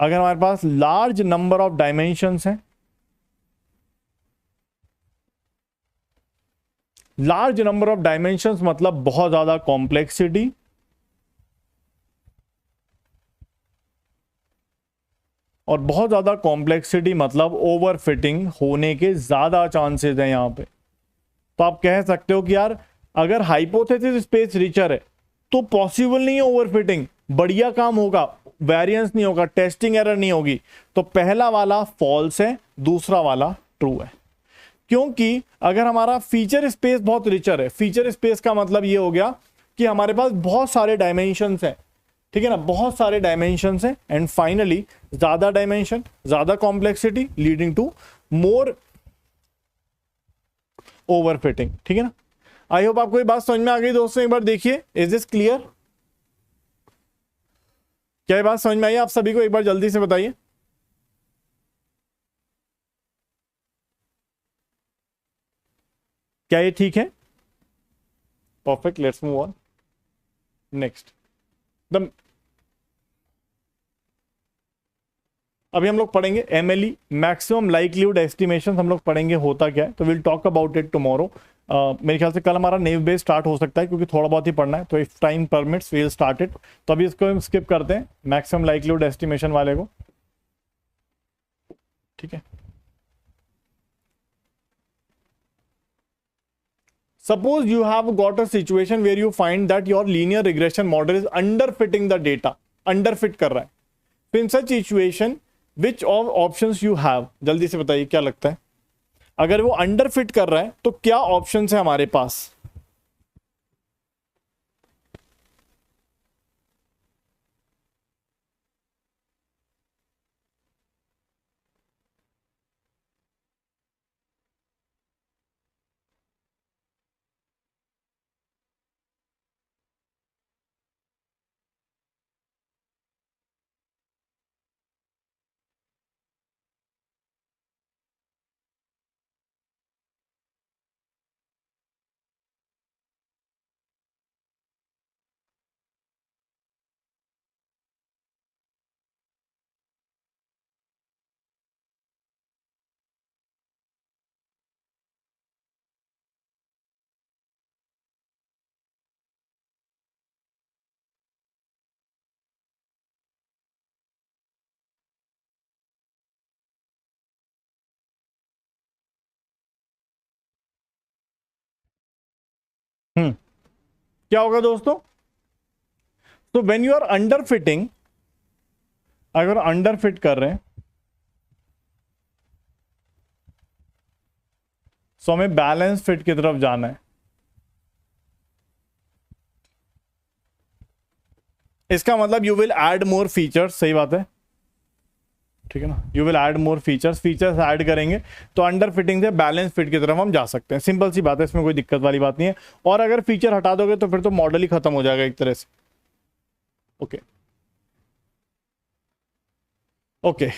अगर हमारे पास लार्ज नंबर ऑफ डायमेंशंस हैं, लार्ज नंबर ऑफ डायमेंशंस मतलब बहुत ज्यादा कॉम्प्लेक्सिटी, और बहुत ज्यादा कॉम्प्लेक्सिटी मतलब ओवरफिटिंग होने के ज्यादा चांसेस हैं यहां पे। तो आप कह सकते हो कि यार अगर हाइपोथेसिस स्पेस रिचर है तो पॉसिबल नहीं है ओवरफिटिंग, बढ़िया काम होगा, वेरिएंस नहीं होगा, टेस्टिंग एरर नहीं होगी। तो पहला वाला फॉल्स है, दूसरा वाला ट्रू है। क्योंकि अगर हमारा फीचर स्पेस बहुत रिचर है, फीचर स्पेस का मतलब ये हो गया कि हमारे पास बहुत सारे डायमेंशंस हैं, ठीक है ना, बहुत सारे डायमेंशंस हैं, एंड फाइनली ज्यादा डायमेंशन, ज्यादा complexity leading to more overfitting. ठीक है ना। आई होप आपको ये बात समझ में आ गई दोस्तों। एक बार देखिए, इज दिस क्लियर? क्या ये बात समझ में आई आप सभी को? एक बार जल्दी से बताइए। क्या ये ठीक है? Perfect, let's move on next. The अभी हम लोग पढ़ेंगे एमएलई, मैक्सिमम लाइक्लीहुड एस्टिमेशन, हम लोग पढ़ेंगे होता क्या है। तो will talk about it tomorrow. मेरे ख्याल से कल हमारा नेव बेस स्टार्ट हो सकता है, क्योंकि थोड़ा बहुत ही पढ़ना है, तो if time permits we will start it. तो अभी इसको हम स्किप करते हैं, मैक्सिमम लाइक्लीहुड एस्टिमेशन वाले को। ठीक है, suppose you have got a situation where you find that your linear regression model is underfitting the data, underfit कर रहा है। तो in such situation which of options you have, जल्दी से बताइए क्या लगता है? अगर वो अंडरफिट कर रहा है तो क्या ऑप्शंस है हमारे पास? क्या होगा दोस्तों? तो when you are under fitting, अगर अंडर फिट कर रहे हैं तो हमें बैलेंस फिट की तरफ जाना है। इसका मतलब you will add more features, सही बात है, ठीक है ना, you will add more features, features add करेंगे तो अंडर फिटिंग से बैलेंस फिट की तरफ हम जा सकते हैं। सिंपल सी बात है, इसमें कोई दिक्कत वाली बात नहीं है। और अगर फीचर हटा दोगे तो फिर तो मॉडल ही खत्म हो जाएगा एक तरह से। Okay okay,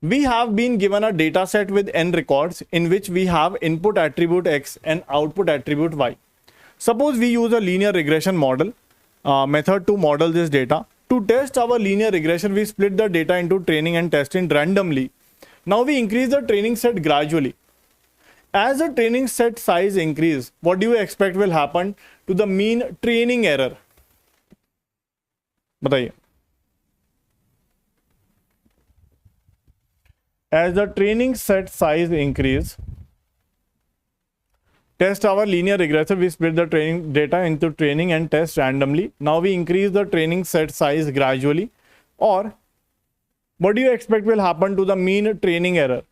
we have been given a data set with n records in which we have input attribute x and output attribute y. Suppose we use a linear regression model method to model this data. To test our linear regression, we split the data into training and testing randomly. Now we increase the training set gradually. As the training set size increase, what do you expect will happen to the mean training error? बताइए। As the training set size increase, test our linear regressive. We split the training data into training and test randomly. Now we increase the training set size gradually. Or what do you expect will happen to the mean training error?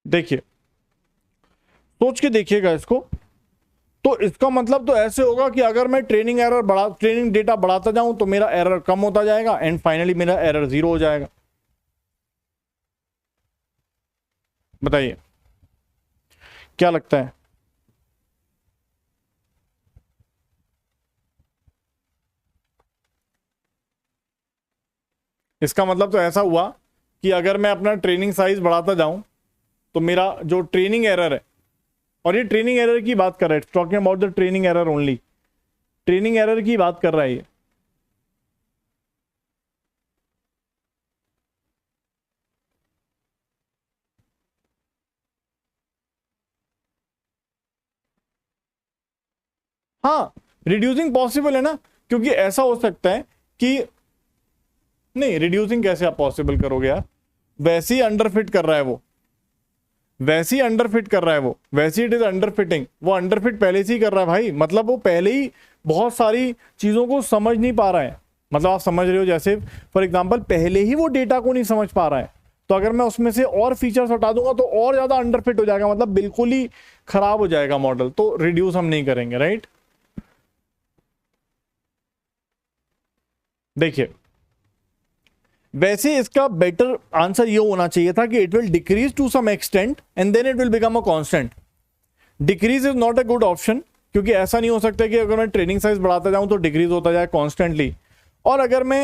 देखिए, सोच के देखिएगा इसको। तो इसका मतलब तो ऐसे होगा कि अगर मैं ट्रेनिंग डेटा बढ़ाता जाऊं तो मेरा एरर कम होता जाएगा एंड फाइनली मेरा एरर 0 हो जाएगा। बताइए क्या लगता है? इसका मतलब तो ऐसा हुआ कि अगर मैं अपना ट्रेनिंग साइज बढ़ाता जाऊं तो मेरा जो ट्रेनिंग एरर है, और ये ट्रेनिंग एरर की बात कर रहा है, talking about the training error only, training error की बात कर रहा है ये। हाँ, रिड्यूसिंग पॉसिबल है ना, क्योंकि ऐसा हो सकता है कि नहीं, रिड्यूसिंग कैसे आप पॉसिबल करोगे यार? वैसे ही अंडरफिट कर रहा है वो, वैसे ही अंडरफिट कर रहा है वो, वैसे इट इज अंडरफिटिंग। वो अंडरफिट पहले से ही कर रहा है भाई, मतलब वो पहले ही बहुत सारी चीजों को समझ नहीं पा रहा है। मतलब आप समझ रहे हो, जैसे फॉर एग्जांपल पहले ही वो डेटा को नहीं समझ पा रहा है, तो अगर मैं उसमें से और फीचर्स हटा दूंगा तो और ज्यादा अंडरफिट हो जाएगा, मतलब बिल्कुल ही खराब हो जाएगा मॉडल। तो रिड्यूस हम नहीं करेंगे, राइट? देखिए, वैसे इसका बेटर आंसर ये होना चाहिए था कि it will decrease to some extent and then it will become a constant. Decrease is not a good option, क्योंकि ऐसा नहीं हो सकता कि अगर मैं ट्रेनिंग साइज बढ़ाता जाऊं तो डिक्रीज होता जाए कॉन्स्टेंटली। और अगर मैं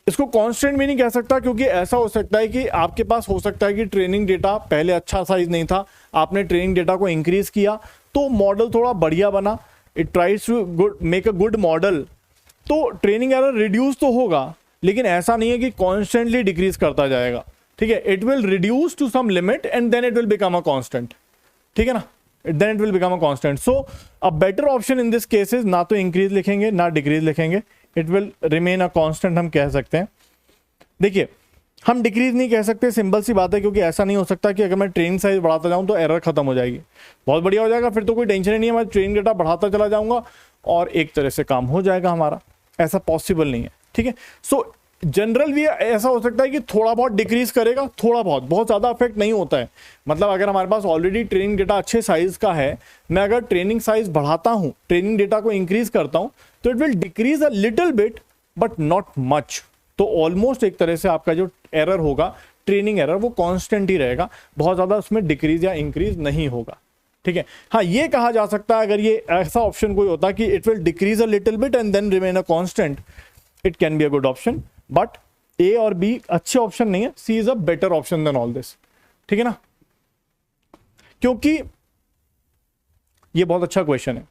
इसको कांस्टेंट भी नहीं कह सकता, क्योंकि ऐसा हो सकता है कि आपके पास हो सकता है कि ट्रेनिंग डेटा पहले अच्छा साइज नहीं था, आपने ट्रेनिंग डेटा को इंक्रीज किया तो मॉडल थोड़ा बढ़िया बना, it tries to make a good model, तो ट्रेनिंग एरर रिड्यूस तो होगा, लेकिन ऐसा नहीं है कि कॉन्स्टेंटली डिक्रीज करता जाएगा। ठीक है, it will reduce to some limit and then it will become a constant. ठीक है ना, then it will become a constant. So a better option in this case is ना तो इंक्रीज लिखेंगे ना डिक्रीज लिखेंगे, it will remain a constant हम कह सकते हैं। देखिए, हम डिक्रीज नहीं कह सकते, सिंपल सी बात है, क्योंकि ऐसा नहीं हो सकता कि अगर मैं ट्रेनिंग साइज बढ़ाता जाऊं तो एरर खत्म हो जाएगी। बहुत बढ़िया हो जाएगा, फिर तो कोई टेंशन ही नहीं है, मैं ट्रेनिंग डेटा बढ़ाता चला जाऊंगा और एक तरह से काम हो जाएगा हमारा। ऐसा पॉसिबल नहीं है। ठीक है, सो जनरल भी ऐसा हो सकता है कि थोड़ा बहुत डिक्रीज करेगा, थोड़ा बहुत, बहुत ज्यादा इफेक्ट नहीं होता है। मतलब अगर हमारे पास ऑलरेडी ट्रेनिंग डेटा अच्छे साइज का है, मैं अगर ट्रेनिंग साइज बढ़ाता हूं, ट्रेनिंग डेटा को इंक्रीज करता हूं, तो it will decrease a little bit but not much. तो ऑलमोस्ट एक तरह से आपका जो एरर होगा, ट्रेनिंग एरर, वो कांस्टेंट ही रहेगा, बहुत ज्यादा उसमें डिक्रीज या इंक्रीज नहीं होगा। ठीक है, हाँ, ये कहा जा सकता है अगर ये ऐसा ऑप्शन कोई होता कि it will decrease a little bit and then remain a constant, it can be a good option, but A और बी अच्छे ऑप्शन नहीं है, C is a better option than all this. ठीक है ना, क्योंकि ये बहुत अच्छा क्वेश्चन है।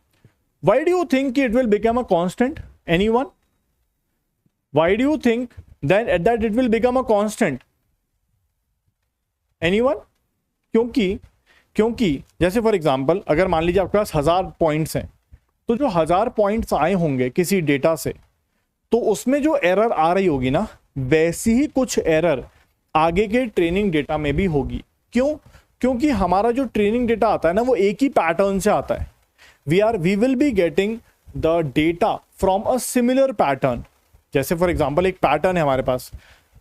Why do you think it will become a constant? Anyone? Why do you think that it will become a constant? Anyone? क्योंकि जैसे फॉर एग्जांपल अगर मान लीजिए आपके पास 1000 पॉइंट्स हैं, तो जो 1000 पॉइंट्स आए होंगे किसी डेटा से, तो उसमें जो एरर आ रही होगी ना, वैसी ही कुछ एरर आगे के ट्रेनिंग डेटा में भी होगी। क्यों? क्योंकि हमारा जो ट्रेनिंग डेटा आता है ना, वो एक ही पैटर्न से आता है। We will be getting the data from a similar pattern. जैसे फॉर एग्जांपल एक पैटर्न है हमारे पास,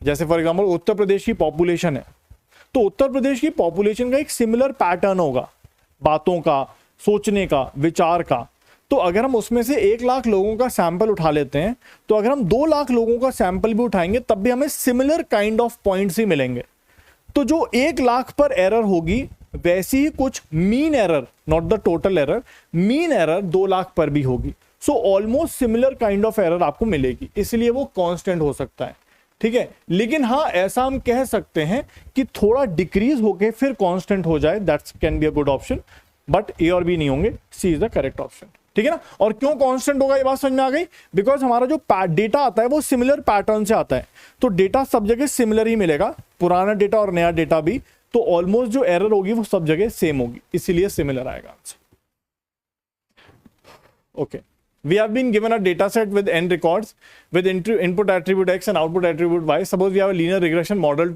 जैसे फॉर एग्जांपल उत्तर प्रदेश की पॉपुलेशन है, तो उत्तर प्रदेश की पॉपुलेशन का एक सिमिलर पैटर्न होगा, बातों का, सोचने का, विचार का। तो अगर हम उसमें से 1 लाख लोगों का सैंपल उठा लेते हैं, तो अगर हम 2 लाख लोगों का सैंपल भी उठाएंगे तब भी हमें सिमिलर काइंड ऑफ पॉइंट्स ही मिलेंगे। तो जो 1 लाख पर एरर होगी, वैसी ही कुछ mean error, not the total error, mean error 2 lakh पर भी होगी। So almost similar kind of error आपको मिलेगी, इसलिए वो कांस्टेंट हो सकता है। ठीक है, लेकिन हाँ, ऐसा हम कह सकते हैं कि थोड़ा डिक्रीज होके फिर कांस्टेंट हो जाए, that's can be a good option, but A और बी नहीं होंगे, C is the correct option, ठीक है ना। और क्यों कांस्टेंट होगा ये बात समझ में आ गई, बिकॉज हमारा जो डेटा आता है वो सिमिलर पैटर्न से आता है, तो डेटा सब जगह सिमिलर ही मिलेगा, पुराना डेटा और नया डेटा भी, तो ऑलमोस्ट जो एरर होगी वो सब जगह सेम होगी, इसीलिए सिमिलर आएगा answer. Okay, we have been given a data set with n records with input attribute x and output attribute y. Suppose we have a linear regression model,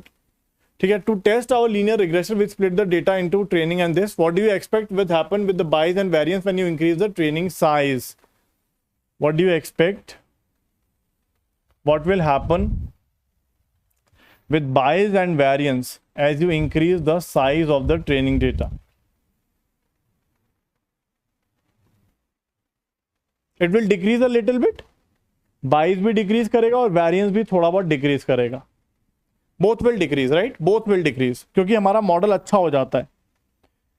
ठीक है, to test our linear regression we split the data into training and this. What do you expect will happen with the bias and variance when you increase the training size? What do you expect? What will happen with bias and variance as you increase the size of the training data? It will decrease a little bit. Bias भी decrease करेगा और variance भी थोड़ा बहुत decrease करेगा. Both will decrease, right? Both will decrease, क्योंकि हमारा मॉडल अच्छा हो जाता है.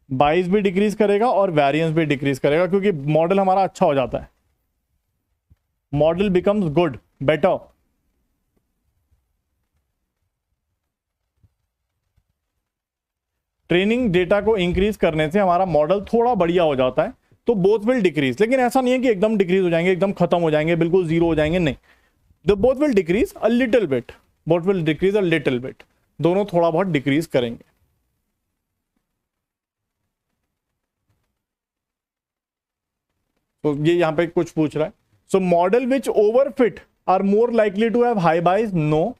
Bias भी decrease करेगा और variance भी decrease करेगा, क्योंकि मॉडल हमारा अच्छा हो जाता है. Model becomes good, better. Training data को इंक्रीज करने से हमारा मॉडल थोड़ा बढ़िया हो जाता है, तो बोथ विल डिक्रीज. लेकिन ऐसा नहीं है कि एकदम डिक्रीज हो जाएंगे, एकदम खत्म हो जाएंगे, बिल्कुल जीरो हो जाएंगे, नहीं. The both will decrease a little bit, both will decrease a little bit, दोनों थोड़ा बहुत डिक्रीज करेंगे. तो ये यहां पे कुछ पूछ रहा है. So model which overfit are more likely to have high bias. No,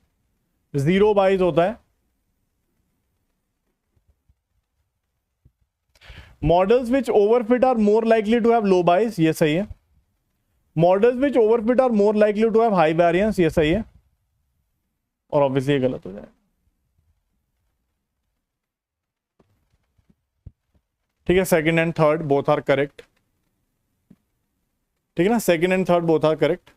zero bias होता है. Models which overfit are more likely to have low bias, ये सही है. Models which overfit are more likely to have high variance, ये सही है. और ऑब्वियसली ये गलत हो जाएगा. ठीक है, second and third both are correct. ठीक है ना, second and third both are correct.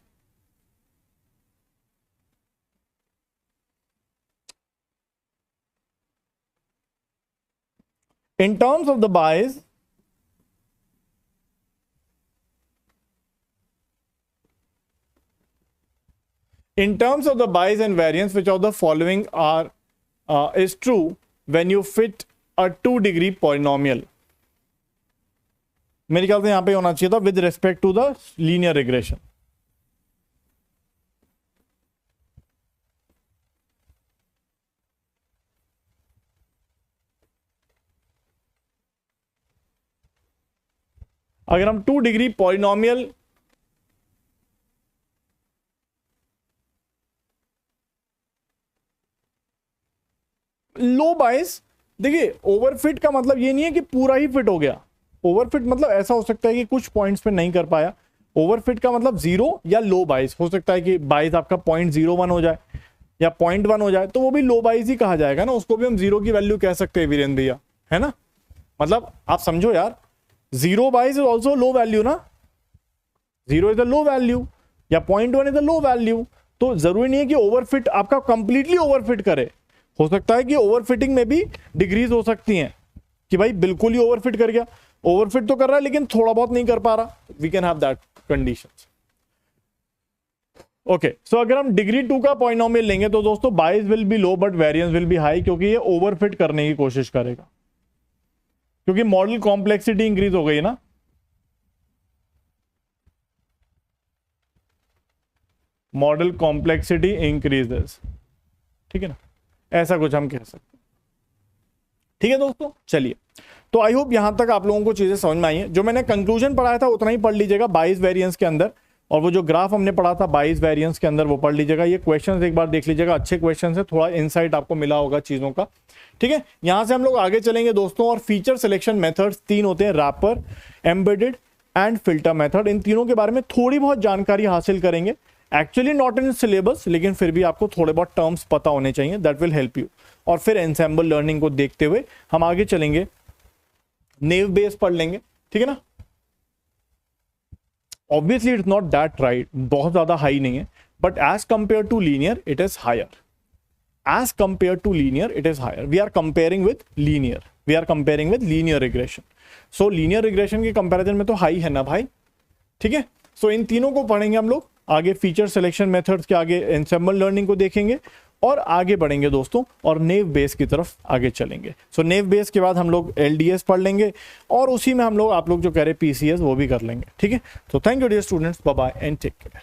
In terms of the bias, in terms of the bias and variance, which of the following are is true when you fit a 2-degree polynomial? मेरे ख्याल से यहां पे होना चाहिए था with respect to the linear regression. अगर हम 2-डिग्री पॉलिनोमियल लो बाइस, देखिए ओवरफिट का मतलब ये नहीं है कि पूरा ही फिट हो गया. ओवरफिट मतलब ऐसा हो सकता है कि कुछ पॉइंट्स पे नहीं कर पाया. ओवरफिट का मतलब जीरो या लो बाइस. हो सकता है कि बाइस आपका 0.01 हो जाए या 0.1 हो जाए, तो वो भी लो बाइस ही कहा जाएगा ना, उसको भी हम जीरो की वैल्यू कह सकते हैं वीरेंद्र भैया, है ना. मतलब आप समझो यार, जीरो बाइस इज ऑल्सो लो वैल्यू ना. Zero is a low value या 0.1 इज अ लो वैल्यू. तो जरूरी नहीं है कि ओवरफिट आपका कंप्लीटली ओवरफिट करे. हो सकता है कि ओवरफिटिंग में भी डिग्रीज हो सकती हैं, कि भाई बिल्कुल ही ओवरफिट कर गया. ओवरफिट तो कर रहा है लेकिन थोड़ा बहुत नहीं कर पा रहा. We can have that conditions. Okay, so अगर हम डिग्री 2 का पॉलिनोमियल लेंगे तो दोस्तों बाइस will be low but variance will be high, क्योंकि ये ओवरफिट करने की कोशिश करेगा, क्योंकि मॉडल कॉम्प्लेक्सिटी इंक्रीज हो गई ना. मॉडल कॉम्प्लेक्सिटी इंक्रीजेस, ठीक है ना, ऐसा कुछ हम कह सकते हैं. ठीक है दोस्तों, चलिए. तो आई होप यहां तक आप लोगों को चीजें समझ में आई हैं. जो मैंने कंक्लूजन पढ़ाया था उतना ही पढ़ लीजिएगा बाइस वेरिएंस के अंदर, और वो जो ग्राफ हमने पढ़ा था बाइस वेरिएंस के अंदर वो पढ़ लीजिएगा. ये क्वेश्चंस एक बार देख लीजिएगा, अच्छे क्वेश्चंस है, थोड़ा इनसाइट आपको मिला होगा चीजों का. ठीक है, यहां से हम लोग आगे चलेंगे दोस्तों. और फीचर सिलेक्शन मेथड्स 3 होते हैं, wrapper, embedded and filter method. इन तीनों के बारे में थोड़ी बहुत जानकारी हासिल करेंगे. एक्चुअली नॉट इन सिलेबस, लेकिन फिर भी आपको थोड़े बहुत टर्म्स पता होने चाहिए, दैट विल हेल्प यू. और फिर एंसेम्बल लर्निंग को देखते हुए हम आगे चलेंगे, नेव बेस पढ़ लेंगे. ठीक है ना. Obviously it's not that right, बहुत ज्यादा हाई नहीं है, but as compare to linear it is higher. As compared to linear, it is higher. We are comparing with linear. We are comparing with linear regression. So linear regression के कंपैरिजन में तो हाई है ना भाई. ठीक है. So इन तीनों को पढ़ेंगे हम लोग आगे. फीचर सिलेक्शन मेथड्स के आगे एंसेम्बल लर्निंग को देखेंगे और आगे बढ़ेंगे दोस्तों और नेव बेस की तरफ आगे चलेंगे। सो नेव बेस के बाद हम लोग LDS पढ़ लेंगे और उसी में हम लोग आप लोग जो कह रहे PCS वो भी कर लेंगे। ठीक है, तो thank you dear students, bye bye and take care.